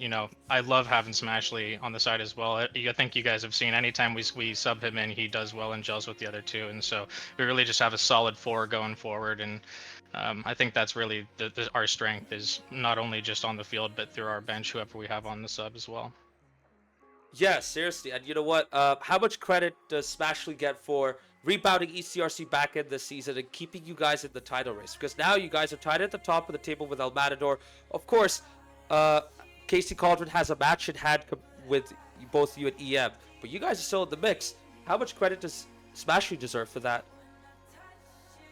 I love having Smashly on the side as well. I think you guys have seen anytime we sub him in, he does well and gels with the other two, and so we really just have a solid four going forward. And I think that's really our strength is not only just on the field, but through our bench, whoever we have on the sub as well. Yeah, seriously. And you know what? How much credit does Smashly get for rebounding ECRC back in this season and keeping you guys in the title race? Because now you guys are tied at the top of the table with El Matador. Of course, Casey Cauldron has a match in hand with both you and EM, but you guys are still in the mix. How much credit does Smashly deserve for that?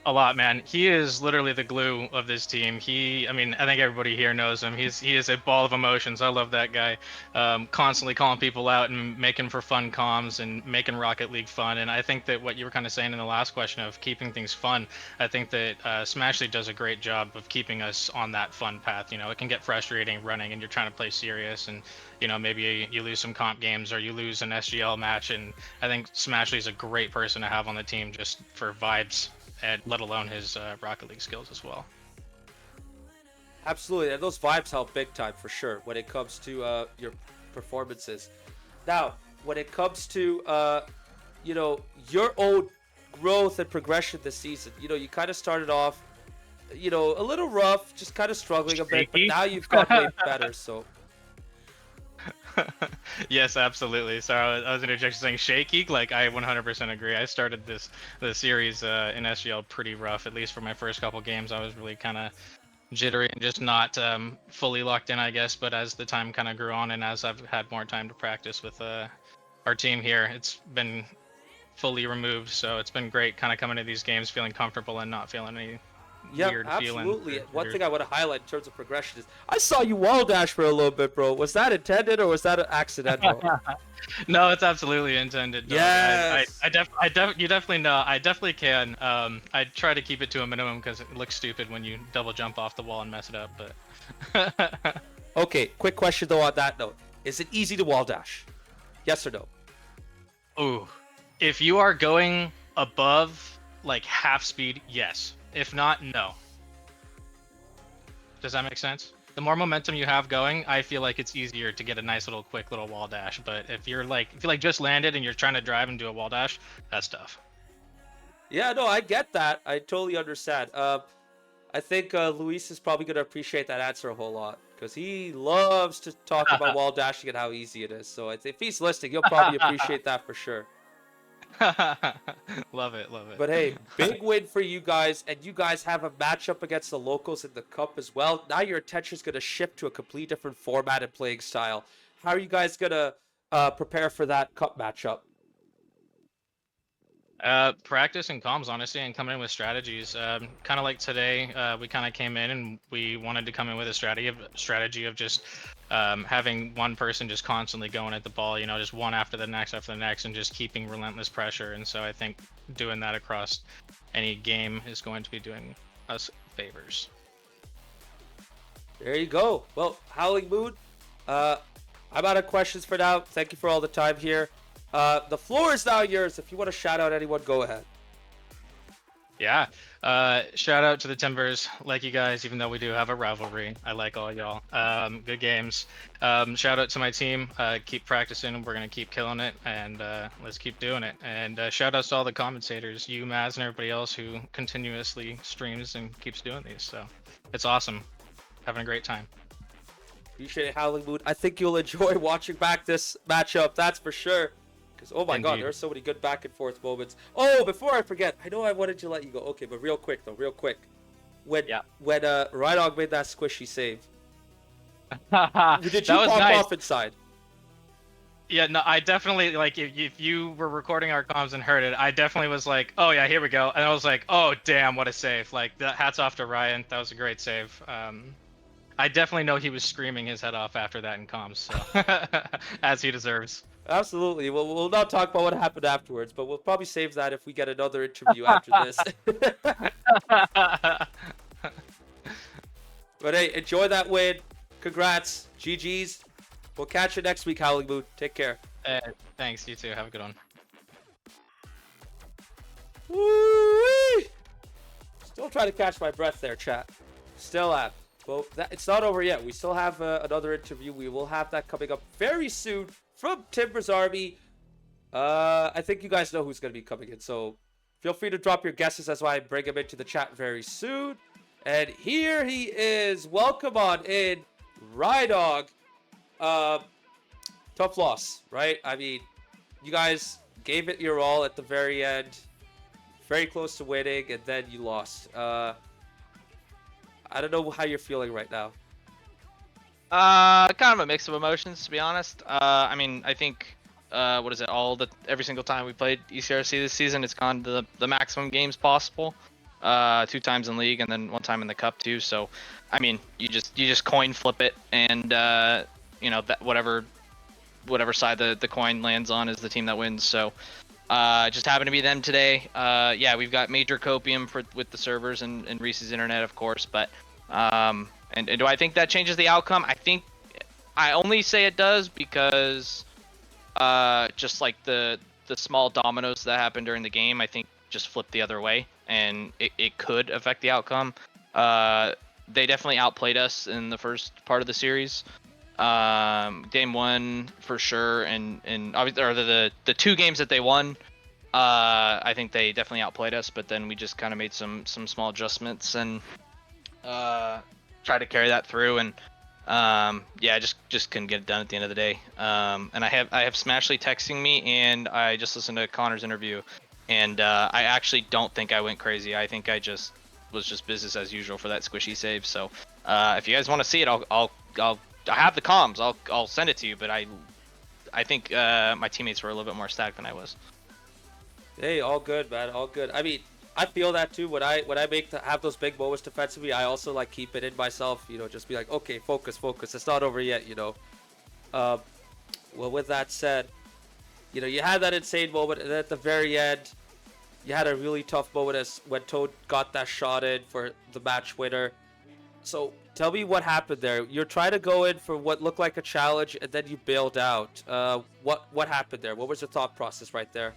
A lot, man. He is literally the glue of this team. I mean, I think everybody here knows him. He is a ball of emotions. I love that guy. Constantly calling people out and making for fun comms and making Rocket League fun. And I think that what you were kind of saying in the last question of keeping things fun, I think that Smashly does a great job of keeping us on that fun path. It can get frustrating running and you're trying to play serious, and maybe you lose some comp games or you lose an SGL match. And I think Smashly is a great person to have on the team just for vibes, and let alone his Rocket League skills as well. Absolutely, and those vibes help big time for sure when it comes to your performances. Now, when it comes to your own growth and progression this season, you kind of started off, a little rough, just kind of struggling a bit, but now you've gotten way better. So Yes, absolutely. So I was interjecting saying shaky. Like I 100% agree. I started the series in SGL pretty rough. At least for my first couple games, I was really kind of jittery and just not fully locked in, I guess. But as the time kind of grew on, and as I've had more time to practice with our team here, it's been fully removed. So it's been great, kind of coming to these games feeling comfortable and not feeling any weird absolutely. feeling. One thing I want to highlight in terms of progression is I saw you wall dash for a little bit, bro. Was that intended or was that accidental? No, it's absolutely intended. Dog. Yes. You definitely know. I definitely can. I try to keep it to a minimum because it looks stupid when you double jump off the wall and mess it up. But Okay, quick question though on that note. Is it easy to wall dash? Yes or no? ooh, if you are going above like half speed, yes. If not, no. Does that make sense? The more momentum you have going, I feel like it's easier to get a nice little quick little wall dash. But if you just landed and you're trying to drive and do a wall dash, that's tough. Yeah, no, I get that. I totally understand. I think Luis is probably going to appreciate that answer a whole lot because he loves to talk about wall dashing and how easy it is. So if he's listening, he'll probably appreciate that for sure. Love it, love it. But hey, big win for you guys, and you guys have a matchup against the locals in the cup as well. Now your attention is going to shift to a completely different format and playing style. How are you guys going to prepare for that cup matchup? Practice and comms, honestly, and coming in with strategies. Kind of like today, we kind of came in and we wanted to come in with a strategy of just having one person just constantly going at the ball, just one after the next, and just keeping relentless pressure. And so I think doing that across any game is going to be doing us favors. There you go. Well, Howling Moon, I'm out of questions for now. Thank you for all the time here. The floor is now yours. If you want to shout out anyone, go ahead. Yeah. Shout out to the Timbers. Like you guys, even though we do have a rivalry. I like all y'all. Good games. Shout out to my team. Keep practicing. We're going to keep killing it. And let's keep doing it. And shout outs to all the commentators, you, Maz, and everybody else who continuously streams and keeps doing these. So it's awesome. Having a great time. Appreciate it, Howling Moon. I think you'll enjoy watching back this matchup. That's for sure. Because, oh my God, Indeed. there are so many good back and forth moments. Oh, before I forget, I know I wanted to let you go. Okay, but real quick. When Rhydog made that squishy save, did you pop off inside? Yeah, no, I definitely, like, if you were recording our comms and heard it, I definitely was like, oh yeah, here we go. And I was like, oh damn, what a save. Like, hats off to Ryan. That was a great save. I definitely know he was screaming his head off after that in comms, so as he deserves. Absolutely. Well, we'll not talk about what happened afterwards, but we'll probably save that if we get another interview after this. But hey, enjoy that win. Congrats. GG's. We'll catch you next week, Howling Moon. Take care. Thanks. You too. Have a good one. Woo-wee! Still trying to catch my breath there, chat. Still have. Well, it's not over yet. We still have another interview. We will have that coming up very soon from Timber's Army. I think you guys know who's going to be coming in, so feel free to drop your guesses as I bring him into the chat very soon. And here he is. Welcome on in, Rydog. Tough loss, right? I mean, you guys gave it your all at the very end. Very close to winning, and then you lost. I don't know how you're feeling right now. Kind of a mix of emotions, to be honest. I mean, I think, what is it? Every single time we played ECRC this season, it's gone to the maximum games possible. 2 times in league, and then 1 time in the cup too. So, I mean, you just coin flip it, and you know, that whatever side the coin lands on is the team that wins. So, just happened to be them today. Yeah, we've got major copium with the servers and Reese's internet, of course, but. And do I think that changes the outcome? I only say it does because just like the small dominoes that happened during the game, I think just flipped the other way, and it could affect the outcome. They definitely outplayed us in the first part of the series. Game 1 for sure, and obviously, or the 2 games that they won, I think they definitely outplayed us, but then we just kind of made some small adjustments and try to carry that through, and yeah, just couldn't get it done at the end of the day. And I have Smashly texting me, and I just listened to Connor's interview, and I actually don't think I went crazy. I think I was just business as usual for that squishy save. So if you guys want to see it, I have the comms. I'll send it to you, but I think my teammates were a little bit more stacked than I was. Hey, all good, man. All good. I mean, I feel that too. When I have those big moments defensively, I also like keep it in myself. You know, just be like, okay, focus. It's not over yet. You know. Well, with that said, you know, you had that insane moment, and at the very end, you had a really tough moment as when Toad got that shot in for the match winner. So tell me what happened there. You're trying to go in for what looked like a challenge, and then you bailed out. What happened there? What was the thought process right there?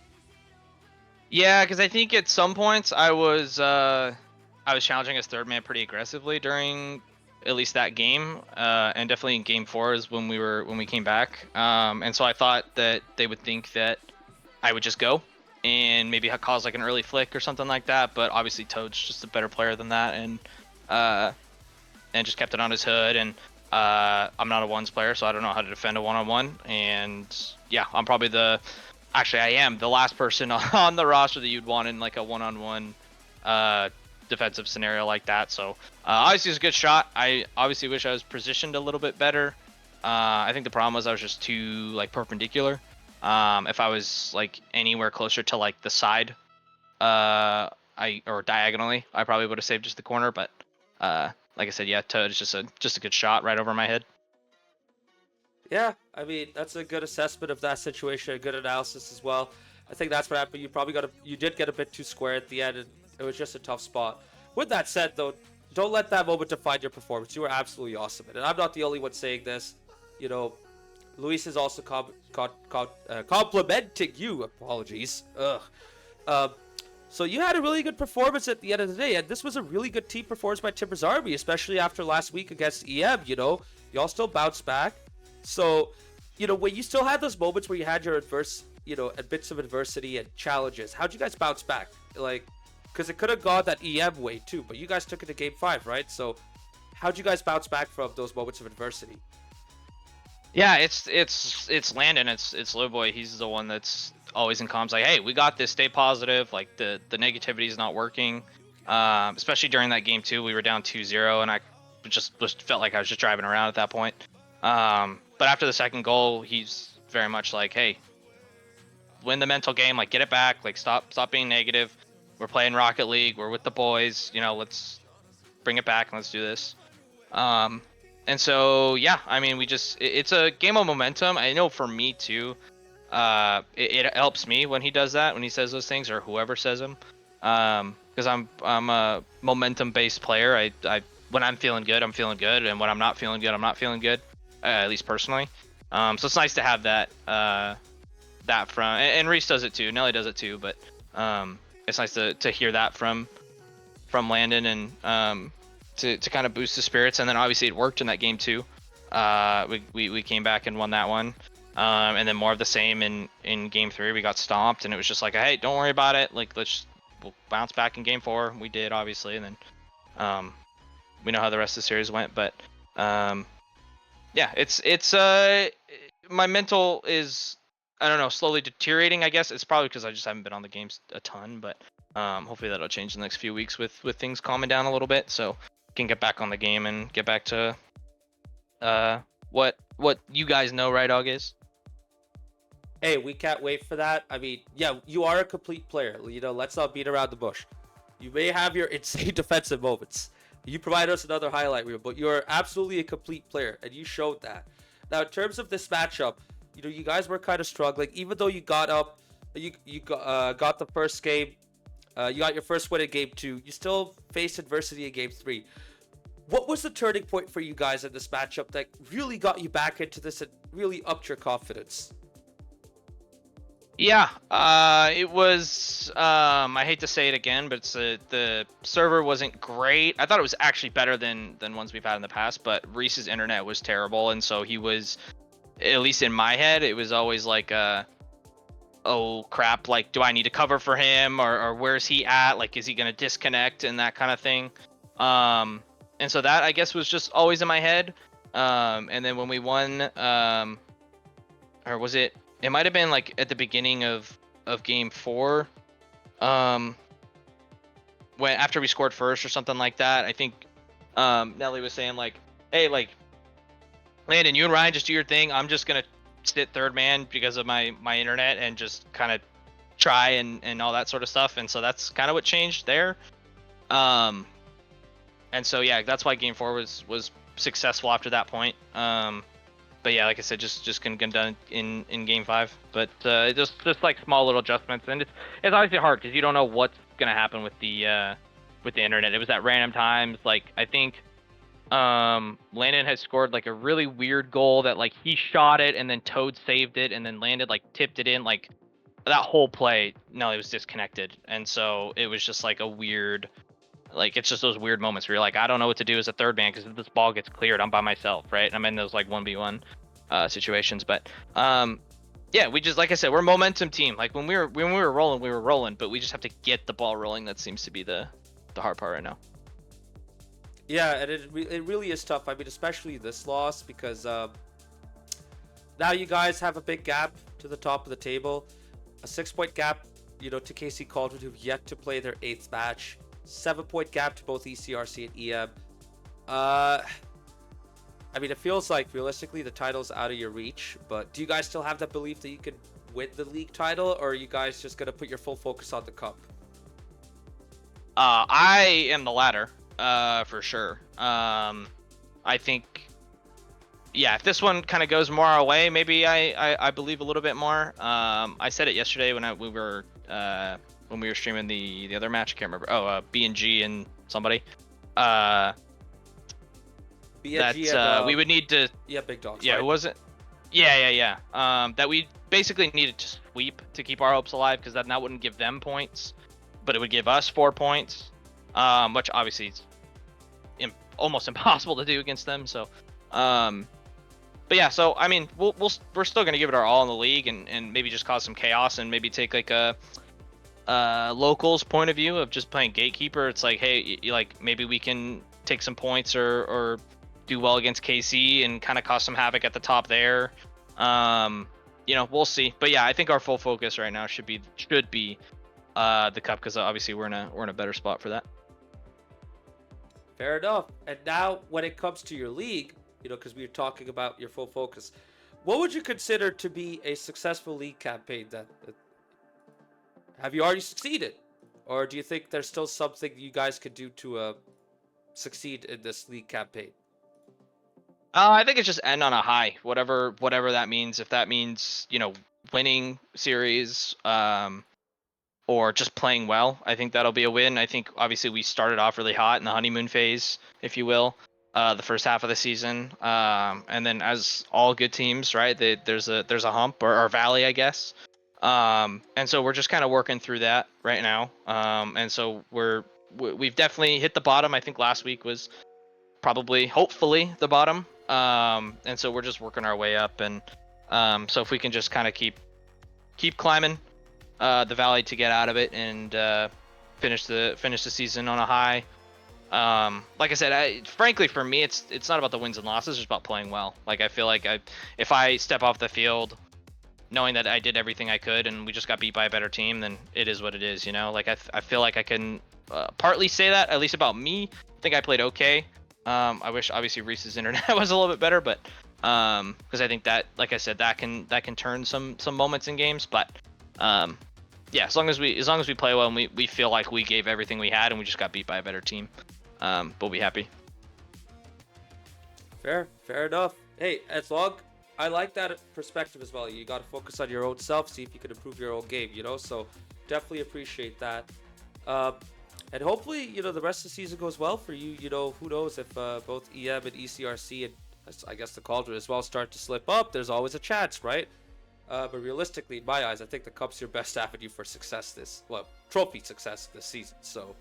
Yeah, because I think at some points I was challenging as third man pretty aggressively during at least that game, and definitely in game 4 is when we came back. And so I thought that they would think that I would just go and maybe cause like an early flick or something like that. But obviously Toad's just a better player than that, and just kept it on his hood. And I'm not a ones player, so I don't know how to defend a one-on-one. And yeah, Actually, I am the last person on the roster that you'd want in like a one-on-one defensive scenario like that. So obviously it's a good shot. I obviously wish I was positioned a little bit better. I think the problem was I was just too like perpendicular. If I was like anywhere closer to like the side, or diagonally, I probably would have saved just the corner. But like I said, yeah, Toad is just a good shot right over my head. Yeah, I mean, that's a good assessment of that situation, a good analysis as well. I think that's what happened. You did get a bit too square at the end, and it was just a tough spot. With that said, though, don't let that moment define your performance. You were absolutely awesome, and I'm not the only one saying this. You know, Luis is also complimenting you. Apologies. So you had a really good performance at the end of the day, and this was a really good team performance by Timber's Army, especially after last week against EM. You know, y'all still bounced back. So, you know, when you still had those moments where you had your bits of adversity and challenges, how'd you guys bounce back? Like, because it could have gone that EM way too, but you guys took it to game 5, right? So, how'd you guys bounce back from those moments of adversity? Yeah, it's Landon. It's Low Boy. He's the one that's always in comms like, hey, we got this. Stay positive. Like the negativity is not working. Especially during that game 2, we were down 2-0, and I just felt like I was just driving around at that point. But after the second goal, he's very much like, hey, win the mental game, like get it back, like stop being negative. We're playing Rocket League, we're with the boys, you know, let's bring it back and let's do this. And so, yeah, I mean, it's a game of momentum. I know for me too, it helps me when he does that, when he says those things, or whoever says them. Because I'm a momentum based player. I when I'm feeling good, I'm feeling good, and when I'm not feeling good, I'm not feeling good. At least personally. So it's nice to have that that from, and Reese does it too. Nelly does it too, but it's nice to hear that from Landon, and to kind of boost the spirits. And then obviously it worked in that game too. We came back and won that one. And then more of the same in game 3. We got stomped, and it was just like, hey, don't worry about it. Like, we'll bounce back in game 4. We did, obviously, and then we know how the rest of the series went. But yeah, it's my mental is, I don't know, slowly deteriorating. I guess it's probably because I just haven't been on the games a ton, but hopefully that'll change in the next few weeks with things calming down a little bit, so can get back on the game and get back to what you guys know Right Dog is. Hey, we can't wait for that. I mean, yeah, you are a complete player. You know, let's not beat around the bush. You may have your insane defensive moments. You provide us another highlight reel, but you're absolutely a complete player, and you showed that. Now, in terms of this matchup, you know, you guys were kind of struggling, even though you got up, got the first game, you got your first win in game 2. You still faced adversity in game 3. What was the turning point for you guys in this matchup that really got you back into this and really upped your confidence? Yeah, it was. I hate to say it again, but it's the server wasn't great. I thought it was actually better than ones we've had in the past, but Reese's internet was terrible, and so he was, at least in my head, it was always like, oh crap, like, do I need to cover for him, or where's he at? Like, is he gonna disconnect and that kind of thing? And so that, I guess, was just always in my head. And then when we won, or was it? It might have been like at the beginning of game 4, when after we scored first or something like that. I think Nelly was saying like, hey, like, Landon, you and Ryan just do your thing. I'm just gonna sit third man because of my internet, and just kind of try and all that sort of stuff. And so that's kind of what changed there. And so yeah, that's why game 4 was successful after that point. But yeah, like I said, just couldn't get done in game 5. But just like small little adjustments, and it's obviously hard because you don't know what's gonna happen with the internet. It was at random times. Like, I think Landon had scored like a really weird goal that, like, he shot it and then Toad saved it and then landed, like, tipped it in. Like, that whole play, no, it was disconnected, and so it was just like a weird. Like, it's just those weird moments where you're like, I don't know what to do as a third man because if this ball gets cleared, I'm by myself, right? And I'm in those like 1v1 situations. But yeah, we just, like I said, we're a momentum team. Like, when we were rolling, we were rolling, but we just have to get the ball rolling. That seems to be the hard part right now. Yeah, and it really is tough. I mean, especially this loss, because now you guys have a big gap to the top of the table, a 6-point gap, you know, to KC Cauldron, who've yet to play their 8th match. 7-point gap to both ECRC and EM. I mean, it feels like realistically the title's out of your reach, but do you guys still have that belief that you could win the league title, or are you guys just gonna put your full focus on the cup? I am the latter, for sure. I think, yeah, if this one kind of goes more our way, maybe I believe a little bit more. I said it yesterday when we were streaming the other match. I can't remember. Oh, BNG and somebody. BNG That and, we would need to. yeah, big dogs. Yeah, right? it wasn't. Yeah. That we basically needed to sweep to keep our hopes alive, because that wouldn't give them points, but it would give us 4 points, which obviously is almost impossible to do against them. So, but yeah, so I mean, we're still gonna give it our all in the league, and maybe just cause some chaos, and maybe take like a locals point of view of just playing gatekeeper. It's like, hey, like, maybe we can take some points or do well against KC and kind of cause some havoc at the top there. You know, we'll see. But yeah, I think our full focus right now should be the cup, because obviously we're in a better spot for that. Fair enough. And now, when it comes to your league, you know, because we were talking about your full focus, what would you consider to be a successful league campaign? That have you already succeeded, or do you think there's still something you guys could do to succeed in this league campaign? I think it's just end on a high, whatever that means. If that means, you know, winning series, or just playing well. I think that'll be a win. I think obviously we started off really hot in the honeymoon phase, if you will, the first half of the season. And then as all good teams, right, there's a hump or valley, I guess. And so we're just kind of working through that right now. And so we've definitely hit the bottom. I think last week was probably, hopefully, the bottom. And so we're just working our way up. And so if we can just kind of keep climbing the valley to get out of it and finish the season on a high. Like I said, frankly for me, it's not about the wins and losses, it's about playing well. Like I feel like if I step off the field knowing that I did everything I could and we just got beat by a better team, then it is what it is, you know. Like I feel like I can partly say that, at least about me. I think I played okay. I wish obviously Reese's internet was a little bit better, but because I think that, like I said, that can turn some moments in games. But yeah, as long as we play well and we feel like we gave everything we had and we just got beat by a better team, we'll be happy. Fair enough. Hey, as long, I like that perspective as well. You got to focus on your own self, see if you can improve your own game, you know? So definitely appreciate that. And hopefully, you know, the rest of the season goes well for you. You know, who knows if both EM and ECRC and I guess the Cauldron as well start to slip up. There's always a chance, right? But realistically, in my eyes, I think the Cup's your best avenue for success trophy success this season. So,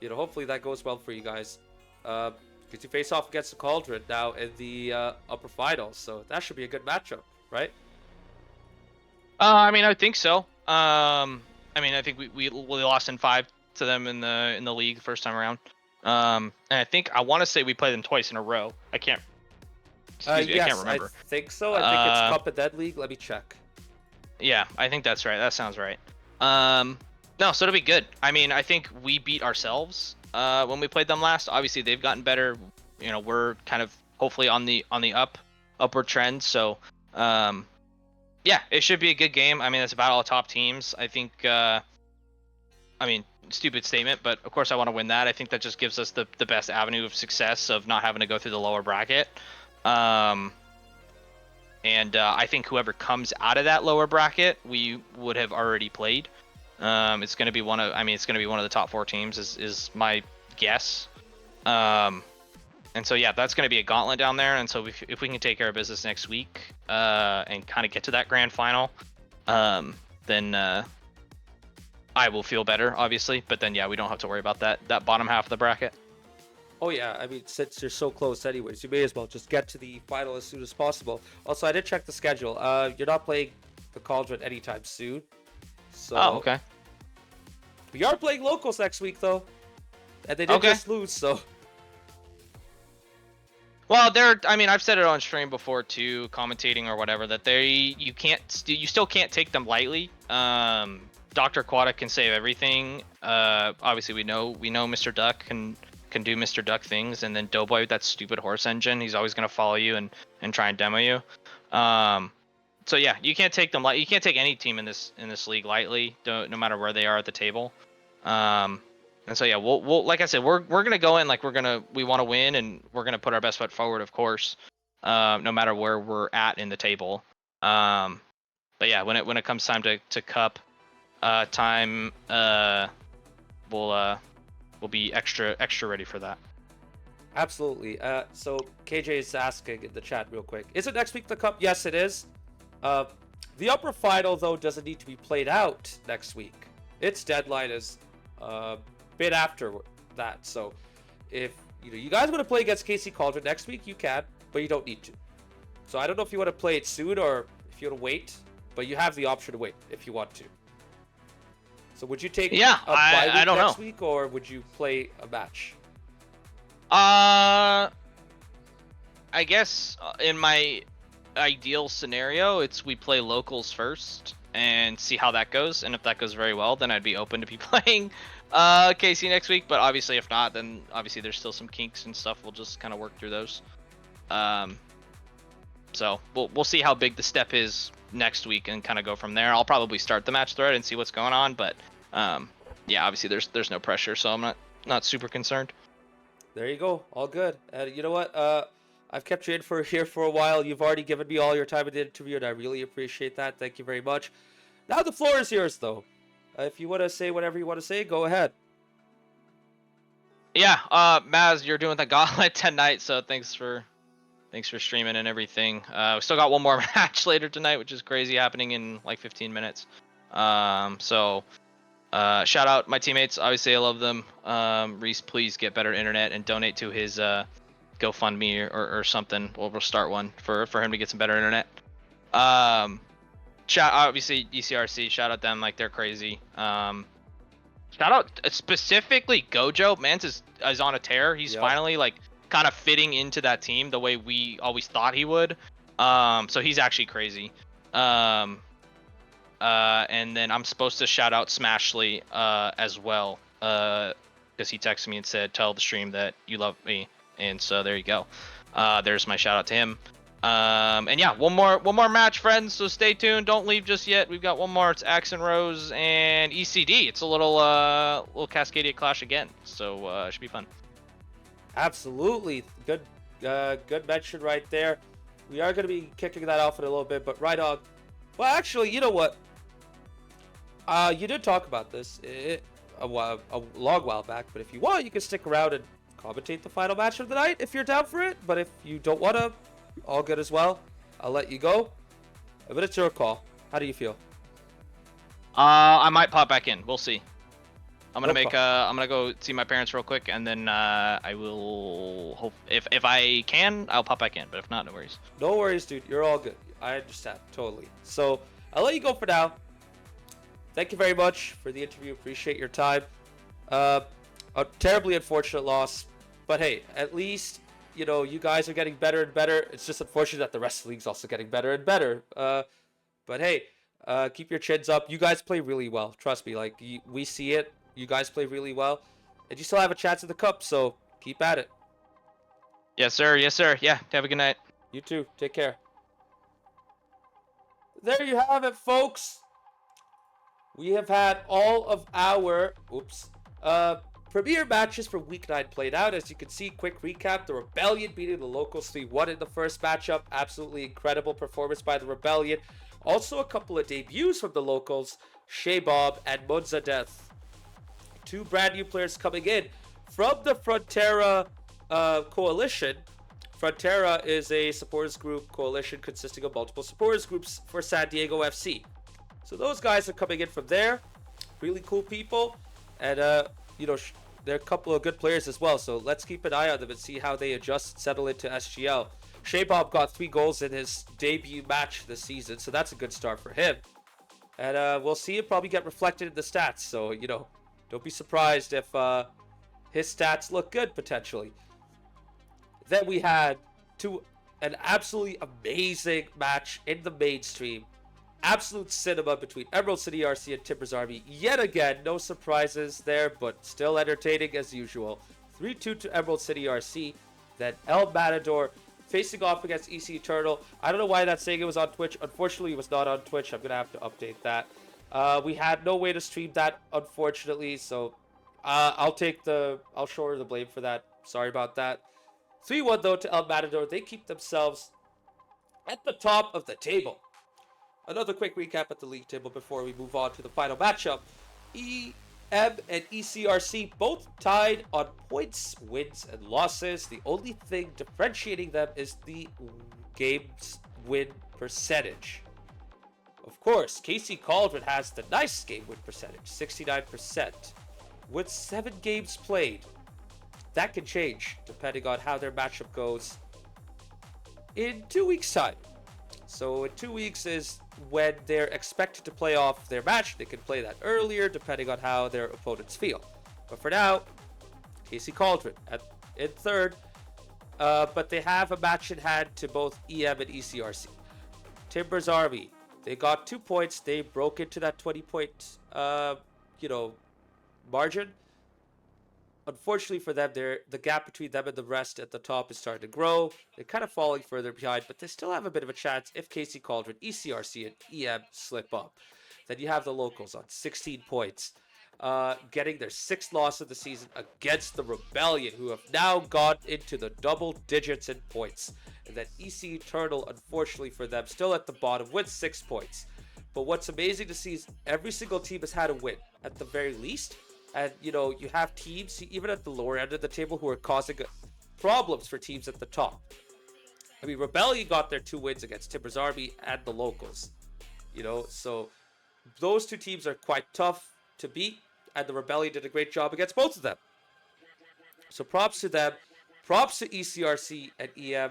you know, hopefully that goes well for you guys. Because you face off against the Cauldron now in the upper finals, so that should be a good matchup, right? I mean, I think so. I mean, I think we lost in 5 to them in the league the first time around. And I want to say we played them twice in a row. I can't. Excuse me, Yes, I can't remember. I think so. I think it's Cup and Dead League. Let me check. Yeah, I think that's right. That sounds right. No, so it'll be good. I mean, I think we beat ourselves when we played them last. Obviously, they've gotten better. You know, we're kind of hopefully on the upward trend. So, yeah, it should be a good game. I mean, it's about all top teams. I think. I mean, stupid statement, but of course I want to win that. I think that just gives us the best avenue of success of not having to go through the lower bracket. And I think whoever comes out of that lower bracket, we would have already played. It's going to be one of the top 4 teams is my guess. And so yeah, that's going to be a gauntlet down there. And so if we can take care of business next week and kind of get to that grand final, then I will feel better, obviously. But then yeah, we don't have to worry about that bottom half of the bracket. Oh yeah, I mean, since you're so close anyways, you may as well just get to the final as soon as possible. Also, I did check the schedule. You're not playing the Cauldron anytime soon. So Okay. We are playing locals next week though. And they did just lose, so. Well, I mean, I've said it on stream before too, commentating or whatever, that you still can't take them lightly. Dr. Aquatic can save everything. Obviously we know Mr. Duck can do Mr. Duck things, and then Doughboy with that stupid horse engine, he's always gonna follow you and try and demo you. So yeah, you can't take them you can't take any team in this league lightly, no matter where they are at the table. And so yeah, we'll like I said, we're gonna go in like we want to win, and we're gonna put our best foot forward, of course, no matter where we're at in the table. But yeah, when it comes time to cup time, we'll be extra ready for that. Absolutely. So KJ is asking in the chat real quick. Is it next week the Cup? Yes, it is. The upper final though doesn't need to be played out next week. Its deadline is a bit after that. So if you guys want to play against KC Cauldron next week, you can, but you don't need to. So I don't know if you want to play it soon or if you want to wait, but you have the option to wait if you want to. So would you take a bye week next week, or would you play a match? I guess in my ideal scenario, we play locals first and see how that goes. And if that goes very well, then I'd be open to be playing KC next week. But obviously, if not, then obviously there's still some kinks and stuff. We'll just kind of work through those. So we'll see how big the step is next week and kind of go from there. I'll probably start the match thread and see what's going on, but yeah, obviously there's no pressure, so I'm not super concerned. There you go, all good. And you know what? I've kept you here for a while. You've already given me all your time in the interview, and I really appreciate that. Thank you very much. Now the floor is yours, though. If you want to say whatever you want to say, go ahead. Yeah, Maz, you're doing the gauntlet tonight, so thanks for streaming and everything. We still got one more match later tonight, which is crazy, happening in like 15 minutes. So shout out my teammates. Obviously, I love them. Reese, please get better internet and donate to his GoFundMe or something. We'll start one for him to get some better internet. Obviously ECRC. Shout out them, like they're crazy. Shout out specifically Gojo. Mans is on a tear. He's Yep. finally like kind of fitting into that team the way we always thought he would. So he's actually crazy. And then I'm supposed to shout out Smashly as well, because he texted me and said, "Tell the stream that you love me," and so there you go. There's my shout out to him. And yeah, one more match, friends. So stay tuned. Don't leave just yet. We've got one more. It's Axe and Rose and ECD. It's a little Cascadia clash again. So it should be fun. Absolutely. Good mention right there. We are going to be kicking that off in a little bit, but right on. Well, actually, you know what? You did talk about this a long while back, but if you want, you can stick around and commentate the final match of the night if you're down for it. But if you don't want to, all good as well. I'll let you go. But it's your call. How do you feel? I might pop back in. We'll see. I'm gonna No I'm gonna go see my parents real quick, and then I will hope if I can, I'll pop back in. But if not, no worries. No worries, dude. You're all good. I understand totally. So I'll let you go for now. Thank you very much for the interview. Appreciate your time. A terribly unfortunate loss, but hey, at least you guys are getting better and better. It's just unfortunate that the rest of the league's also getting better and better. But hey, keep your chins up. You guys play really well. Trust me. Like we see it. You guys play really well, and you still have a chance at the cup. So keep at it. Yes, sir. Yes, sir. Yeah. Have a good night. You too. Take care. There you have it, folks. We have had all of our premier matches for Week 9 played out. As you can see, quick recap: the Rebellion beating the Locals 3-1 in the first matchup. Absolutely incredible performance by the Rebellion. Also, a couple of debuts from the Locals: Shea Bob and Monza Death. Two brand new players coming in from the Frontera coalition. Frontera is a supporters group coalition consisting of multiple supporters groups for San Diego FC. So those guys are coming in from there. Really cool people. And, they're a couple of good players as well. So let's keep an eye on them and see how they adjust and settle into SGL. Shea Bob got 3 goals in his debut match this season. So that's a good start for him. And we'll see it probably get reflected in the stats. So, don't be surprised if his stats look good potentially. Then we had an absolutely amazing match in the mainstream. Absolute cinema between Emerald City RC and Timbers Army. Yet again, no surprises there, but still entertaining as usual. 3-2 to Emerald City RC. Then El Matador facing off against EC Eternal. I don't know why that's saying it was on Twitch. Unfortunately, it was not on Twitch. I'm going to have to update that. We had no way to stream that, unfortunately, so I'll shoulder the blame for that. Sorry about that. 3-1 though to El Matador. They keep themselves at the top of the table. Another quick recap at the league table before we move on to the final matchup. EM and ECRC both tied on points, wins, and losses. The only thing differentiating them is the game's win percentage. Of course, Casey Cauldron has the nice game win percentage, 69%. With 7 games played, that can change depending on how their matchup goes in 2 weeks' time. So in 2 weeks is when they're expected to play off their match. They can play that earlier depending on how their opponents feel. But for now, Casey Cauldron in third. But they have a match in hand to both EM and ECRC. Timbers Army, they got 2 points. They broke into that 20-point, margin. Unfortunately for them, the gap between them and the rest at the top is starting to grow. They're kind of falling further behind, but they still have a bit of a chance if Casey Cauldron, ECRC, and EM slip up. Then you have the Locals on 16 points, getting their 6th loss of the season against the Rebellion, who have now gone into the double digits in points. And then EC Eternal, unfortunately for them, still at the bottom with 6 points. But what's amazing to see is every single team has had a win at the very least. And, you know, you have teams, even at the lower end of the table, who are causing problems for teams at the top. I mean, Rebellion got their 2 wins against Timbers Army and the locals. You know, so those 2 teams are quite tough to beat. And the Rebellion did a great job against both of them. So props to them. Props to ECRC and EM.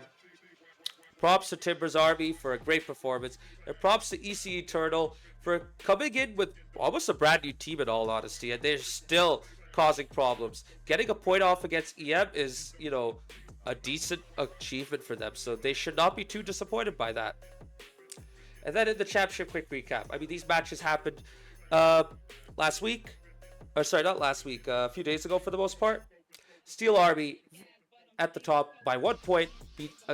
Props to Timbers Army for a great performance. And props to EC Eternal for coming in with almost a brand new team in all honesty. And they're still causing problems. Getting a point off against EM is, you know, a decent achievement for them. So they should not be too disappointed by that. And then in the championship, quick recap. I mean, these matches happened last week. Or sorry, not last week. A few days ago for the most part. Steel Army at the top by 1 point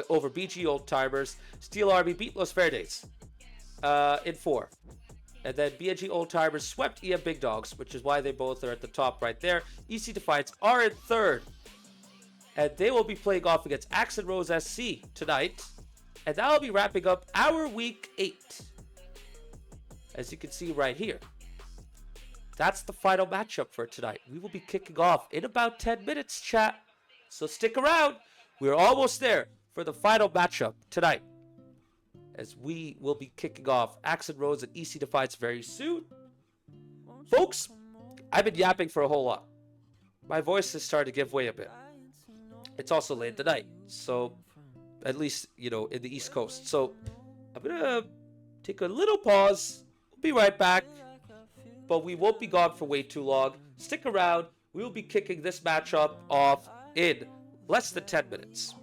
over BG Old Timers. Steel Army beat Los Verdes in 4. And then BG Old Timers swept EM Big Dogs, which is why they both are at the top right there. EC Defiance are in 3rd. And they will be playing off against Axe and Rose SC tonight. And that will be wrapping up our week 8. As you can see right here. That's the final matchup for tonight. We will be kicking off in about 10 minutes, chat. So stick around. We're almost there for the final matchup tonight. As we will be kicking off Axe and Rose and EC Defiance very soon. Folks, I've been yapping for a whole lot. My voice has started to give way a bit. It's also late at the night. So, at least, you know, in the East Coast. So, I'm going to take a little pause. We'll be right back. But we won't be gone for way too long. Stick around. We will be kicking this matchup off in less than 10 minutes.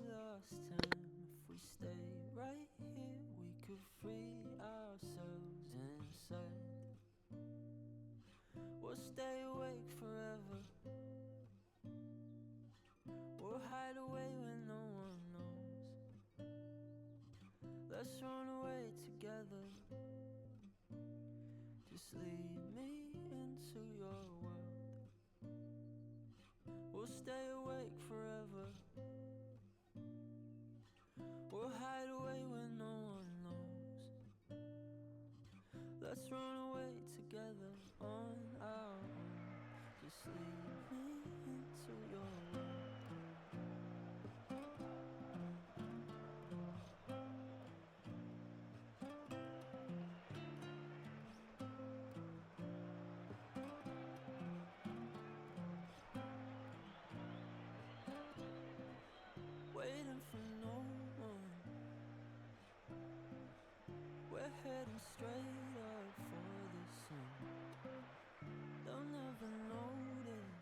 Let's run away together. Just lead me into your world. We'll stay awake forever. We'll hide away when no one knows. Let's run away together on our own. Just lead me into your world. Waiting for no one. We're heading straight up for the sun. They'll never notice.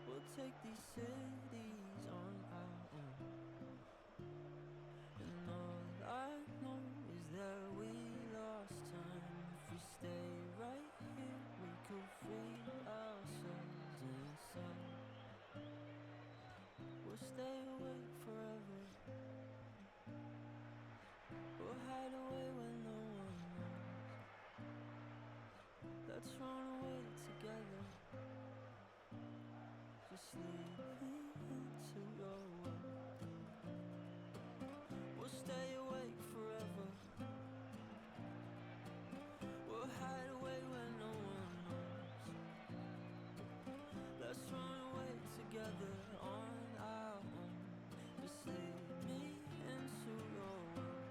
We'll take these cities on our own. And all I know is that we lost time. If we stay right here, we could free ourselves inside. We'll stay awake forever. We'll hide away when no one knows. Let's run away together. Just lead me into your world. We'll stay awake forever. We'll hide away when no one knows. Let's run away together on our own. Just lead me into your world.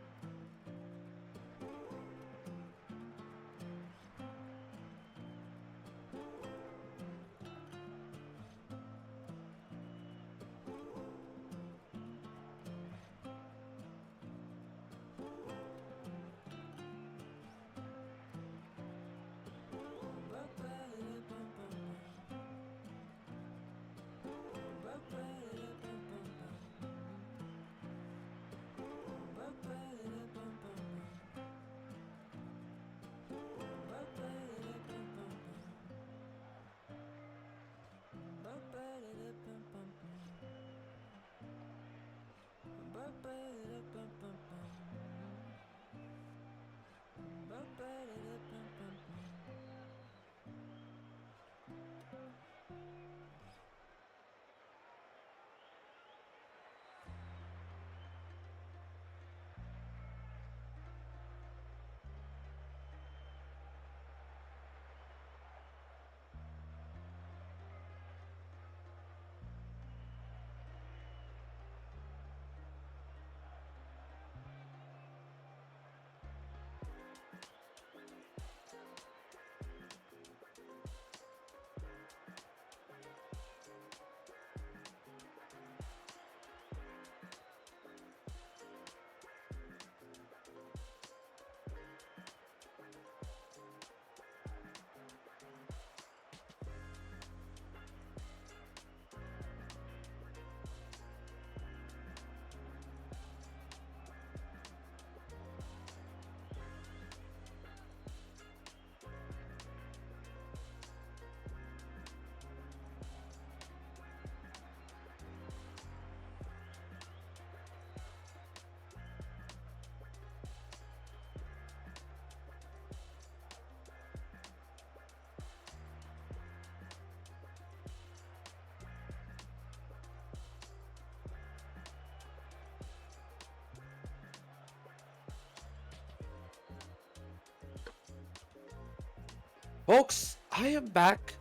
Folks, I am back,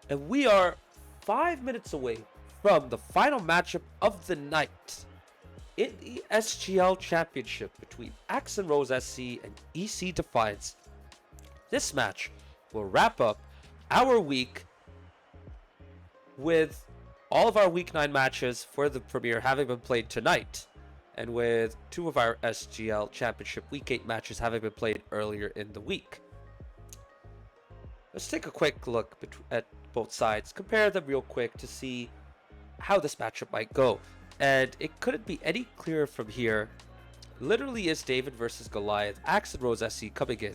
and we are 5 minutes away from the final matchup of the night in the SGL Championship between Axe and Rose SC and EC Defiance. This match will wrap up our week with all of our Week 9 matches for the Premier having been played tonight, and with 2 of our SGL Championship Week 8 matches having been played earlier in the week. Let's take a quick look at both sides, compare them real quick to see how this matchup might go. And it couldn't be any clearer from here. Literally is David versus Goliath, Axe and Rose SC coming in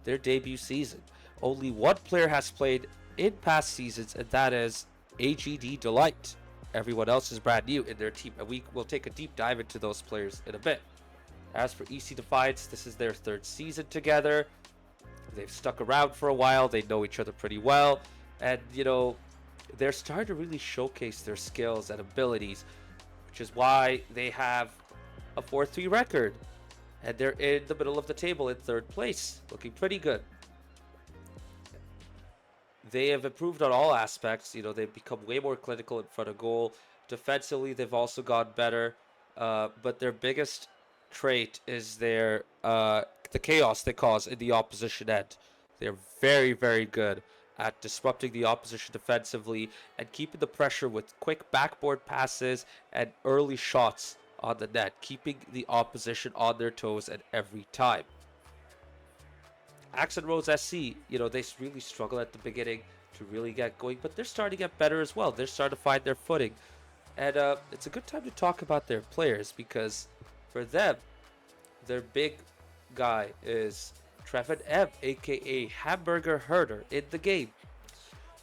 their debut season. Only one player has played in past seasons, and that is AGD Delight. Everyone else is brand new in their team, and we will take a deep dive into those players in a bit. As for EC Defiance, this is their 3rd season together. They've stuck around for a while, they know each other pretty well, and they're starting to really showcase their skills and abilities, which is why they have a 4-3 record, and they're in the middle of the table in 3rd place, looking pretty good. They have improved on all aspects. They've become way more clinical in front of goal. Defensively, they've also gone better, but their biggest trait is the chaos they cause in the opposition end. They're very, very good at disrupting the opposition defensively and keeping the pressure with quick backboard passes and early shots on the net, keeping the opposition on their toes at every time. Axe and Rose SC, they really struggle at the beginning to really get going, but they're starting to get better as well. They're starting to find their footing. And it's a good time to talk about their players, because for them, their big guy is Trevin M, aka Hamburger Herder, in the game.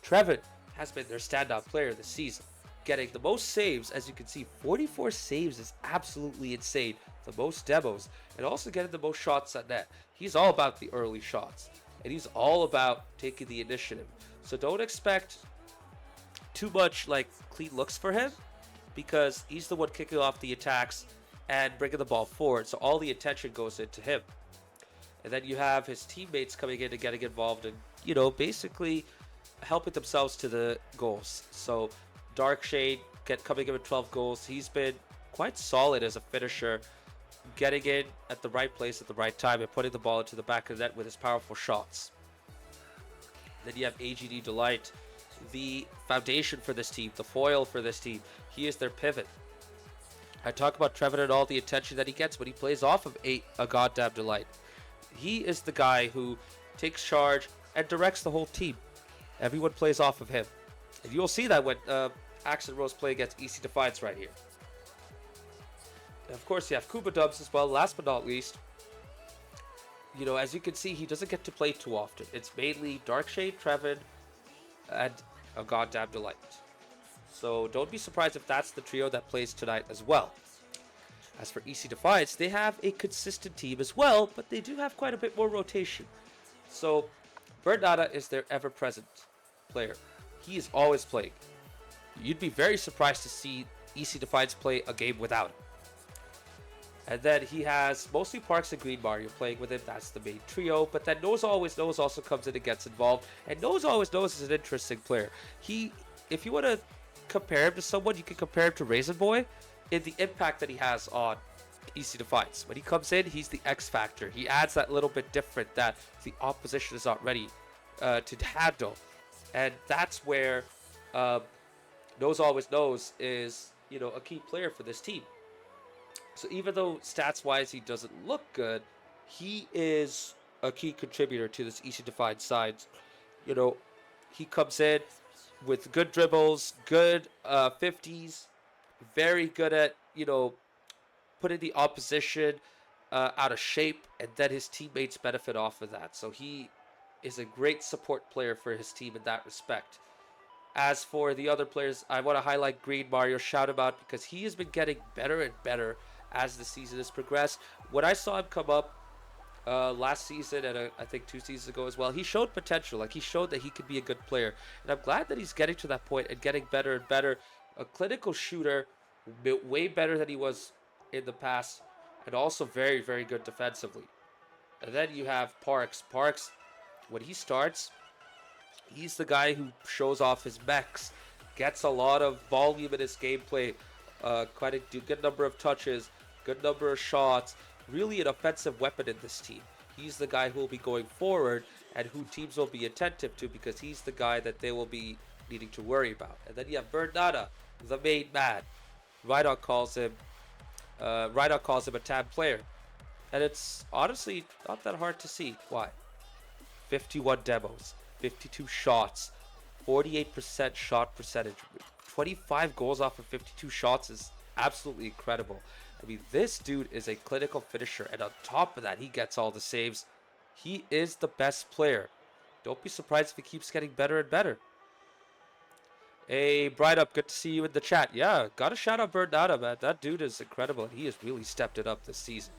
Trevin has been their standout player this season, getting the most saves. As you can see, 44 saves is absolutely insane. The most demos, and also getting the most shots at net. He's all about the early shots, and he's all about taking the initiative. So don't expect too much clean looks for him, because he's the one kicking off the attacks and bringing the ball forward. So all the attention goes into him. And then you have his teammates coming in and getting involved and, basically helping themselves to the goals. So Darkshade coming in with 12 goals. He's been quite solid as a finisher, getting in at the right place at the right time and putting the ball into the back of the net with his powerful shots. Then you have AGD Delight, the foundation for this team, the foil for this team. He is their pivot. I talk about Trevin and all the attention that he gets when he plays off of a goddamn Delight. He is the guy who takes charge and directs the whole team. Everyone plays off of him. And you'll see that when Axe and Rose play against EC Defiance right here. And of course, you have Kuba Dubs as well, last but not least. As you can see, he doesn't get to play too often. It's mainly Darkshade, Trevin, and a goddamn Delight. So don't be surprised if that's the trio that plays tonight as well. As for EC Defiance, they have a consistent team as well, but they do have quite a bit more rotation. So Bernada is their ever-present player. He is always playing. You'd be very surprised to see EC Defiance play a game without him. And then he has mostly Parks and Green Mario playing with him. That's the main trio. But then Knows Always Knows also comes in and gets involved. And Knows Always Knows is an interesting player. If you want to compare him to someone, you can compare him to Raisin Boy in the impact that he has on EC Defiance. When he comes in, he's the X factor. He adds that little bit different that the opposition is not ready to handle. And that's where Knows Always Knows is, a key player for this team. So even though stats-wise he doesn't look good, he is a key contributor to this EC Defiance side. He comes in with good dribbles, good 50s, very good at, putting the opposition out of shape, and then his teammates benefit off of that. So he is a great support player for his team in that respect. As for the other players, I want to highlight Green Mario, shout him out, because he has been getting better and better as the season has progressed. When I saw him come up last season and I think 2 seasons ago as well, he showed potential. He showed that he could be a good player. And I'm glad that he's getting to that point and getting better and better. A clinical shooter, way better than he was in the past, and also very, very good defensively. And then you have Parks. Parks, when he starts, He's the guy who shows off his mechs, gets a lot of volume in his gameplay, quite a good number of touches, good number of shots, really an offensive weapon in this team. He's the guy who will be going forward and who teams will be attentive to because he's the guy that they will be needing to worry about. And then you have Bernada, the main man. Rydog calls him a tab player. And it's honestly not that hard to see. Why? 51 demos, 52 shots, 48% shot percentage, 25 goals off of 52 shots is absolutely incredible. I mean, this dude is a clinical finisher, and on top of that, he gets all the saves. He is the best player. Don't be surprised if he keeps getting better and better. Hey, Bright Up, good to see you in the chat. Yeah, gotta shout out Bernada, man. That dude is incredible, and he has really stepped it up this season.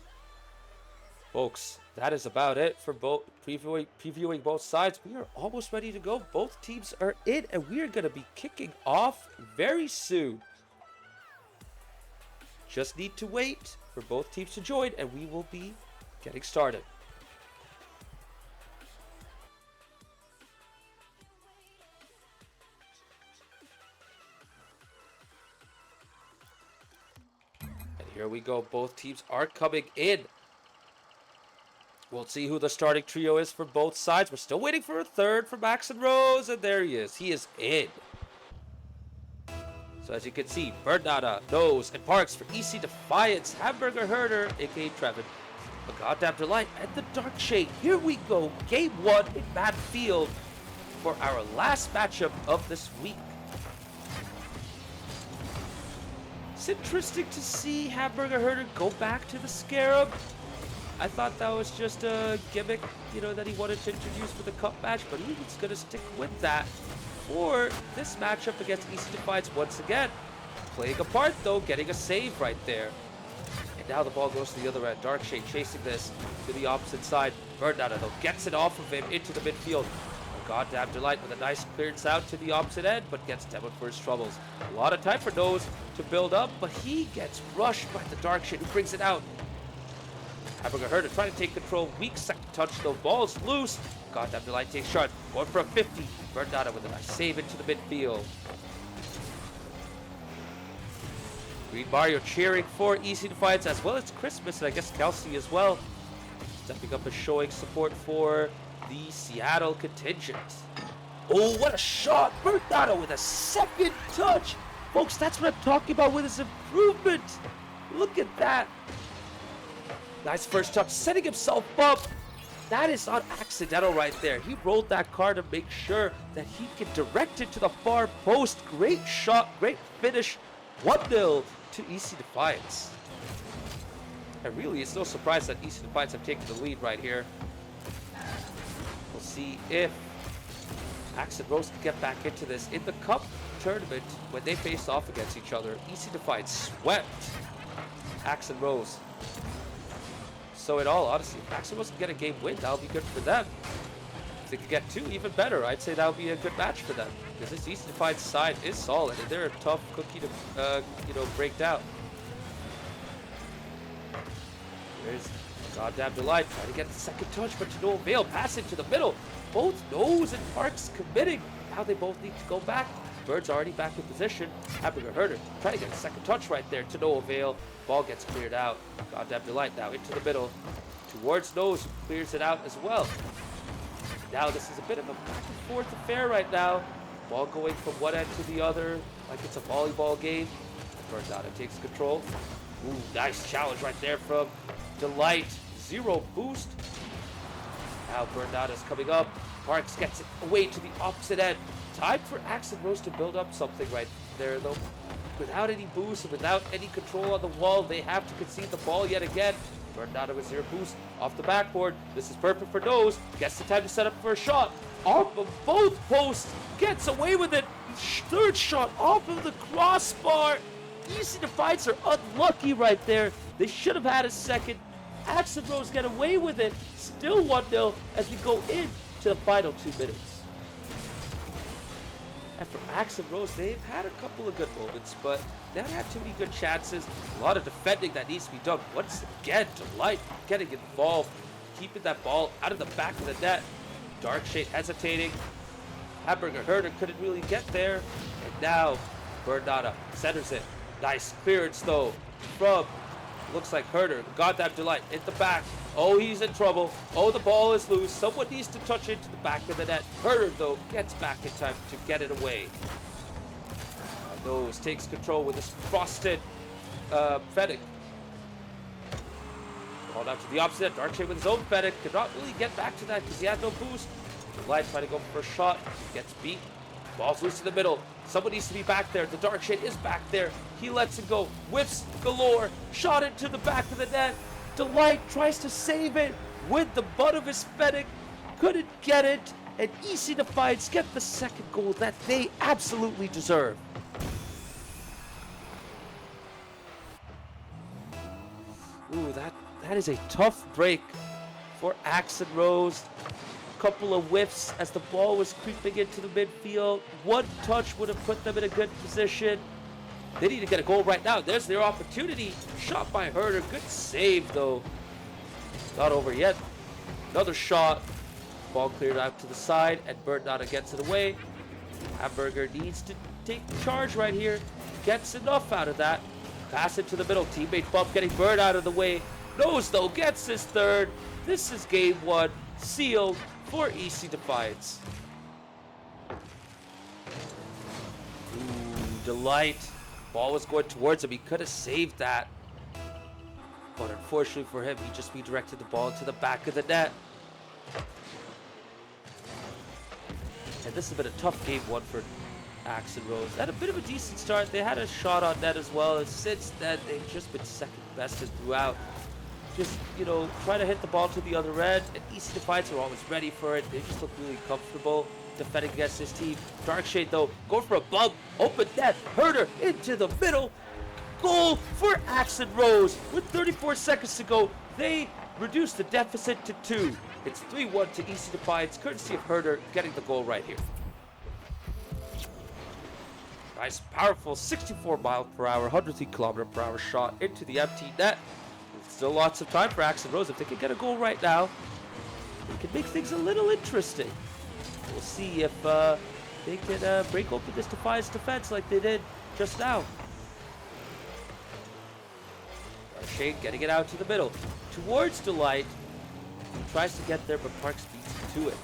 Folks, that is about it for both previewing both sides. We are almost ready to go. Both teams are in, and we are going to be kicking off very soon. Just need to wait for both teams to join, and we will be getting started. And here we go. Both teams are coming in. We'll see who the starting trio is for both sides. We're still waiting for a third for Max and Rose, and there he is. He is in. So as you can see, Bernada, Nose, and Parks for EC Defiance, Hamburger Herder, aka Trevin, a Goddamn Delight, and the Dark Shade. Here we go, Game 1 in Mad Field for our last matchup of this week. It's interesting to see Hamburger Herder go back to the Scarab. I thought that was just a gimmick, that he wanted to introduce for the cup match, but he's going to stick with that for this matchup against EC Defiance once again. Playing a part, though, getting a save right there. And now the ball goes to the other end. Darkshade chasing this to the opposite side. Bernada, though, gets it off of him into the midfield. A Goddamn Delight with a nice clearance out to the opposite end, but gets demoed for his troubles. A lot of time for Nose to build up, but he gets rushed by the Darkshade, who brings it out. Hamburger Herder trying to take control. Weak second touch, though. Ball's loose. Goddamn Delight takes shot. Going for a 50. Bernada with a nice save into the midfield. Green Mario cheering for EC Defiance as well as Christmas, and I guess Kelsey as well. Stepping up and showing support for the Seattle contingent. Oh, what a shot. Bernada with a second touch. Folks, that's what I'm talking about with his improvement. Look at that. Nice first touch, setting himself up. That is not accidental right there. He rolled that car to make sure that he can direct it to the far post. Great shot, great finish. 1-0 to EC Defiance. And really, it's no surprise that EC Defiance have taken the lead right here. We'll see if Axe and Rose can get back into this. In the Cup tournament, when they faced off against each other, EC Defiance swept Axe and Rose. So in all honesty, if Max and Rose can get a game win, that'll be good for them. If they can get two, even better. I'd say that would be a good match for them. Because this EC Defiance side is solid, and they're a tough cookie to, break down. There's Goddamn Delight trying to get the second touch, but to no avail. Passing to the middle. Both Nose and Parks committing. Now they both need to go back. Bird's already back in position. Hamburger Herder trying to get a second touch right there to no avail. Ball gets cleared out. Goddamn Delight now into the middle. Towards Nose, clears it out as well. Now this is a bit of a back and forth affair right now. Ball going from one end to the other like it's a volleyball game. Bernada takes control. Ooh, nice challenge right there from Delight. 0 boost. Now Bernada's coming up. Parks gets it away to the opposite end. Time for Axe and Rose to build up something right there, though. Without any boost and without any control on the wall, they have to concede the ball yet again. Bernada with 0 boost off the backboard. This is perfect for Nose. Gets the time to set up for a shot. Off of both posts. Gets away with it. Third shot off of the crossbar. EC Defiance are unlucky right there. They should have had a second. Axe and Rose get away with it. Still 1-0 as we go into the final 2 minutes. And for Axe and Rose, they've had a couple of good moments, but they haven't had too many good chances. A lot of defending that needs to be done. Once again, Delight getting involved, keeping that ball out of the back of the net. Darkshade hesitating. Hamburger Herder couldn't really get there. And now Bernada centers it. Nice clearance though from, looks like Herder. Goddamn Delight in the back. Oh, he's in trouble. Oh, the ball is loose. Someone needs to touch it to the back of the net. Herder though gets back in time to get it away. Nose takes control with his frosted Fennec. Ball out to the opposite. Darkshade with his own Fennec. Could not really get back to that because he had no boost. Delight trying to go for a shot. Gets beat. Ball's loose in the middle. Someone needs to be back there. The Darkshade is back there. He lets it go. Whips galore. Shot into the back of the net. Delight tries to save it with the butt of his Fennec. Couldn't get it. And EC Defiance get the second goal that they absolutely deserve. Ooh, that is a tough break for Axe and Rose. Couple of whiffs as the ball was creeping into the midfield. One touch would have put them in a good position. They need to get a goal right now. There's their opportunity. Shot by Herder. Good save though. Not over yet. Another shot. Ball cleared out to the side and Bernada gets it away. Hamburger needs to take charge right here. Gets enough out of that. Pass it to the middle. Teammate bump getting Bird out of the way. Nose though gets his third. This is game one. Sealed for EC Defiance. Ooh, Delight. Ball was going towards him. He could have saved that. But unfortunately for him, he just redirected the ball into the back of the net. And this has been a tough game one for Axe and Rose. They had a bit of a decent start. They had a shot on net as well. And since then, they've just been second best throughout. Just, you know, trying to hit the ball to the other end. And EC Defiance are always ready for it. They just look really comfortable defending against this team. Darkshade, though, going for a bump. Open net. Herder into the middle. Goal for Axe and Rose. With 34 seconds to go, they reduce the deficit to 2. It's 3-1 to EC Defiance, courtesy of Herder getting the goal right here. Nice, powerful 64 mile per hour, 103 kilometer per hour shot into the empty net. Still lots of time for Axe and Rose. If they can get a goal right now, they can make things a little interesting. We'll see if they can break open this Defiance defense like they did just now. Shane getting it out to the middle. Towards Delight. He tries to get there, but Parks beats him to it.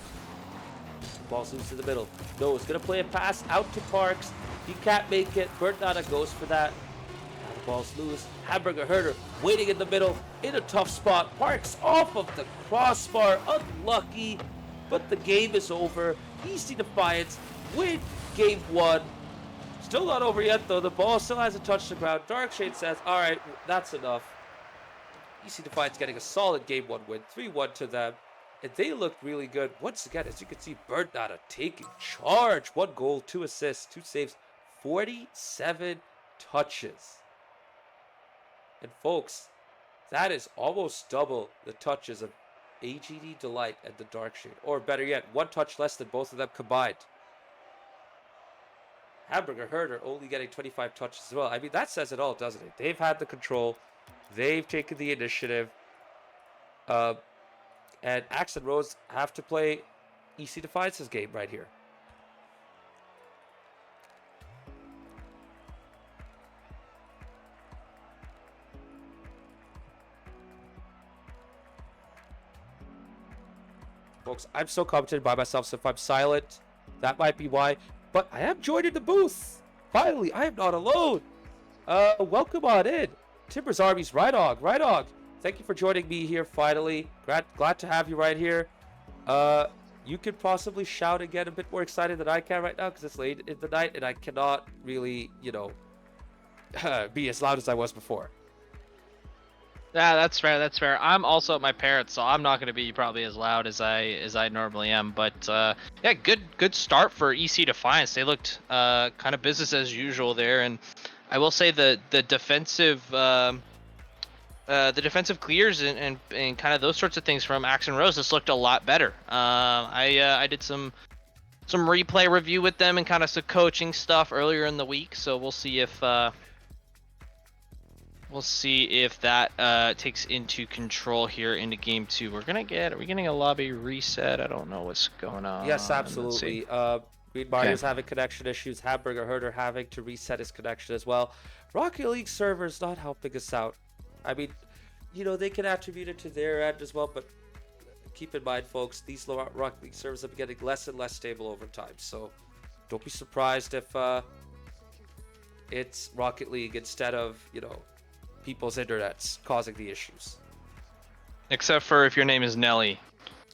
Ball's loose in the middle. No, it's going to play a pass out to Parks. He can't make it. Bernada goes for that. Now the ball's loose. Hamburger Herder waiting in the middle in a tough spot. Parks off of the crossbar. Unlucky, but the game is over. EC Defiance win game one. Still not over yet, though. The ball still hasn't touched the ground. Darkshade says, all right, that's enough. EC Defiance getting a solid game one win. 3-1 to them. And they looked really good. Once again, as you can see, Bernada taking charge. 1 goal, 2 assists, 2 saves, 47 touches. And folks, that is almost double the touches of AGD Delight and the Darkshade. Or better yet, 1 touch less than both of them combined. Hamburger Herder only getting 25 touches as well. I mean, that says it all, doesn't it? They've had the control. They've taken the initiative. And Axe and Rose have to play EC Defiance's game right here. Folks, I'm so competent by myself, so if I'm silent, that might be why. But I am joined in the booth. Finally, I am not alone. Welcome on in. Timber's Army's Rhydog. Rhydog, thank you for joining me here finally. Glad to have you right here. You could possibly shout and get a bit more excited than I can right now because it's late in the night and I cannot really, you know, be as loud as I was before. Yeah, that's fair. That's fair. I'm also at my parents', so I'm not going to be probably as loud as I normally am. But yeah, good start for EC Defiance. They looked kind of business as usual there, and I will say the defensive clears and kind of those sorts of things from Axe and Rose just looked a lot better. I did some replay review with them and kind of some coaching stuff earlier in the week, so we'll see if that takes into control here into game 2. Are we getting a lobby reset? I don't know what's going on. Yes, absolutely. Green Mario's having connection issues. Hamburger Herder having to reset his connection as well. Rocket League servers not helping us out. I mean, they can attribute it to their end as well, but keep in mind, folks, these Rocket League servers have been getting less and less stable over time. So don't be surprised if it's Rocket League instead of, people's internets causing the issues. Except for if your name is Nelly,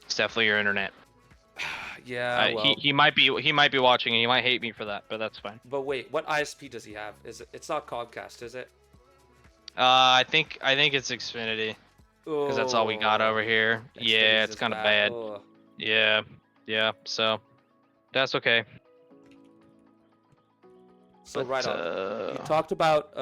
it's definitely your internet. Yeah, well. He might be watching and he might hate me for that, but that's fine. But wait, what ISP does he have? It's not Comcast, is it? I think it's Xfinity because that's all we got over here. Yeah, it's kind of bad. Oh. Yeah. So that's okay. So But, right on. You talked about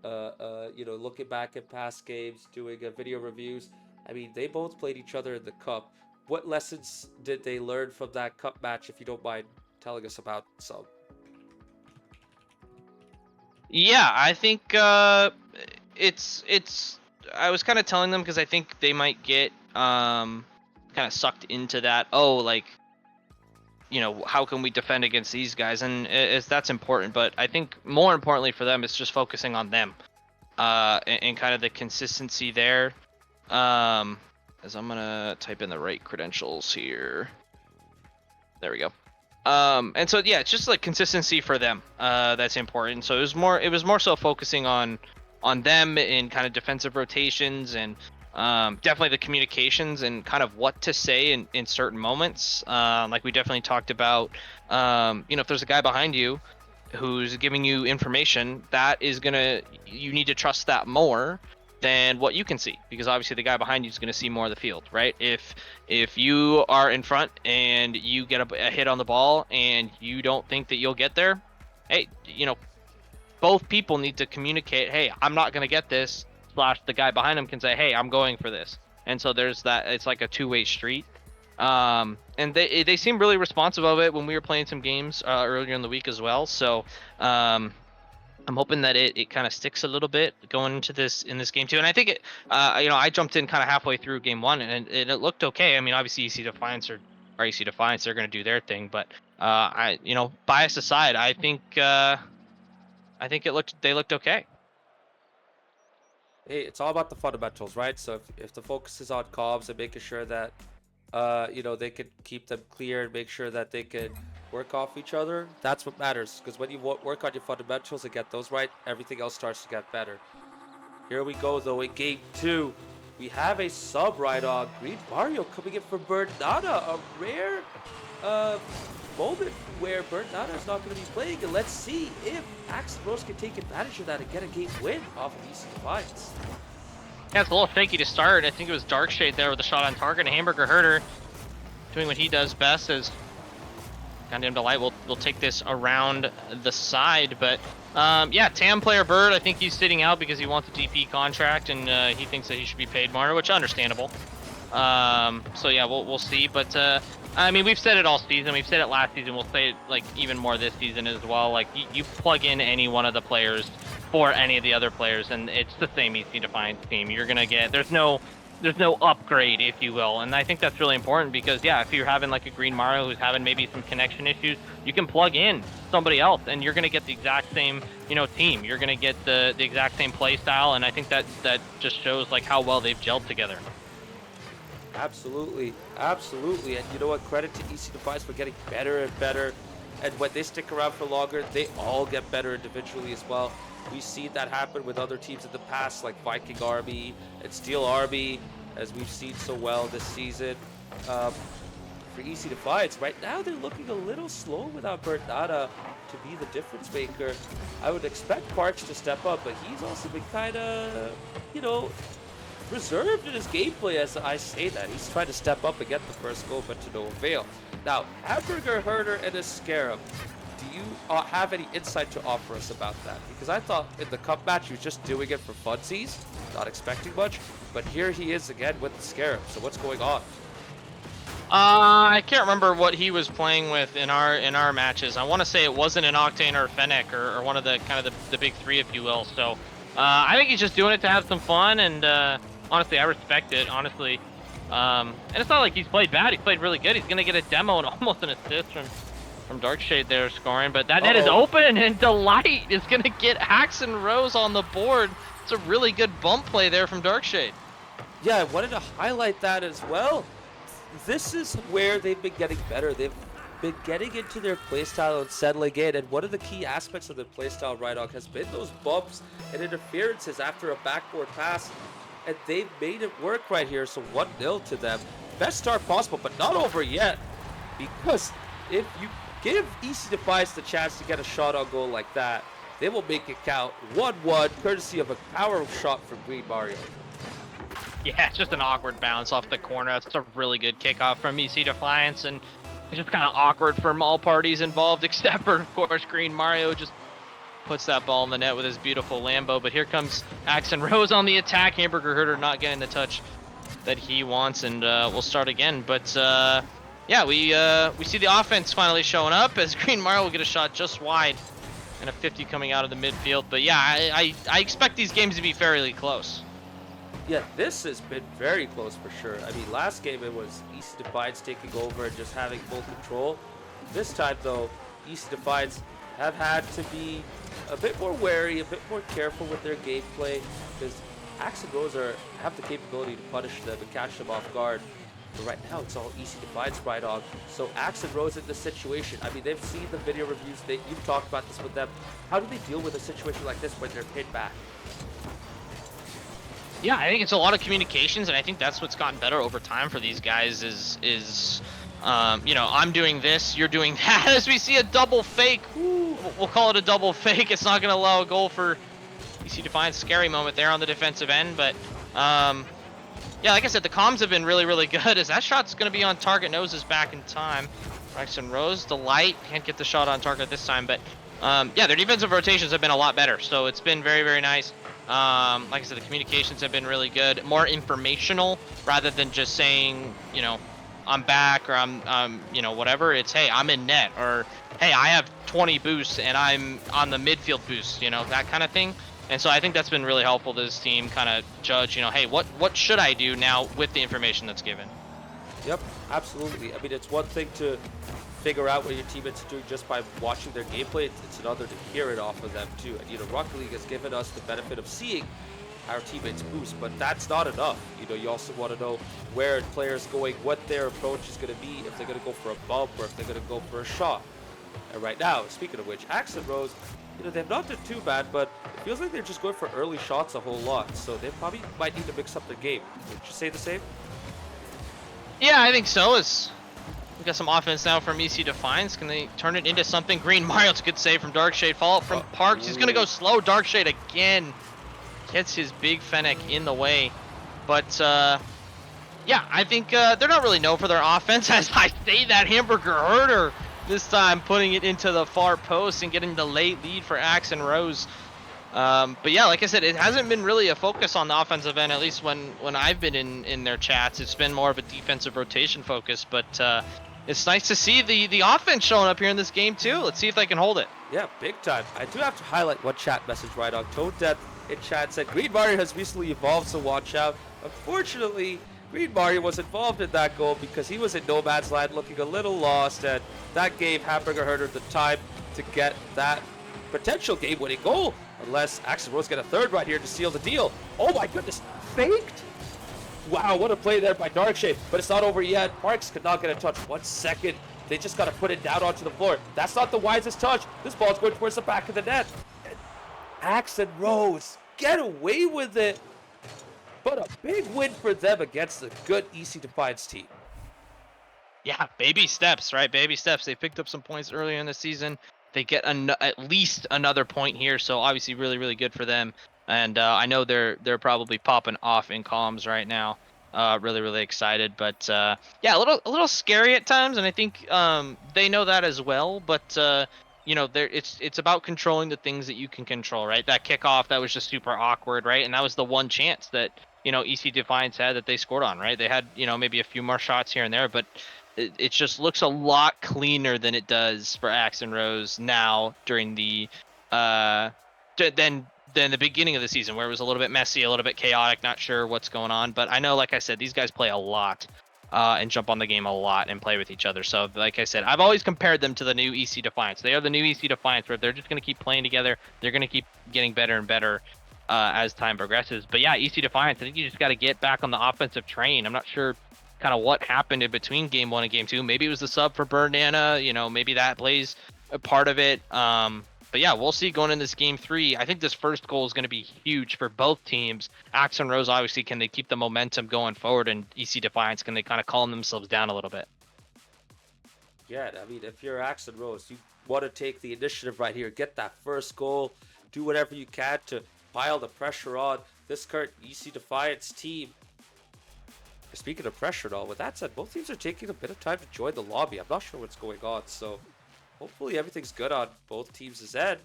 looking back at past games, doing video reviews. I mean, they both played each other in the cup. What lessons did they learn from that cup match, if you don't mind telling us about some? Yeah, I think it's. I was kind of telling them because I think they might get kind of sucked into that. Oh, like, how can we defend against these guys? And that's important. But I think more importantly for them, it's just focusing on them, and kind of the consistency there. As I'm gonna type in the right credentials here. There we go. And so yeah, it's just like consistency for them. That's important. So it was more so focusing on them in kind of defensive rotations and definitely the communications and kind of what to say in certain moments. Like we definitely talked about, if there's a guy behind you who's giving you information, you need to trust that more than what you can see, because obviously the guy behind you is going to see more of the field, right? If you are in front and you get a hit on the ball and you don't think that you'll get there, hey, both people need to communicate, hey, I'm not going to get this, / the guy behind him can say, hey, I'm going for this. And so there's that. It's like a two-way street. And they seem really responsive of it when we were playing some games earlier in the week as well. So I'm hoping that it kind of sticks a little bit going into this game too. And I think it, I jumped in kind of halfway through game 1 and it looked okay. I mean, obviously EC Defiance they're going to do their thing, but bias aside, I think they looked okay. Hey, it's all about the fundamentals, right? So if the focus is on comms and making sure that they can keep them clear and make sure that they can work off each other, that's what matters. Because when you work on your fundamentals and get those right, everything else starts to get better. Here we go, though, in game 2. We have a sub right on Green Mario coming in for Bernada. A rare moment where Bernada is not going to be playing. And let's see if Axe Bros can take advantage of that and get a game win off of EC Defiance. Yeah, it's a little shaky to start. I think it was Darkshade there with a shot on target. And Hamburger Herder doing what he does best is Goddamn Delight will take this around the side. But yeah, TAM player Bird, I think he's sitting out because he wants a DP contract and he thinks that he should be paid more, which is understandable. So yeah, we'll see. But I mean, we've said it all season. We've said it last season. We'll say it like even more this season as well. Like you plug in any one of the players for any of the other players, and it's the same EC Defiance team. You're gonna get there's no upgrade, if you will, and I think that's really important because yeah, if you're having like a Green Mario who's having maybe some connection issues, you can plug in somebody else, and you're gonna get the exact same team. You're gonna get the exact same play style, and I think that just shows like how well they've gelled together. Absolutely, absolutely, and you know what? Credit to EC Defiance for getting better and better, and when they stick around for longer, they all get better individually as well. We've seen that happen with other teams in the past, like Viking Army and Steel Army, as we've seen so well this season. For EC Defiance, right now they're looking a little slow without Bernada to be the difference maker. I would expect Parks to step up, but he's also been kind of, reserved in his gameplay as I say that. He's trying to step up and get the first goal, but to no avail. Now, Hamburger Herder and a Scarab. Do you have any insight to offer us about that? Because I thought in the cup match he was just doing it for funsies, not expecting much, but here he is again with the Scarab. So what's going on? I can't remember what he was playing with in our matches. I want to say it wasn't an Octane or a Fennec or one of the kind of the big three, if you will. So I think he's just doing it to have some fun, and honestly, I respect it, honestly. And it's not like he's played bad. He played really good. He's going to get a demo and almost an assist from Darkshade there scoring, but that net is open, and Delight is going to get Axe and Rose on the board. It's a really good bump play there from Darkshade. Yeah, I wanted to highlight that as well. This is where they've been getting better. They've been getting into their playstyle and settling in, and one of the key aspects of the playstyle, Rydog, has been those bumps and interferences after a backboard pass, and they've made it work right here, so 1-0 to them. Best start possible, but not over yet, because if you give EC Defiance the chance to get a shot on goal like that, they will make it count. 1-1, courtesy of a power shot from Green Mario. Yeah, it's just an awkward bounce off the corner. That's a really good kickoff from EC Defiance, and it's just kind of awkward from all parties involved, except for, of course, Green Mario just puts that ball in the net with his beautiful Lambo. But here comes Axe and Rose on the attack. Hamburger Herder not getting the touch that he wants, and we'll start again. But yeah, we see the offense finally showing up as Green Mario will get a shot just wide, and a 50 coming out of the midfield. But yeah, I expect these games to be fairly close. Yeah, this has been very close for sure. I mean, last game it was EC Defiance taking over and just having full control. This time, though, EC Defiance have had to be a bit more wary, a bit more careful with their gameplay, because Axe and Rose have the capability to punish them and catch them off guard. But right now, it's all EC Defiance Rydog. So Axe and Rose in this situation, I mean, they've seen the video reviews. You've talked about this with them. How do they deal with a situation like this when they're pinned back? Yeah, I think it's a lot of communications, and I think that's what's gotten better over time for these guys is you know, I'm doing this, you're doing that. As we see a double fake, we'll call it a double fake. It's not going to allow a goal for EC Defiance. Scary moment there on the defensive end, but yeah, like I said, the comms have been really, really good. As that shot's going to be on target, noses back in time. Rex and Rose, Delight can't get the shot on target this time, but yeah, their defensive rotations have been a lot better, so it's been very, very nice. Like I said, the communications have been really good, more informational rather than just saying, you know, I'm back or I'm you know, whatever. It's, hey, I'm in net, or hey, I have 20 boosts and I'm on the midfield boost, you know, that kind of thing. And so I think that's been really helpful to this team kind of judge, you know, hey, what should I do now with the information that's given? Yep, absolutely. I mean, it's one thing to figure out what your teammates are doing just by watching their gameplay. It's another to hear it off of them too. And you know, Rocket League has given us the benefit of seeing our teammates boost, but that's not enough. You know, you also want to know where players going, what their approach is going to be, if they're going to go for a bump or if they're going to go for a shot. And right now, speaking of which, Axe and Rose, you know, they've not done too bad, but it feels like they're just going for early shots a whole lot. So they probably might need to mix up their game. Would you say the same? Yeah, I think so. We got some offense now from EC Defiance. Can they turn it into something? Green Mario, it's a good save from Darkshade. Follow up from Parks. He's going to go slow. Darkshade again gets his big Fennec in the way. But, yeah, I think they're not really known for their offense. As I say that, Hamburger Herder this time putting it into the far post and getting the late lead for Axe and Rose. But yeah, like I said, it hasn't been really a focus on the offensive end, at least when I've been in their chats. It's been more of a defensive rotation focus, but it's nice to see the offense showing up here in this game too. Let's see if they can hold it. Yeah, big time. I do have to highlight one chat message right on. Tone Death in chat said, Green Mario has recently evolved, so watch out. Unfortunately, Green Mario was involved in that goal because he was in no man's land looking a little lost, and that gave Hamburger Herder the time to get that potential game-winning goal. Unless Axe and Rose get a third right here to seal the deal. Oh my goodness, faked? Wow, what a play there by Darkshade, but it's not over yet. Parks could not get a touch. 1 second. They just got to put it down onto the floor. That's not the wisest touch. This ball's going towards the back of the net. And Axe and Rose get away with it. But a big win for them against the good EC Defiance team. Yeah, baby steps, right? Baby steps. They picked up some points earlier in the season. They get at least another point here, so obviously really, really good for them. And I know they're probably popping off in comms right now. Really, really excited, but yeah, a little scary at times, and I think they know that as well. But you know, it's about controlling the things that you can control, right? That kickoff, that was just super awkward, right? And that was the one chance that, you know, EC Defiance had that they scored on, right? They had, you know, maybe a few more shots here and there, but it just looks a lot cleaner than it does for Axe and Rose now during the than the beginning of the season, where it was a little bit messy, a little bit chaotic, not sure what's going on. But I know, like I said, these guys play a lot and jump on the game a lot and play with each other. So, like I said, I've always compared them to the new EC Defiance. They are the new EC Defiance, where they're just going to keep playing together. They're going to keep getting better and better as time progresses. But yeah, EC Defiance, I think you just got to get back on the offensive train. I'm not sure kind of what happened in between game 1 and game 2. Maybe it was the sub for Burnana. You know, maybe that plays a part of it. But yeah, we'll see going in this game 3. I think this first goal is going to be huge for both teams. Axe and Rose, obviously, can they keep the momentum going forward? And EC Defiance, can they kind of calm themselves down a little bit? Yeah, I mean, if you're Axe and Rose, you want to take the initiative right here, get that first goal, do whatever you can to pile the pressure on this current EC Defiance team. Speaking of pressure and all, with that said, both teams are taking a bit of time to join the lobby. I'm not sure what's going on, so hopefully everything's good on both teams' end.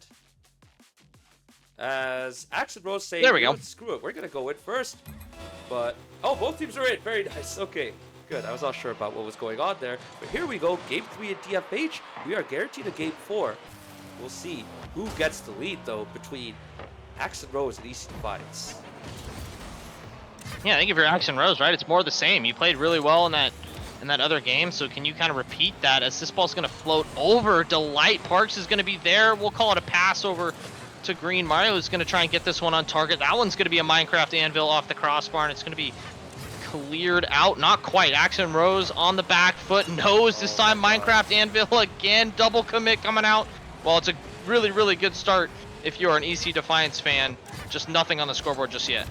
As Axe and Rose say, there we go. Screw it, we're going to go in first. But, oh, both teams are in. Very nice. Okay, good. I was not sure about what was going on there. But here we go. Game 3 at DFH. We are guaranteed a game 4. We'll see who gets the lead, though, between Axe and Rose and EC Defiance. Yeah, I think if you're Axe and Rose, right, it's more of the same. You played really well in that other game, so can you kind of repeat that as this ball's going to float over? Delight Parks is going to be there. We'll call it a pass over to Green. Mario is going to try and get this one on target. That one's going to be a Minecraft anvil off the crossbar, and it's going to be cleared out. Not quite. Axe and Rose on the back foot. Knows this time Minecraft anvil again. Double commit coming out. Well, it's a really, really good start if you're an EC Defiance fan. Just nothing on the scoreboard just yet.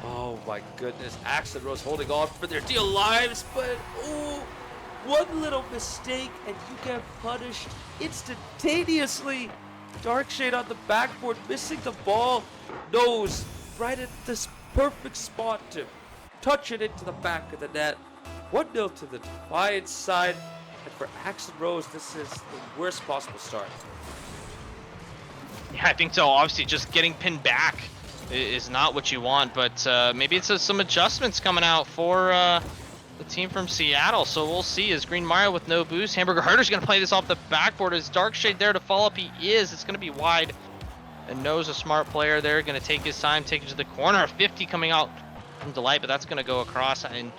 Oh my goodness, Axe and Rose holding on for their dear lives, but oh, one little mistake and you get punished instantaneously. Darkshade on the backboard, missing the ball, knows right at this perfect spot to touch it into the back of the net. 1-0 to the Defiance side, and for Axe and Rose, this is the worst possible start. Yeah, I think so. Obviously, just getting pinned back is not what you want, but maybe it's some adjustments coming out for the team from Seattle. So we'll see. Is Green Mario with no boost? Hamburger Herder's going to play this off the backboard. Is Darkshade there to follow up? He is. It's going to be wide. And No's a smart player there. Going to take his time, take it to the corner. 50 coming out from Delight, but that's going to go across. And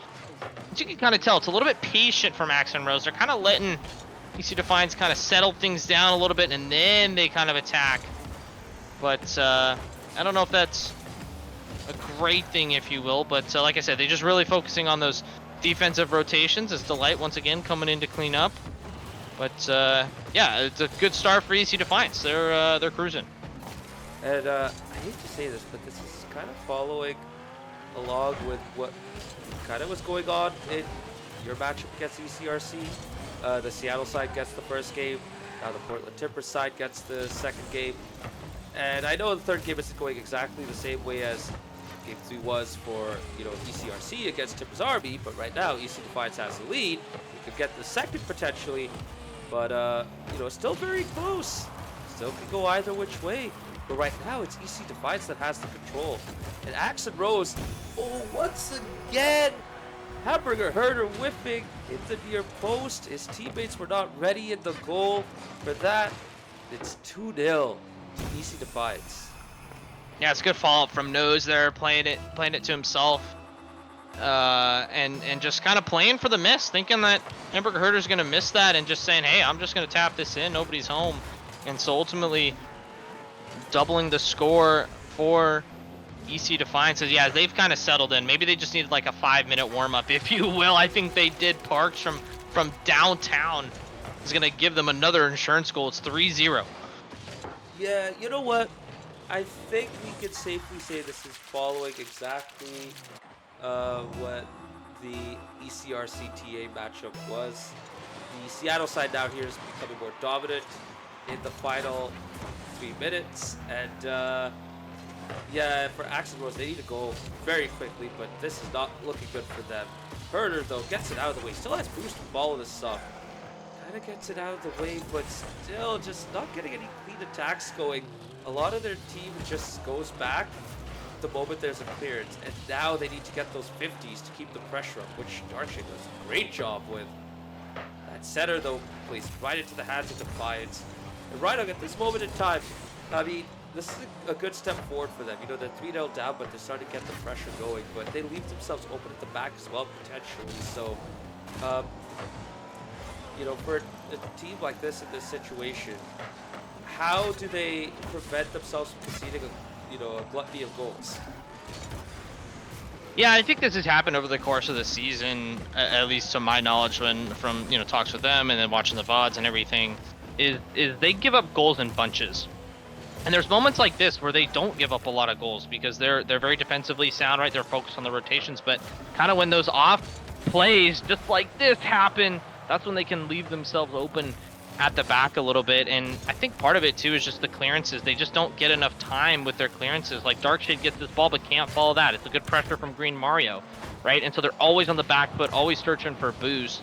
as you can kind of tell, it's a little bit patient from Axe and Rose. They're kind of letting EC Defiance kind of settle things down a little bit, and then they kind of attack. But I don't know if that's a great thing, if you will, but like I said, they're just really focusing on those defensive rotations as Delight once again coming in to clean up. But yeah, it's a good start for EC Defiance. They're cruising. And I hate to say this, but this is kind of following along with what kind of was going on in your matchup against ECRC. The Seattle side gets the first game. Now the Portland Timbers side gets the second game. And I know the third game isn't going exactly the same way as Game 3 was for, ECRC against Timbers Army, but right now EC Defiance has the lead. We could get the second potentially, but it's still very close. Still can go either which way. But right now it's EC Defiance that has the control. And Axe and Rose, once again, Hamburger Herder whipping into near post. His teammates were not ready in the goal for that. It's 2-0. EC Defiance. Yeah, it's a good follow-up from Nose there, playing it to himself, and just kind of playing for the miss, thinking that Hamburger Herder's gonna miss that, and just saying, hey, I'm just gonna tap this in, nobody's home, and so ultimately doubling the score for EC Defiance. Yeah, they've kind of settled in. Maybe they just needed like a 5-minute warm-up, if you will. I think they did. Parks from downtown is gonna give them another insurance goal. It's 3-0. Yeah, you know what? I think we could safely say this is following exactly what the ECRC-TA matchup was. The Seattle side now here is becoming more dominant in the final 3 minutes. And yeah, for Axe and Rose, they need to go very quickly, but this is not looking good for them. Herder, though, gets it out of the way. Still has boost to follow this stuff. Kind of gets it out of the way, but still just not getting any clean attacks going. A lot of their team just goes back the moment there's a clearance, and now they need to get those 50s to keep the pressure up, which Darkshade does a great job with. That center, though, plays right into the hands of Defiance. And right at this moment in time, I mean, this is a good step forward for them. You know, they're 3-0 down, but they're starting to get the pressure going. But they leave themselves open at the back as well, potentially. So, you know, for a team like this in this situation, how do they prevent themselves from conceding a gluttony of goals? Yeah, I think this has happened over the course of the season, at least to my knowledge, when from talks with them and then watching the VODs and everything, is they give up goals in bunches. And there's moments like this where they don't give up a lot of goals because they're very defensively sound, right? They're focused on the rotations, but kind of when those off plays just like this happen, that's when they can leave themselves open at the back a little bit. And I think part of it too is just the clearances. They just don't get enough time with their clearances. Like Darkshade gets this ball but can't follow that. It's a good pressure from Green Mario, right? And so they're always on the back foot, always searching for boost.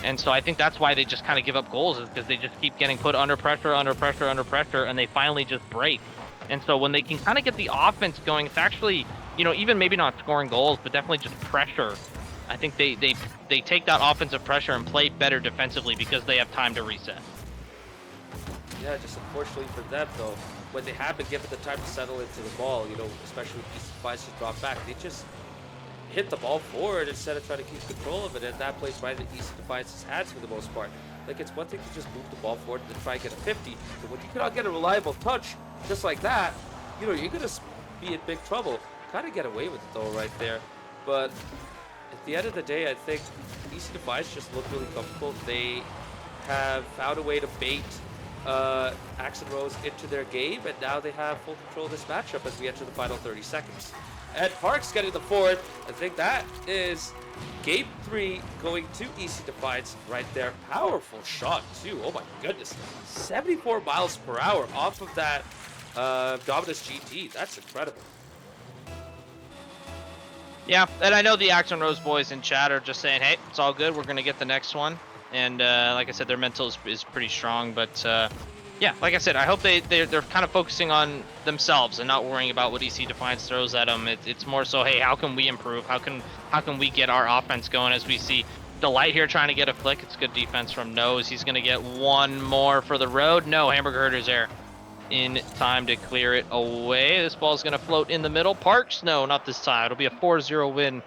And so I think that's why they just kind of give up goals, is because they just keep getting put under pressure, and they finally just break. And so when they can kind of get the offense going, it's actually, even maybe not scoring goals, but definitely just pressure. I think they take that offensive pressure and play better defensively because they have time to reset. Yeah, just unfortunately for them, though, when they have been given the time to settle into the ball, especially with these devices drop back, they just hit the ball forward instead of trying to keep control of it, and that plays right into Easy Defiance's hands for the most part. Like, it's one thing to just move the ball forward and try and get a 50, but when you cannot get a reliable touch just like that, you're going to be in big trouble. Kind of get away with it, though, right there. But at the end of the day, I think Easy Defiance just look really comfortable. They have found a way to bait Axe and Rose into their game, and now they have full control of this matchup as we enter the final 30 seconds. And Parks getting the fourth. I think that is game 3 going to Easy Defiance right there. Powerful shot, too. Oh my goodness. 74 miles per hour off of that Dominus GT. That's incredible. Yeah, and I know the Axe and Rose boys in chat are just saying, hey, it's all good. We're going to get the next one. And like I said, their mental is pretty strong. But yeah, like I said, I hope they're kind of focusing on themselves and not worrying about what EC Defiance throws at them. It's more so, hey, how can we improve? How can we get our offense going? As we see Delight here trying to get a flick. It's good defense from Nose. He's going to get one more for the road. No, Hamburger Herder's there in time to clear it away. This ball's going to float in the middle. Parks? No, not this time. It'll be a 4-0 win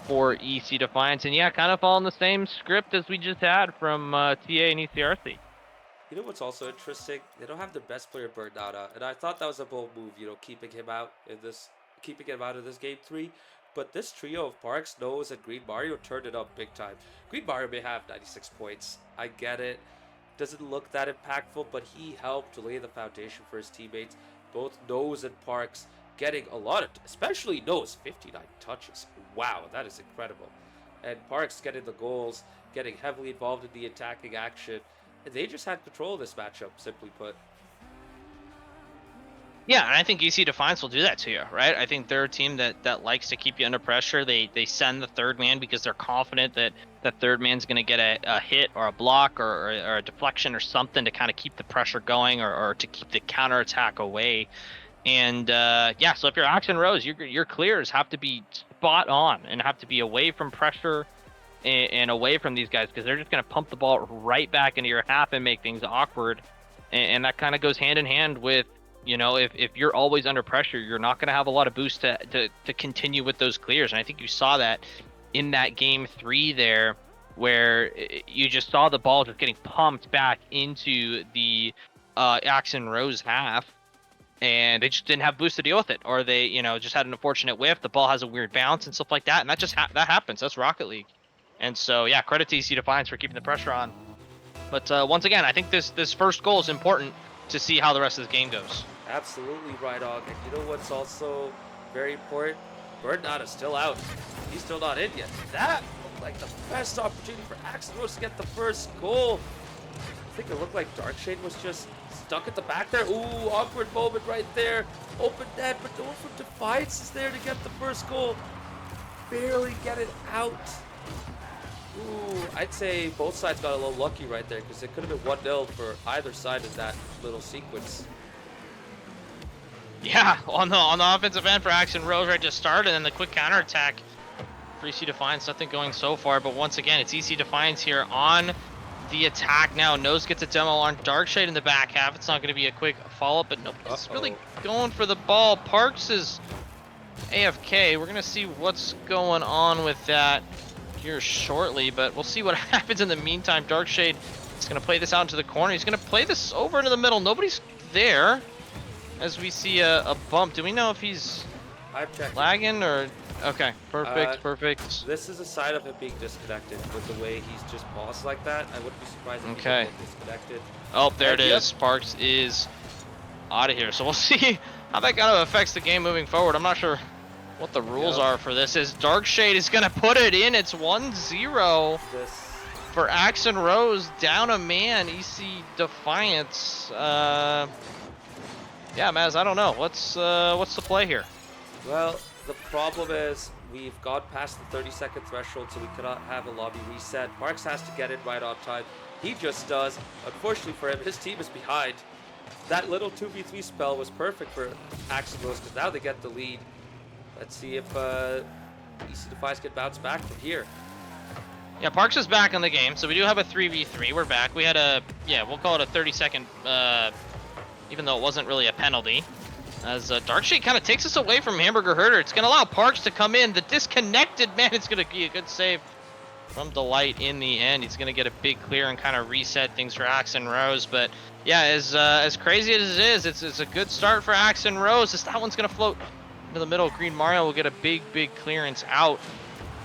for EC Defiance. And yeah, kind of following the same script as we just had from TA and ECRC. You know what's also interesting? They don't have their best player Bernada, and I thought that was a bold move, keeping him out of this game 3. But this trio of Parks, Nose, and Green Mario turned it up big time. Green Mario may have 96 points. I get it. Doesn't look that impactful, but he helped to lay the foundation for his teammates. Both Nose and Parks getting a lot of, especially Nose, 59 touches. Wow, that is incredible. And Parks getting the goals, getting heavily involved in the attacking action. They just had control of this matchup, simply put. Yeah, and I think EC Defiance will do that to you, right? I think they're a team that likes to keep you under pressure. They send the third man because they're confident that that third man's going to get a hit or a block or a deflection or something to kind of keep the pressure going or to keep the counterattack away. And yeah, so if you're Axe and Rose, your clears have to be spot on and have to be away from pressure and away from these guys, because they're just going to pump the ball right back into your half and make things awkward. And that kind of goes hand in hand with, if you're always under pressure, you're not going to have a lot of boost to continue with those clears. And I think you saw that in that game 3 there, where you just saw the ball just getting pumped back into the Axe and Rose half, and they just didn't have boost to deal with it, or they just had an unfortunate whiff. The ball has a weird bounce and stuff like that, and that just that happens. That's Rocket League. And so yeah, credit to EC Defiance for keeping the pressure on. But once again, I think this first goal is important to see how the rest of the game goes. Absolutely right, Og. And you know what's also very important? Bernada's still out. He's still not in yet. That looked like the best opportunity for Axe and Rose to get the first goal. I think it looked like Darkshade was just stuck at the back there. Ooh, awkward moment right there. Open net, but no one from Defiance is there to get the first goal. Barely get it out. Ooh, I'd say both sides got a little lucky right there, because it could have been 1-0 for either side of that little sequence. Yeah, on the offensive end for Axe and Rose right to start, and then the quick counterattack for EC Defiance. Nothing going so far, but once again, it's EC Defiance here on the attack now. Nose gets a demo on Darkshade in the back half. It's not going to be a quick follow-up, but nobody's really going for the ball. Parks is AFK. We're going to see what's going on with that here shortly, but we'll see what happens in the meantime. Darkshade is going to play this out into the corner. He's going to play this over into the middle. Nobody's there as we see a bump. Do we know if he's I've checked. lagging or... Okay, perfect, perfect. This is a sign of him being disconnected with the way he's just paused like that. I wouldn't be surprised if Okay. he get disconnected. Oh, there it Yep. is. Sparks is out of here. So we'll see how that kind of affects the game moving forward. I'm not sure what the rules Yep. are for this. Is Darkshade is going to put it in. It's 1-0 This for Axe and Rose. Down a man. EC Defiance. Yeah, Maz, I don't know. What's the play here? Well, the problem is we've gone past the 30-second threshold, so we cannot have a lobby reset. Parks has to get it right on time. He just does. Unfortunately for him, his team is behind. That little 2v3 spell was perfect for Axe and Rose, because now they get the lead. Let's see if EC Defiance can bounce back from here. Yeah, Parks is back in the game, so we do have a 3v3. We're back. We had a, yeah, we'll call it a 30-second, even though it wasn't really a penalty. As Darkshade kind of takes us away from Hamburger Herder. It's going to allow Parks to come in. The disconnected man, it's going to be a good save from Delight in the end. He's going to get a big clear and kind of reset things for Axe and Rose. But yeah, as crazy as it is, it's a good start for Axe and Rose. That one's going to float into the middle. Green Mario will get a big clearance out.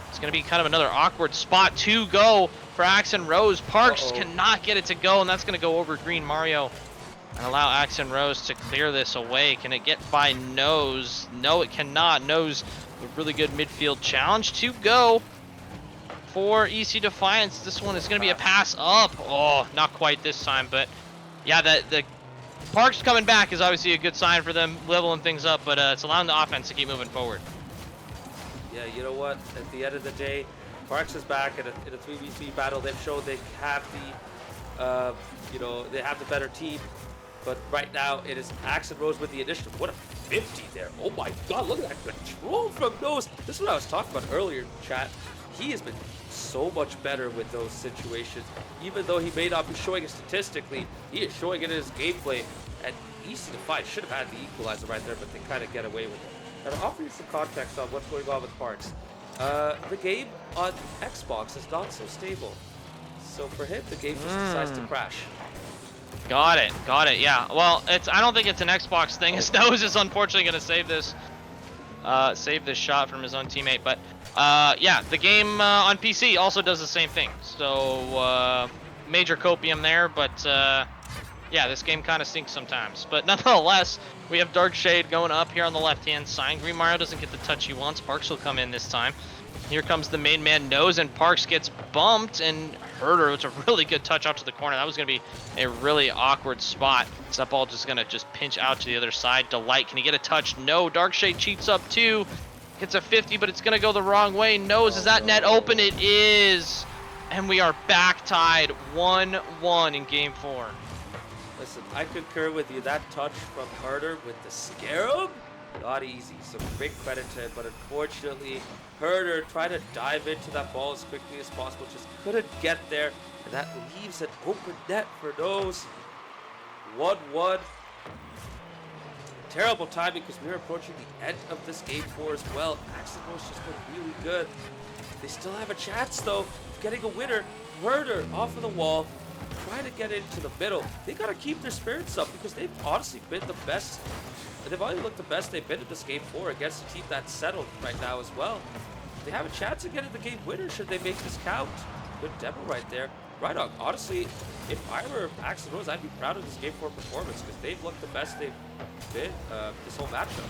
It's going to be kind of another awkward spot to go for Axe and Rose. Parks cannot get it to go, and that's going to go over Green Mario and allow Axe and Rose to clear this away. Can it get by Nose? No, it cannot. Nose, a really good midfield challenge to go for EC Defiance. This one is going to be a pass up. Oh, not quite this time, but yeah, the Parks coming back is obviously a good sign for them leveling things up, but it's allowing the offense to keep moving forward. Yeah, you know what? At the end of the day, Parks is back in a 3v3 battle. They've shown they have the, they have the better team. But right now, it is Axe and Rose with the initiative. What a 50 there. Oh my god, look at that control from Nose. This is what I was talking about earlier in chat. He has been so much better with those situations. Even though he may not be showing it statistically, he is showing it in his gameplay. And EC Defiance should have had the equalizer right there, but they kind of get away with it. And I'll offer you some context on what's going on with Parks. The game on Xbox is not so stable. So for him, the game just decides to crash. Got it, yeah. Well, I don't think it's an Xbox thing. His Nose is unfortunately going to save this shot from his own teammate. But yeah, the game on PC also does the same thing. So major copium there, but yeah, this game kind of stinks sometimes. But nonetheless, we have Darkshade going up here on the left-hand side. Green Mario doesn't get the touch he wants. Parks will come in this time. Here comes the main man, Nose, and Parks gets bumped, and Herder, it's a really good touch out to the corner. That was going to be a really awkward spot. So that ball just going to pinch out to the other side. Delight, can he get a touch? No, Darkshade cheats up too. Gets a 50, but it's going to go the wrong way. Nose, is that net open? It is. And we are back tied 1-1 in game 4. Listen, I concur with you. That touch from Herder with the Scarab, not easy. So big credit to him, but unfortunately, Herder tried to dive into that ball as quickly as possible, just couldn't get there, and that leaves an open net for Nose. 1-1. Terrible timing because we're approaching the end of this game 4 as well. Axe and Rose just been really good. They still have a chance though of getting a winner. Herder off of the wall, trying to get into the middle. They gotta keep their spirits up because they've honestly been the best. They've only looked the best they've been in this game 4 against a team that's settled right now as well. They have a chance of getting the game winner should they make this count. Good demo right there. Right on. Honestly, if I were Axe and Rose, I'd be proud of this game 4 performance because they've looked the best they've been this whole matchup.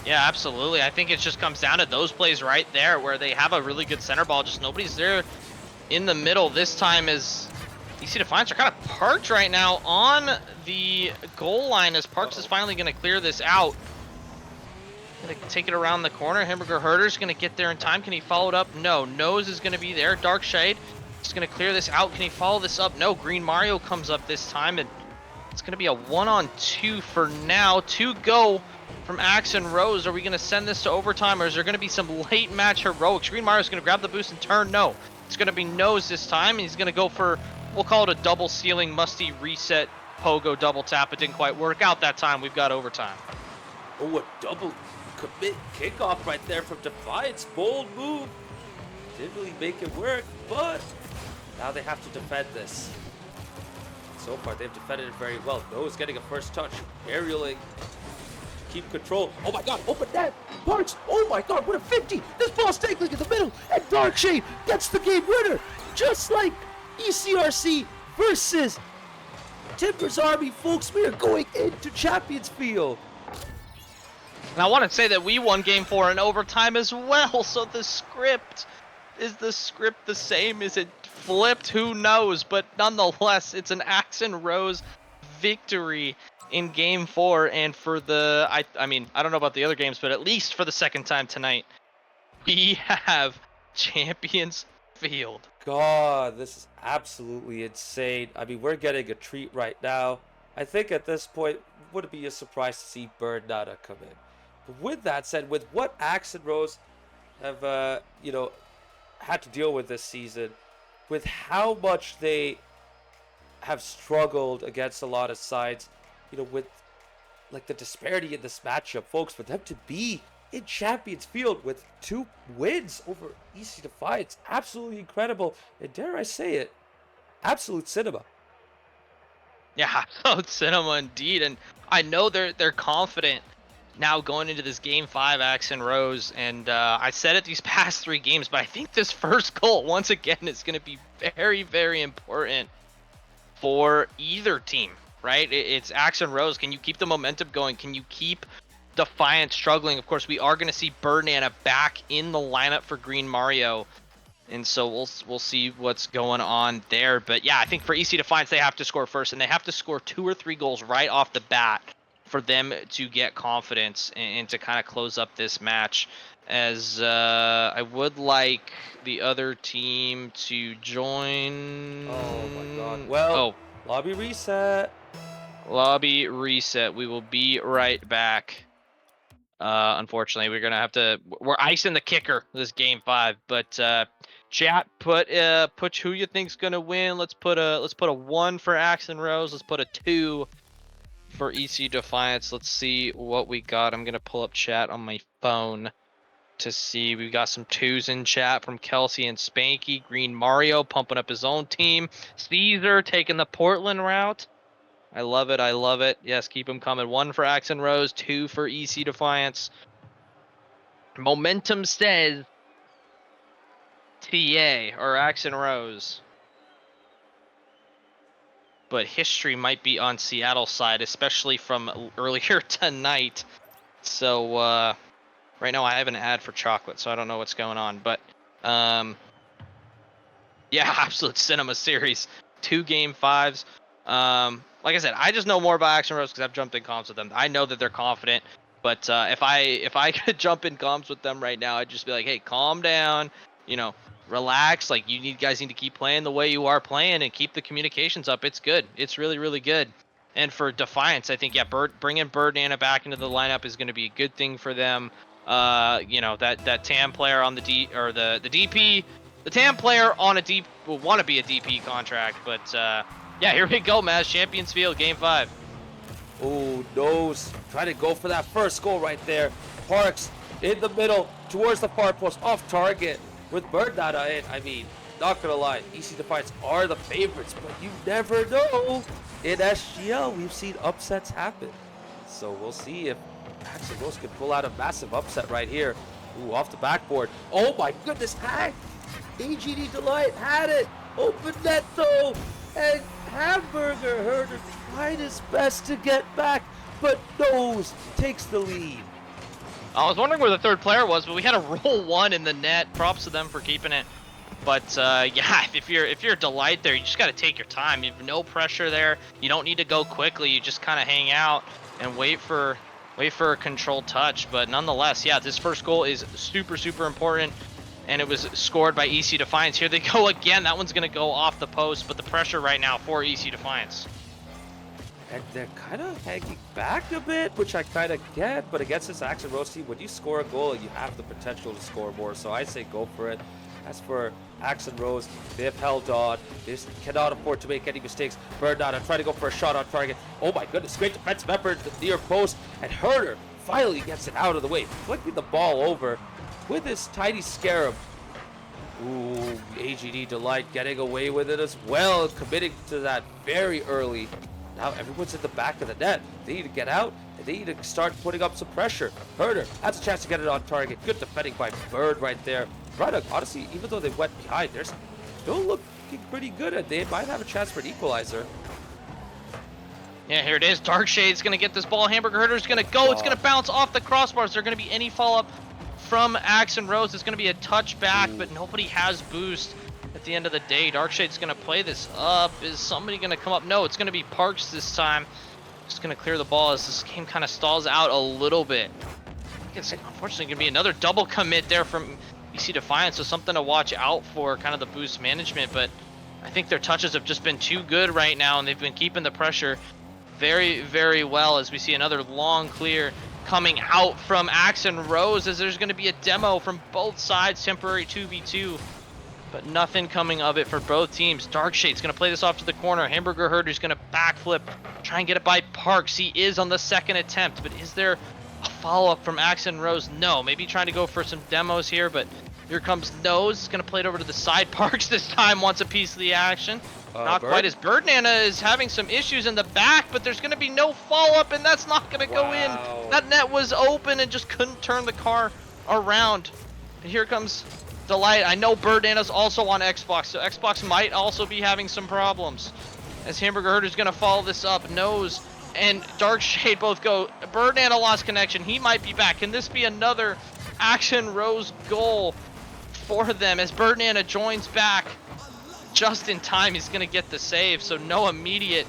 Yeah, absolutely. I think it just comes down to those plays right there where they have a really good center ball. Just nobody's there in the middle. This time is EC Defiance are kind of parked right now on the goal line as Parks is finally going to clear this out. Going to take it around the corner. Hamburger Herder's going to get there in time. Can he follow it up? No. Nose is going to be there. Darkshade is going to clear this out. Can he follow this up? No. Green Mario comes up this time, and it's going to be a 1-on-2 for now. 2 go from Axe and Rose. Are we going to send this to overtime, or is there going to be some late match heroics? Green Mario's going to grab the boost and turn. No. It's going to be nose this time, and he's going to go for, we'll call it a double ceiling musty reset pogo double tap. It didn't quite work out that time. We've got overtime. Oh, a double commit kickoff right there from Defiance. Bold move. Didn't really make it work, but now they have to defend this. So far, they've defended it very well. Nose getting a first touch. Aerialing. Keep control. Oh my god, open net. Parks. Oh my god, what a 50. This ball's tackling in the middle. And Darkshade gets the game winner. Just like ECRC versus Timbers Army, folks. We are going into Champions Field. And I want to say that we won game 4 in overtime as well. So the script, is the script the same? Is it flipped? Who knows? But nonetheless, it's an Axe and Rose victory in game 4. And for the, I mean, I don't know about the other games, but at least for the second time tonight, we have Champions Field. God, this is absolutely insane. I mean, we're getting a treat right now. I think at this point, would it be a surprise to see Bird Nada come in? But with that said, with what Axe and Rose have, you know, had to deal with this season, with how much they have struggled against a lot of sides, you know, with like the disparity in this matchup, folks, for them to be in Champions Field with 2 wins over EC Defiance, absolutely incredible. And dare I say it, absolute cinema. Yeah, absolute cinema indeed. And I know they're confident now going into this game 5, Axe and Rose. And I said it these past 3 games, but I think this first goal, once again, is going to be very, very important for either team, right? It's Axe and Rose. Can you keep the momentum going? Can you keep Defiance struggling? Of course, we are going to see Birdnana back in the lineup for Green Mario. And so we'll see what's going on there. But yeah, I think for EC Defiance, they have to score first, and they have to score 2 or 3 goals right off the bat for them to get confidence and to kind of close up this match. As I would like the other team to join. Oh my god. Well, lobby reset. Lobby reset. We will be right back. Unfortunately, we're gonna have to. We're icing the kicker this game 5, but chat, put who you think's gonna win. Let's put a 1 for Axe and Rose. Let's put a 2 for EC Defiance. Let's see what we got. I'm gonna pull up chat on my phone to see. We've got some 2s in chat from Kelsey and Spanky. Green Mario pumping up his own team. Caesar taking the Portland route. I love it. I love it. Yes, keep them coming. 1 for Axe and Rose, 2 for EC Defiance. Momentum says TA or Axe and Rose. But history might be on Seattle's side, especially from earlier tonight. So right now I have an ad for chocolate, so I don't know what's going on. But yeah, absolute cinema series. 2 game 5s. Like I said, I just know more about Axe and Rose because I've jumped in comms with them. I know that they're confident, but if I could jump in comms with them right now, I'd just be like, hey, calm down, you know, relax. Like, guys need to keep playing the way you are playing and keep the communications up. It's good. It's really, really good. And for Defiance, I think, yeah, bringing Birdnana back into the lineup is going to be a good thing for them. You know, that TAM player on the DP, the TAM player on a DP will want to be a DP contract, but yeah, here we go, Maz. Champions Field, game 5. Oh, Nose trying to go for that first goal right there. Parks in the middle towards the far post, off target with Bird Nada in. I mean, not gonna lie, EC Defiance are the favorites, but you never know. In SGL, we've seen upsets happen. So we'll see if Axe and Rose can pull out a massive upset right here. Ooh, off the backboard. Oh my goodness, hack! AGD Delight had it. Open net though, and Hamburger Herder tried his best to get back, but Nose takes the lead. I was wondering where the third player was, but we had a roll 1 in the net. Props to them for keeping it. But yeah, if you're Delight there, you just got to take your time. You have no pressure there. You don't need to go quickly. You just kind of hang out and wait for a controlled touch. But nonetheless, yeah, this first goal is super, super important. And it was scored by EC Defiance. Here they go again. That one's going to go off the post, but the pressure right now for EC Defiance. And they're kind of hanging back a bit, which I kind of get, but against this Axe and Rose team, when you score a goal, you have the potential to score more, so I say go for it. As for Axe and Rose, they have held on. They just cannot afford to make any mistakes. Bernada trying to go for a shot on target. Oh my goodness, great defensive effort at the near post. And Herder finally gets it out of the way, flicking the ball over with his tiny scarab. Ooh, AGD Delight getting away with it as well, committing to that very early. Now everyone's at the back of the net. They need to get out, and they need to start putting up some pressure. Herder has a chance to get it on target. Good defending by Bird right there. Right, honestly, even though they went behind, they're still looking pretty good, and they might have a chance for an equalizer. Yeah, here it is. Darkshade's going to get this ball. Hamburger Herder's going to go. It's going to bounce off the crossbars. Is there going to be any follow-up from Axe and Rose? It's going to be a touchback, but nobody has boost at the end of the day. Darkshade's going to play this up. Is somebody going to come up? No, it's going to be Parks this time. Just going to clear the ball as this game kind of stalls out a little bit. It's unfortunately going to be another double commit there from EC Defiance, so something to watch out for, kind of the boost management. But I think their touches have just been too good right now, and they've been keeping the pressure very, very well, as we see another long clear coming out from Axe and Rose, as there's going to be a demo from both sides, temporary 2v2, but nothing coming of it for both teams. Darkshade's going to play this off to the corner. Hamburger Herder's going to backflip, try and get it by Parks. He is on the second attempt, but is there a follow-up from Axe and Rose? No, maybe trying to go for some demos here, but here comes Nose. He's going to play it over to the side. Parks this time wants a piece of the action. Not Bird? quite as Bird Nana is having some issues in the back, but there's going to be no follow-up, and that's not going to go in. That net was open and just couldn't turn the car around. And here comes Delight. I know Bird Nana's also on Xbox, so Xbox might also be having some problems. As Hamburger Herder's going to follow this up, Nose and Darkshade both go. Bird Nana lost connection. He might be back. Can this be another Action Rose goal for them as Bird Nana joins back? Just in time, he's going to get the save, so no immediate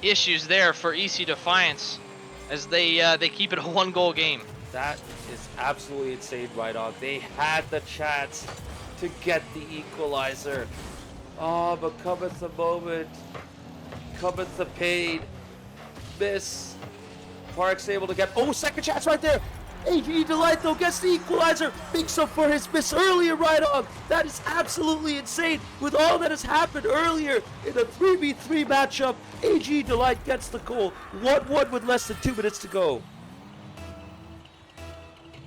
issues there for EC Defiance as they keep it a 1-goal game. That is absolutely insane, right on. They had the chance to get the equalizer. Oh, but cometh the moment, cometh the pain. Miss. Parks able to get, oh, second chance right there. AG Delight though gets the equalizer, makes up for his miss earlier right on. That is absolutely insane. With all that has happened earlier in a 3v3 matchup, AG Delight gets the goal. 1-1 with less than 2 minutes to go.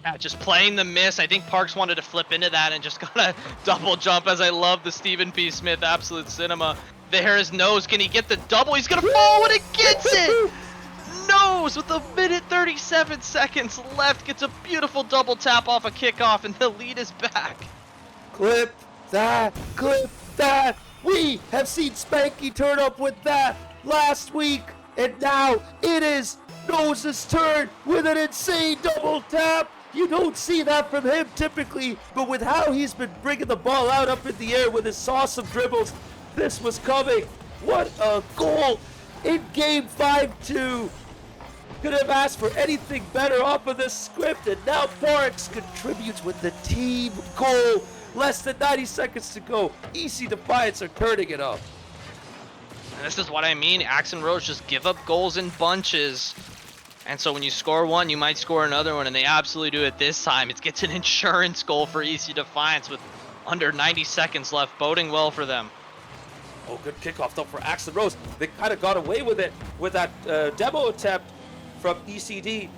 Yeah, just playing the miss. I think Parks wanted to flip into that and just got a double jump, as I love the Stephen P. Smith absolute cinema. There is Nose. Can he get the double? He's going to fall and it gets it! Nose with a minute 37 seconds left gets a beautiful double tap off a kickoff, and the lead is back. Clip that, clip that. We have seen Spanky turn up with that last week, and now it is Nose's turn with an insane double tap. You don't see that from him typically, but with how he's been bringing the ball out up in the air with his awesome dribbles, this was coming. What a goal in game 5-2. Could have asked for anything better off of this script, and now Parks contributes with the team goal. Less than 90 seconds to go. EC Defiance are turning it up. And this is what I mean. Axe and Rose just give up goals in bunches. And so when you score one, you might score another one, and they absolutely do it this time. It gets an insurance goal for EC Defiance with under 90 seconds left, boding well for them. Oh, good kickoff though for Axe and Rose. They kind of got away with it with that demo attempt from ECD.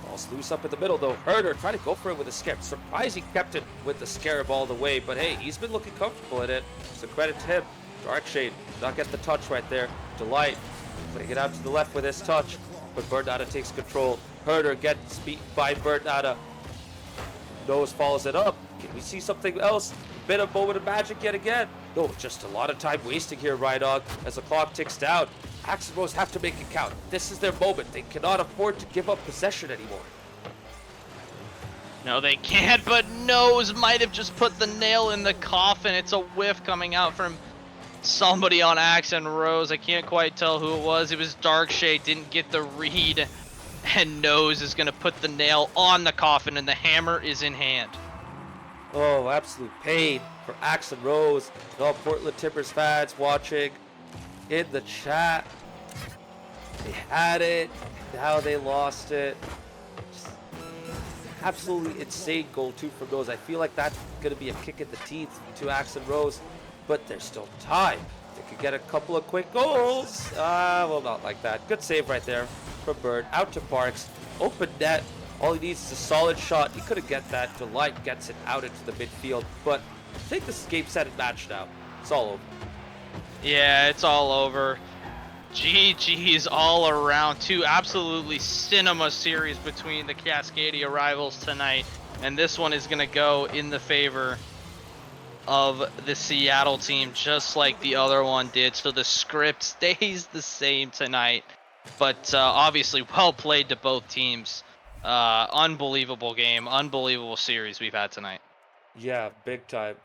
Ball's loose up in the middle though. Herder trying to go for it with a scarab. Surprised he kept it with the scarab all the way, but hey, he's been looking comfortable in it. So credit to him. Darkshade not get the touch right there. Delight putting it out to the left with his touch, but Bernada takes control. Herder gets beat by Bernada. Nose follows it up. Can we see something else? A bit of moment of magic yet again. No, just a lot of time wasting here, Rydog, as the clock ticks down. Axe and Rose have to make it count. This is their moment. They cannot afford to give up possession anymore. No, they can't, but Nose might have just put the nail in the coffin. It's a whiff coming out from somebody on Axe and Rose. I can't quite tell who it was. It was Darkshade, didn't get the read. And Nose is going to put the nail on the coffin, and the hammer is in hand. Oh, absolute pain for Axe and Rose. And all Portland Timbers fans watching in the chat. They had it, now they lost it. absolutely insane goal too from those. I feel like that's going to be a kick in the teeth to Axe and Rose, but there's still time. They could get a couple of quick goals. Well, not like that. Good save right there from Bird. Out to Parks. Open net. All he needs is a solid shot. He couldn't get that. Delight gets it out into the midfield, but I think this is game, set, and match now. It's all over. Yeah, it's all over. GG's all around. Two absolutely cinema series between the Cascadia rivals tonight. And this one is going to go in the favor of the Seattle team, just like the other one did. So the script stays the same tonight. But obviously, well played to both teams. Unbelievable game, unbelievable series we've had tonight. Yeah, big time.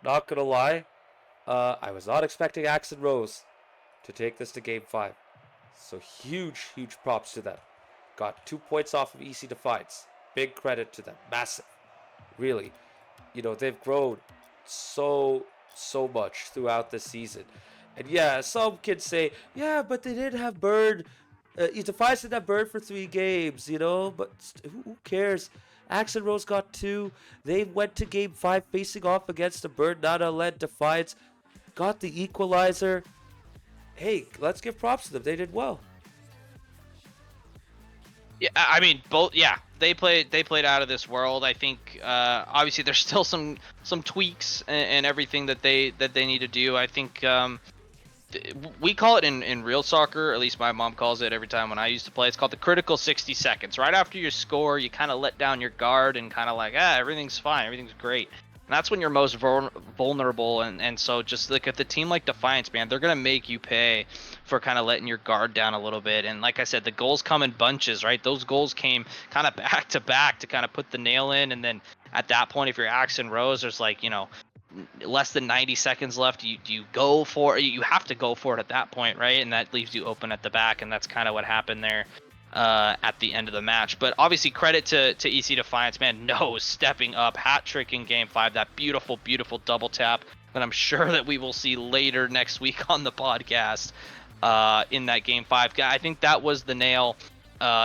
Not gonna lie, I was not expecting Axe and Rose to take this to Game 5. So huge props to them. Got 2 points off of EC Defiance. Big credit to them. Massive. Really. They've grown so much throughout the season. And yeah, some kids say, yeah, but they didn't have Bird. Defiance didn't have Bird for 3 games, but who cares? Axe and Rose got 2. They went to Game 5 facing off against the Bird Nana-led Defiance. Got the equalizer. Hey, let's give props to them. They did well. Yeah, I mean both. Yeah, they played out of this world. I think obviously there's still some tweaks and everything that they need to do. I think we call it in real soccer, at least my mom calls it every time when I used to play. It's called the critical 60 seconds. Right after you score, you kind of let down your guard and kind of like, everything's fine, everything's great. And that's when you're most vulnerable. And so just look at the team like Defiance, man. They're going to make you pay for kind of letting your guard down a little bit. And like I said, the goals come in bunches, right? Those goals came kind of back to back to kind of put the nail in. And then at that point, if you're Axe and Rose, there's like, less than 90 seconds left. You go for it. You have to go for it at that point, right? And that leaves you open at the back. And that's kind of what happened there at the end of the match. But obviously credit to EC Defiance, man. No, stepping up, hat trick in Game 5, that beautiful double tap that I'm sure that we will see later next week on the podcast in that Game 5. I think that was the nail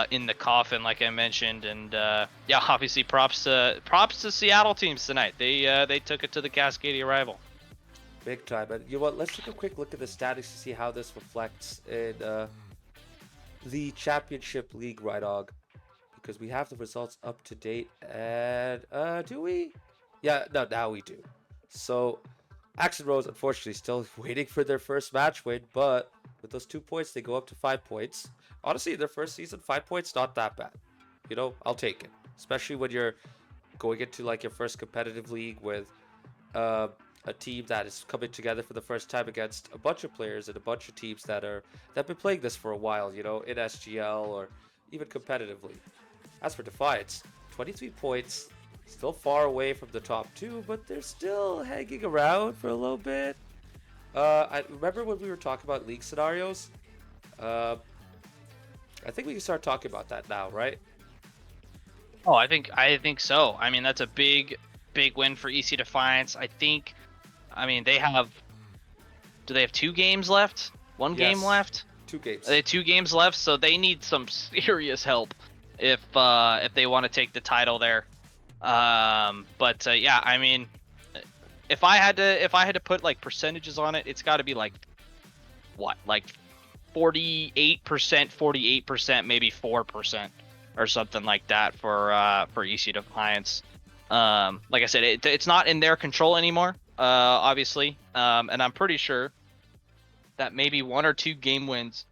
in the coffin, like I mentioned. And yeah, obviously props to Seattle teams tonight. They took it to the Cascadia rival. Big time. And you know what? Let's take a quick look at the statistics to see how this reflects in the Championship League, right, Og? Because we have the results up to date. And do we? Yeah, no, now we do. So Axe and Rose, unfortunately, still waiting for their first match win, but with those 2 points, they go up to 5 points. Honestly, in their first season, 5 points, not that bad. I'll take it. Especially when you're going into like your first competitive league with a team that is coming together for the first time against a bunch of players and a bunch of teams that have been playing this for a while, in SGL or even competitively. As for Defiance, 23 points, still far away from the top 2, but they're still hanging around for a little bit. I remember when we were talking about league scenarios. I think we can start talking about that now, right? Oh, I think so. I mean, that's a big win for EC Defiance. They have. Do they have 2 games left? One game Yes. left? 2 games. They have 2 games left, so they need some serious help if they want to take the title there. Yeah, I mean, if I had to put like percentages on it, it's got to be like what, like 48%, maybe 4% or something like that for EC Defiance. Like I said, it's not in their control anymore, obviously, and I'm pretty sure that maybe 1 or 2 game wins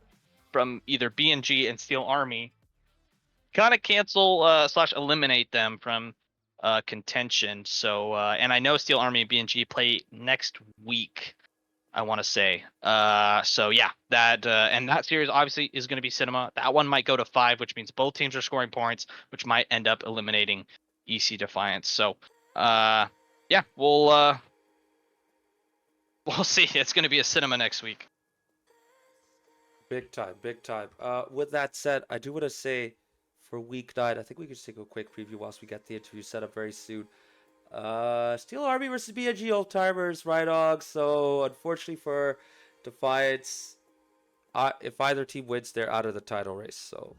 from either BNG and Steel Army kind of cancel / eliminate them from contention. So and I know Steel Army and BNG play next week, I want to say. So yeah, that and that series obviously is going to be cinema. That one might go to 5, which means both teams are scoring points, which might end up eliminating EC Defiance. So yeah, we'll see. It's going to be a cinema next week. Big time. With that said, I do want to say for week 9, I think we can just take a quick preview whilst we get the interview set up very soon. Steel Army versus BNG Old Timers, right, Og? So unfortunately for Defiance, if either team wins, they're out of the title race. So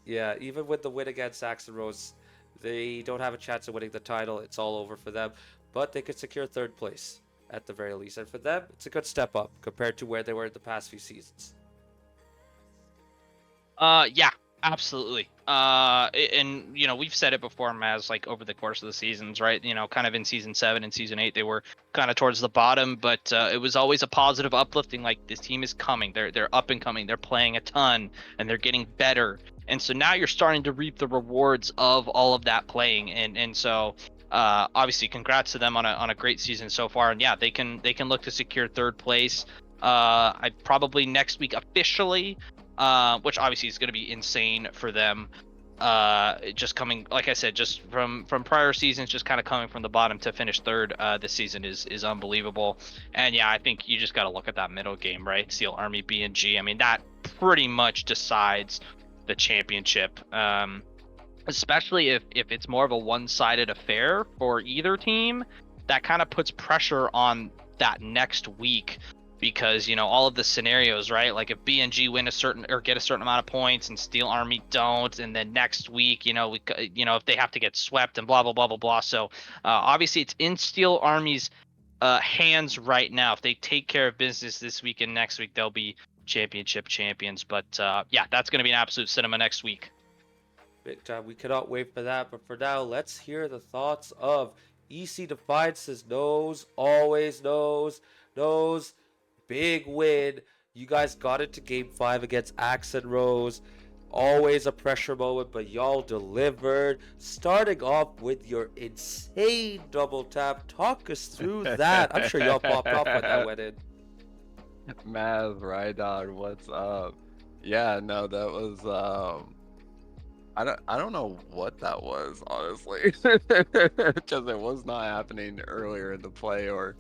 Yeah, even with the win against Saxon Rose, they don't have a chance of winning the title. It's all over for them. But they could secure third place at the very least. And for them, it's a good step up compared to where they were in the past few seasons. Yeah, absolutely. And we've said it before, Maz, like over the course of the seasons, right? Kind of in season 7 and season 8, they were kind of towards the bottom, but it was always a positive, uplifting. Like, this team is coming. They're up and coming. They're playing a ton, and they're getting better. And so now you're starting to reap the rewards of all of that playing, and so. Obviously, congrats to them on a great season so far, and yeah, they can look to secure third place. I probably next week officially, which obviously is going to be insane for them. Just coming, like I said, just from prior seasons, just kind of coming from the bottom to finish third this season is unbelievable. And yeah, I think you just got to look at that middle game, right? Steel Army BNG. I mean, that pretty much decides the championship. Especially if it's more of a one-sided affair for either team, that kind of puts pressure on that next week, because all of the scenarios, right? Like, if BNG win a certain or get a certain amount of points and Steel Army don't, and then next week, if they have to get swept and blah blah blah blah blah. So obviously it's in Steel Army's hands right now. If they take care of business this week and next week, they'll be championship champions. But yeah, that's going to be an absolute cinema next week. Big time. We cannot wait for that. But for now, let's hear the thoughts of EC Defiance's knows, always knows. Big win. You guys got into game 5 against Axe and Rose. Always a pressure moment, but y'all delivered. Starting off with your insane double tap. Talk us through that. I'm sure y'all popped off when that went in. Maz, right on, what's up? Yeah, no, that was I don't know what that was, honestly. Because it was not happening earlier in the play or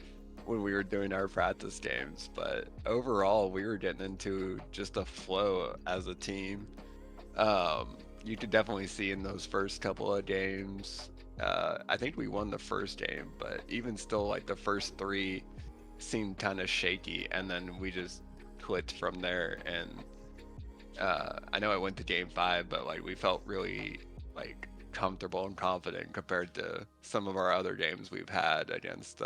when we were doing our practice games. But overall, we were getting into just a flow as a team. You could definitely see in those first couple of games. I think we won the first game, but even still, like the first three seemed kind of shaky, and then we just clicked from there. And I know I went to game 5, but like we felt really like comfortable and confident compared to some of our other games we've had against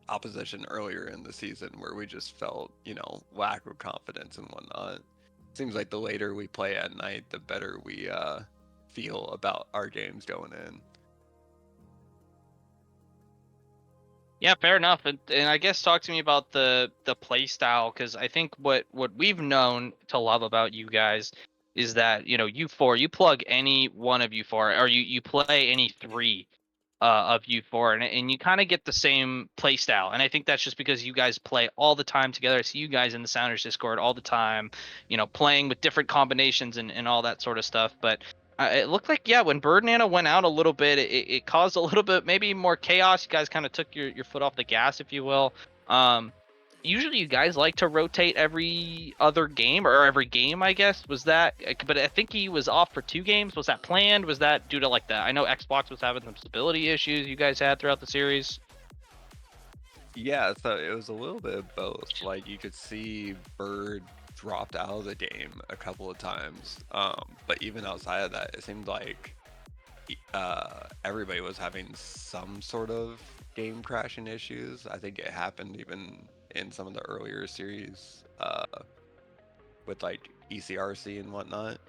opposition earlier in the season, where we just felt, lack of confidence and whatnot. Seems like the later we play at night, the better we feel about our games going in. Yeah, fair enough. And I guess talk to me about the play style, because I think what we've known to love about you guys is that you four, you plug any one of you four, or you play any three of you four, and you kind of get the same play style. And I think that's just because you guys play all the time together. I see you guys in the Sounders Discord all the time, playing with different combinations and all that sort of stuff. But it looked like, yeah, when Bird Nana went out a little bit, it caused a little bit maybe more chaos. You guys kind of took your foot off the gas, if you will. Um, Usually you guys like to rotate every other game, or every game, I guess. Was that? But I think he was off for 2 games. Was that planned? Was that due to like that? I know Xbox was having some stability issues you guys had throughout the series. Yeah, so it was a little bit of both. Like, you could see Bird dropped out of the game a couple of times. But even outside of that, it seemed like everybody was having some sort of game crashing issues. I think it happened even in some of the earlier series with like ECRC and whatnot.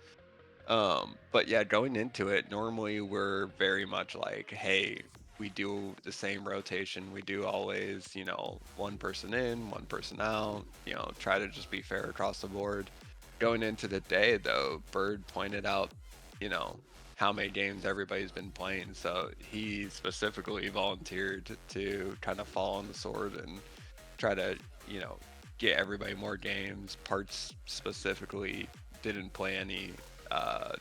But yeah, going into it, normally we're very much like, hey, we do the same rotation. We do always, one person in, one person out, try to just be fair across the board. Going into the day, though, Bird pointed out, you know, how many games everybody's been playing. So he specifically volunteered to kind of fall on the sword and try to, get everybody more games. Parts specifically didn't play any uh,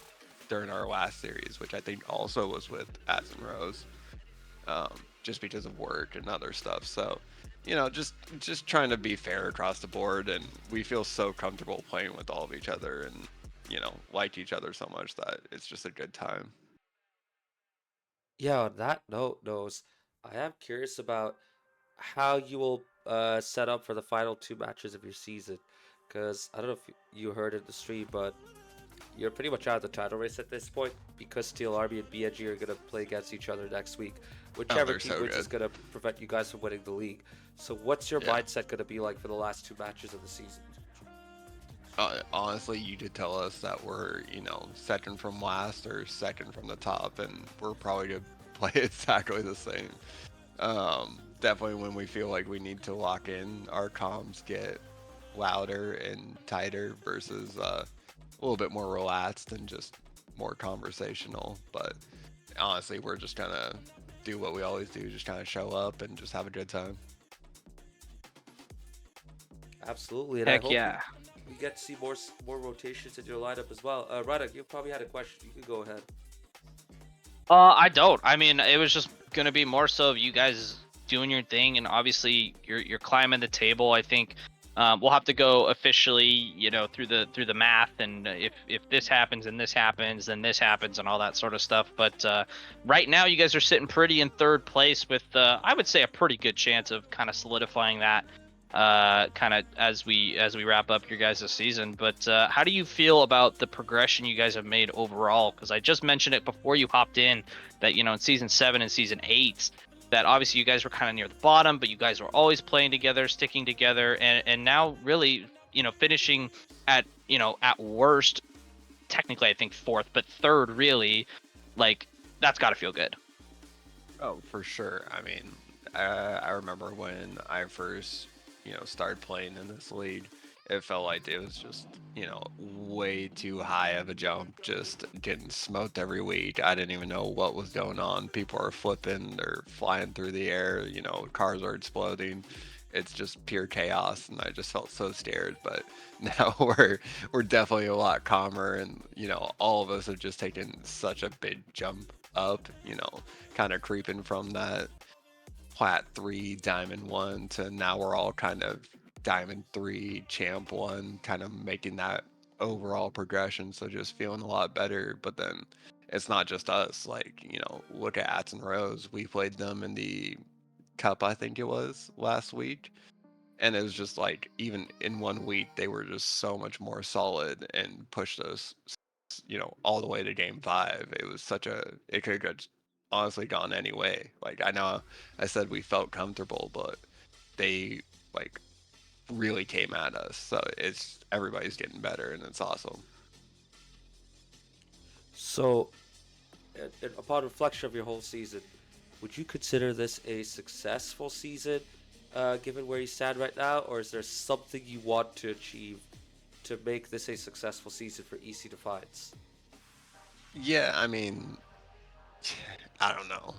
during our last series, which I think also was with Ads and Rose, just because of work and other stuff. So, just trying to be fair across the board, and we feel so comfortable playing with all of each other, and like each other so much that it's just a good time. Yeah, on that note, Nose, I am curious about how you will set up for the final 2 matches of your season. Because I don't know if you heard in the stream, but you're pretty much out of the title race at this point because Steel Army and BNG are gonna play against each other next week. Whichever they're team so wins is good. gonna prevent you guys from winning the league. So what's your Yeah. mindset gonna be like for the last 2 matches of the season? Honestly, you did tell us that we're, second from last or second from the top, and we're probably gonna play exactly the same. Definitely when we feel like we need to lock in, our comms get louder and tighter versus a little bit more relaxed and just more conversational. But honestly, we're just gonna do what we always do, just kind of show up and just have a good time. Absolutely, and I Heck hope yeah. we get to see more rotations in your lineup as well. Rada, you probably had a question. You can go ahead. I don't. I mean, it was just gonna be more so of you guys doing your thing, and obviously you're climbing the table. I think we'll have to go officially, through the math, and if this happens and this happens, then this happens, and all that sort of stuff. But right now, you guys are sitting pretty in third place with, I would say, a pretty good chance of kind of solidifying that. Kind of as we wrap up your guys' season. But how do you feel about the progression you guys have made overall? Because I just mentioned it before you hopped in that in season 7 and season 8 that obviously you guys were kind of near the bottom, but you guys were always playing together, sticking together, and now really finishing at at worst technically I think 4th, but 3rd really, like that's got to feel good. Oh, for sure. I mean, I remember when I first, started playing in this league, it felt like it was just, way too high of a jump, just getting smoked every week. I didn't even know what was going on. People are flipping, they're flying through the air, cars are exploding. It's just pure chaos, and I just felt so scared. But now we're definitely a lot calmer, and all of us have just taken such a big jump up. Kind of creeping from that plat 3 diamond 1 to now we're all kind of diamond 3 champ 1, kind of making that overall progression, so just feeling a lot better. But then it's not just us, like, look at Ats and Rose. We played them in the cup, I think it was last week, and it was just like, even in 1 week they were just so much more solid and pushed us all the way to game 5. It was it could have honestly gone any way. Like, I know I said we felt comfortable, but they like really came at us. So everybody's getting better, and it's awesome. So, upon reflection of your whole season, would you consider this a successful season, given where you stand right now, or is there something you want to achieve to make this a successful season for EC Defiance? Yeah, I mean, I don't know.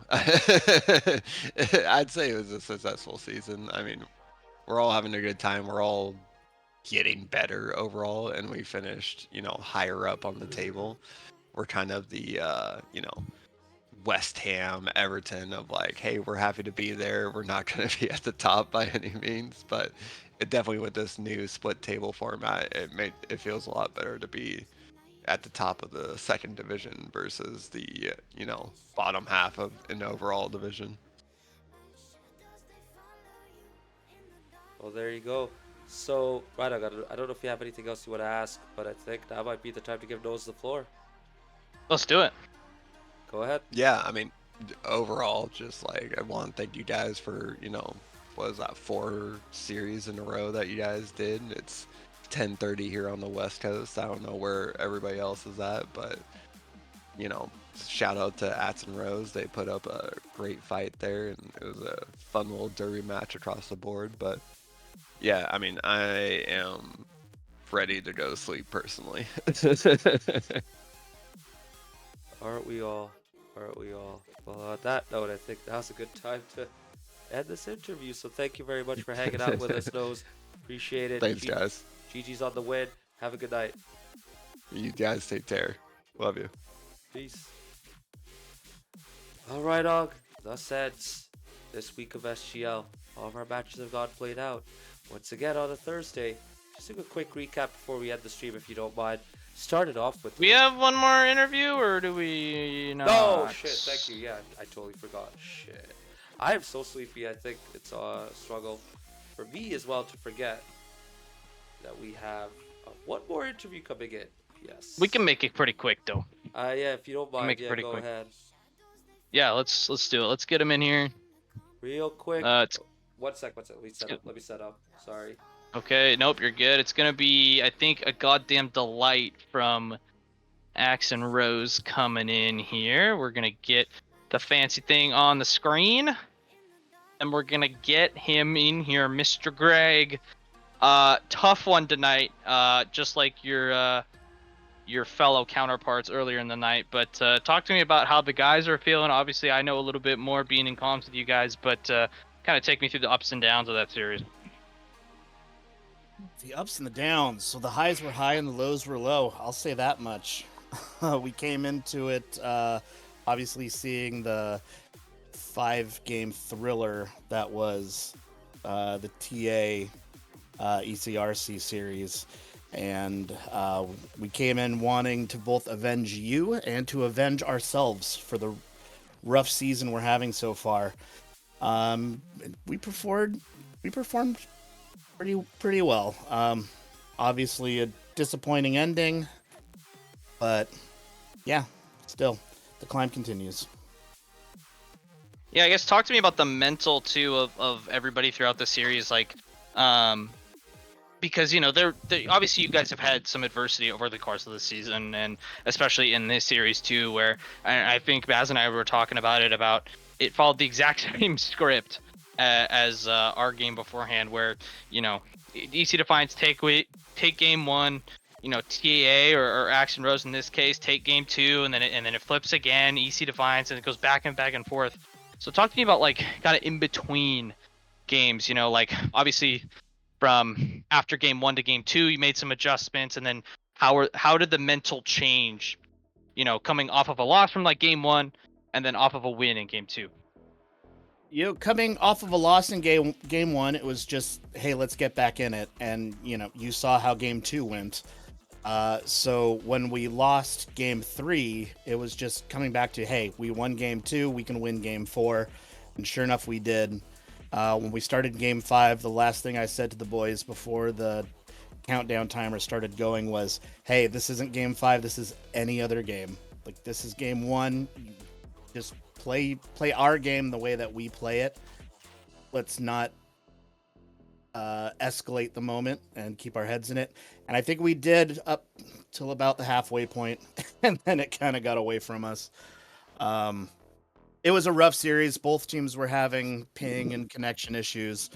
I'd say it was a successful season. I mean, we're all having a good time. We're all getting better overall, and we finished, higher up on the table. We're kind of the, West Ham, Everton of like, hey, we're happy to be there. We're not going to be at the top by any means, but it definitely, with this new split table format, it feels a lot better to be at the top of the second division versus the bottom half of an overall division. Well, there you go. So, right, I don't know if you have anything else you want to ask, but I think that might be the time to give Nose the floor. Let's do it. Go ahead. Yeah, I mean, overall, just like, I want to thank you guys for, what is that, 4 series in a row that you guys did. It's 10:30 here on the West Coast. I don't know where everybody else is at, but shout out to Ats and Rose. They put up a great fight there, and it was a fun little derby match across the board. But yeah, I mean, I am ready to go to sleep personally. Aren't we all? Aren't we all? Well, on that note, I think now's a good time to end this interview. So thank you very much for hanging out with us, Nose. Appreciate it. Thanks, guys. GG's on the win. Have a good night. You guys take care. Love you. Peace. All right, Og. Thus ends this week of SGL. All of our matches have gone played out. Once again on a Thursday. Just do a quick recap before we end the stream, if you don't mind. Started off with. We have one more interview, or do we not? Oh shit! Thank you. Yeah, I totally forgot. Shit. I am so sleepy. I think it's a struggle for me as well to forget that we have one more interview coming in. Yes. We can make it pretty quick though. Yeah, if you don't Can mind, make it yeah, pretty go quick. ahead. Yeah, let's do it. Let's get him in here. Real quick. It's Oh, one sec. Let me set up. Let me set up. Sorry. okay. Nope, you're good. It's gonna be, I think, a goddamn delight from Axe and Rose coming in here. We're gonna get the fancy thing on the screen, and we're gonna get him in here, Mr. Greg. Tough one tonight. Just like your fellow counterparts earlier in the night. But talk to me about how the guys are feeling. Obviously, I know a little bit more being in comms with you guys, but kind of take me through the ups and downs of that series. The ups and the downs. So the highs were high and the lows were low. I'll say that much. We came into it obviously seeing the 5-game thriller that was the TA ECRC series. And we came in wanting to both avenge you and to avenge ourselves for the rough season we're having so far. We performed pretty well. Obviously a disappointing ending, but yeah, still the climb continues. Yeah, I guess talk to me about the mental too of everybody throughout the series, like, because they're obviously you guys have had some adversity over the course of the season, and especially in this series too, where I think Baz and I were talking about it followed the exact same script as our game beforehand, where EC Defiance take game one, TAA or Action Rose in this case take game two, and then it flips again, EC Defiance, and it goes back and forth. So talk to me about like kind of in between games, like obviously from after game one to game two, you made some adjustments, and then how did the mental change, coming off of a loss from like game one, and then off of a win in game two? Coming off of a loss in game one, it was just, hey, let's get back in it, and you saw how game two went. So when we lost game three, it was just coming back to, hey, we won game two, we can win game four, and sure enough, we did. When we started game five, the last thing I said to the boys before the countdown timer started going was, hey, this isn't game five, this is any other game. Like, this is game one. Just play our game the way that we play it. Let's not escalate the moment and keep our heads in it. And I think we did up till about the halfway point, and then it kind of got away from us. It was a rough series. Both teams were having ping and connection issues,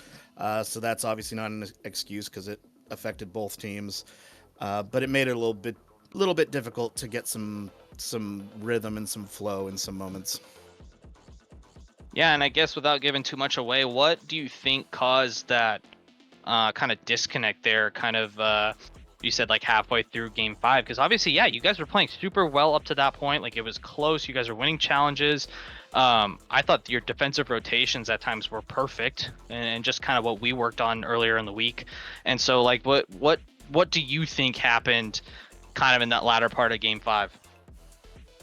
so that's obviously not an excuse because it affected both teams. But it made it a little bit difficult to get some rhythm and some flow in some moments. Yeah, and I guess without giving too much away, what do you think caused that kind of disconnect there? Kind of, you said like halfway through game five, because obviously, yeah, you guys were playing super well up to that point. Like, it was close. You guys were winning challenges. I thought your defensive rotations at times were perfect, and just kind of what we worked on earlier in the week. And so, like, what do you think happened kind of in that latter part of game five?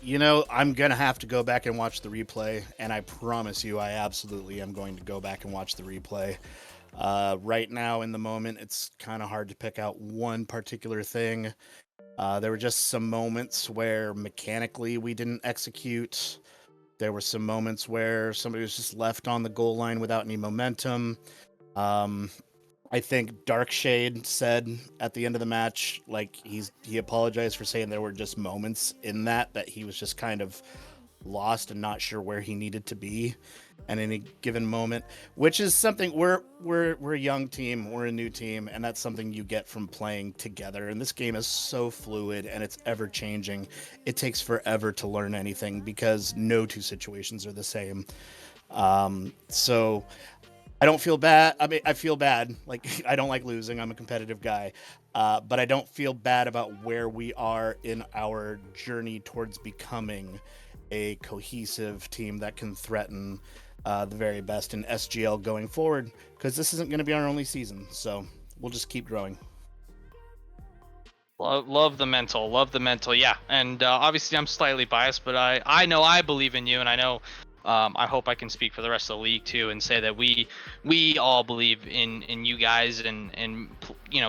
I'm going to have to go back and watch the replay, and I promise you I absolutely am going to go back and watch the replay. Right now, in the moment, it's kind of hard to pick out one particular thing. There were just some moments where mechanically we didn't execute. There were some moments where somebody was just left on the goal line without any momentum. I think Darkshade said at the end of the match, like, he apologized for saying there were just moments in that he was just kind of lost and not sure where he needed to be at any given moment, which is something we're a young team, we're a new team, and that's something you get from playing together. And this game is so fluid and it's ever changing. It takes forever to learn anything because no two situations are the same. So I don't feel bad. I mean, I feel bad. Like, I don't like losing. I'm a competitive guy. But I don't feel bad about where we are in our journey towards becoming a cohesive team that can threaten the very best in SGL going forward, because this isn't going to be our only season. So we'll just keep growing. Love the mental, yeah. And obviously I'm slightly biased, but I know I believe in you, and I know I hope I can speak for the rest of the league too and say that we all believe in you guys and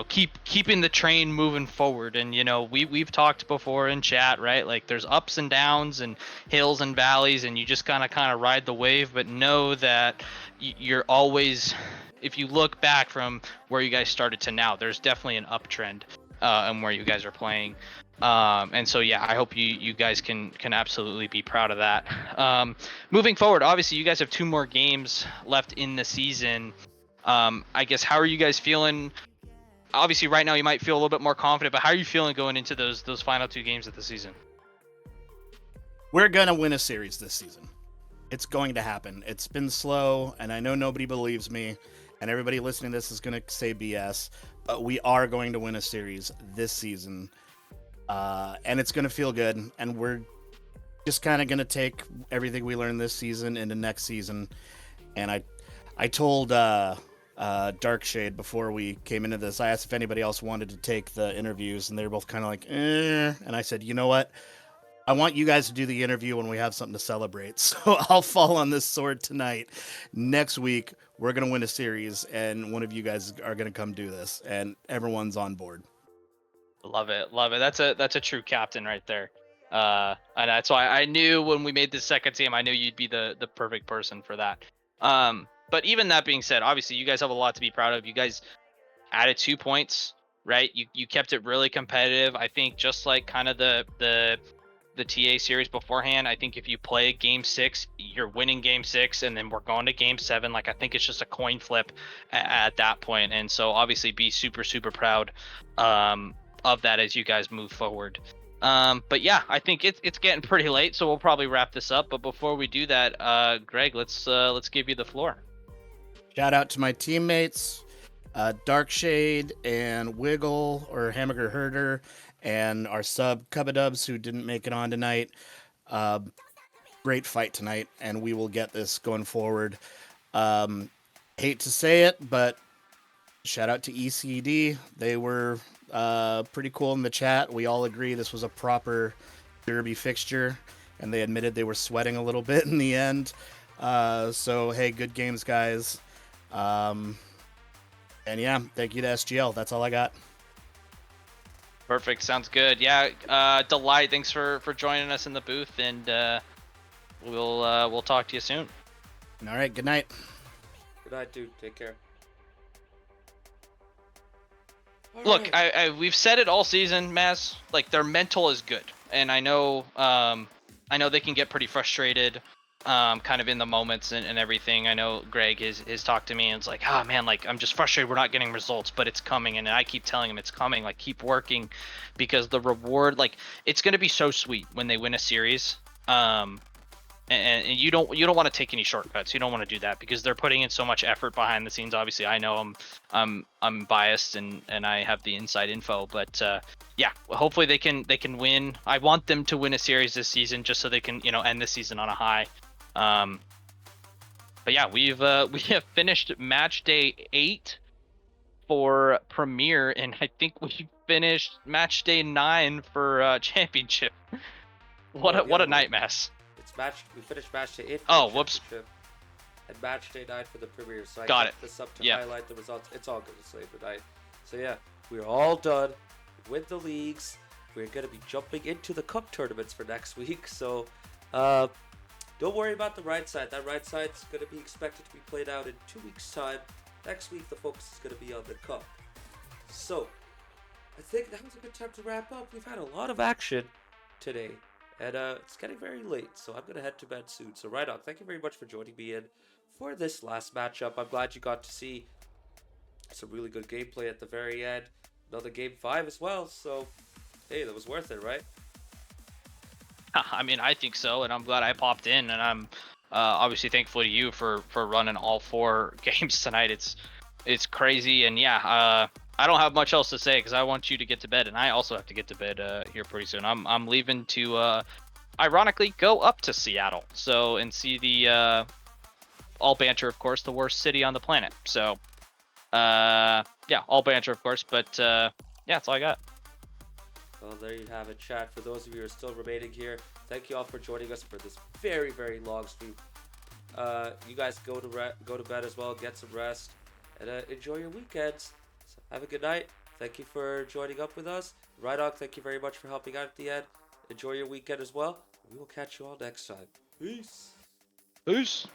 keeping the train moving forward. And we've talked before in chat, right? Like there's ups and downs and hills and valleys, and you just kind of ride the wave, but know that you're always, if you look back from where you guys started to now, there's definitely an uptrend and where you guys are playing. And so yeah, I hope you guys can absolutely be proud of that. Moving forward, obviously you guys have 2 more games left in the season. I guess, how are you guys feeling? Obviously right now you might feel a little bit more confident, but how are you feeling going into those final 2 games of the season? We're gonna win a series this season. It's going to happen. It's been slow, and I know nobody believes me, and everybody listening to this is gonna say BS, but we are going to win a series this season. And it's going to feel good, and we're just kind of going to take everything we learned this season into next season. And I told Darkshade before we came into this, I asked if anybody else wanted to take the interviews, and they were both kind of like, eh. And I said, you know what? I want you guys to do the interview when we have something to celebrate. So I'll fall on this sword tonight. Next week, we're going to win a series, and one of you guys are going to come do this, and everyone's on board. Love it. That's a true captain right there. And that's why I knew when we made the second team, I knew you'd be the perfect person for that. But even that being said, obviously you guys have a lot to be proud of. You guys added 2 points, right? You kept it really competitive. I think just like kind of the TA series beforehand, I think if you play game 6, you're winning game 6, and then we're going to game 7. Like, I think it's just a coin flip at that point. And so obviously be super, super proud of that as you guys move forward. But yeah, I think it's getting pretty late, so we'll probably wrap this up. But before we do that, Greg, let's give you the floor. Shout out to my teammates, Darkshade and Wiggle or Hamburger Herder, and our sub Cubadubs who didn't make it on tonight. Great fight tonight, and we will get this going forward. Hate to say it, but shout out to ECD. They were pretty cool in the chat. We all agree this was a proper derby fixture, and they admitted they were sweating a little bit in the end. So, hey, good games, guys. And yeah, thank you to SGL. That's all I got. Perfect. Sounds good. Yeah. Delight, thanks for joining us in the booth, and we'll talk to you soon. All right. Good night. Good night, dude. Take care. Look, we've said it all season, Maz. Like, their mental is good, and I know they can get pretty frustrated, kind of in the moments and everything. I know Greg has talked to me and it's like, oh man, like I'm just frustrated we're not getting results, but it's coming, and I keep telling him it's coming. Like, keep working, because the reward, like, it's gonna be so sweet when they win a series. And you don't want to take any shortcuts. You don't want to do that because they're putting in so much effort behind the scenes. Obviously, I know I'm biased and I have the inside info, but yeah, hopefully they can win. I want them to win a series this season just so they can end the season on a high. But yeah, we have finished match day 8 for Premier, and I think we finished match day 9 for championship. What a night, Mass. We finished match day 8 for Oh, the whoops. championship, and match day 9 for the Premier. So I Got kept it. this up to Yep. highlight the results. It's all good to say tonight. So yeah, we're all done with the leagues. We're gonna be jumping into the cup tournaments for next week. So don't worry about the right side. That right side's gonna be expected to be played out in 2 weeks' time. Next week the focus is gonna be on the cup. So I think that was a good time to wrap up. We've had a lot of action today. And it's getting very late, so I'm going to head to bed soon. So right on, thank you very much for joining me in for this last matchup. I'm glad you got to see some really good gameplay at the very end. Another game 5 as well, so hey, that was worth it, right? I mean, I think so, and I'm glad I popped in, and I'm obviously thankful to you for running all 4 games tonight. It's crazy, and yeah, I don't have much else to say because I want you to get to bed, and I also have to get to bed here pretty soon. I'm leaving to ironically go up to Seattle, and see the all banter, of course, the worst city on the planet. So yeah, all banter, of course, but yeah, that's all I got. Well, there you have it, chat. For those of you who are still remaining here, thank you all for joining us for this very, very long stream. You guys go to bed as well, get some rest, and enjoy your weekends. So have a good night. Thank you for joining up with us. Rydog, thank you very much for helping out at the end. Enjoy your weekend as well. We will catch you all next time. Peace. Peace.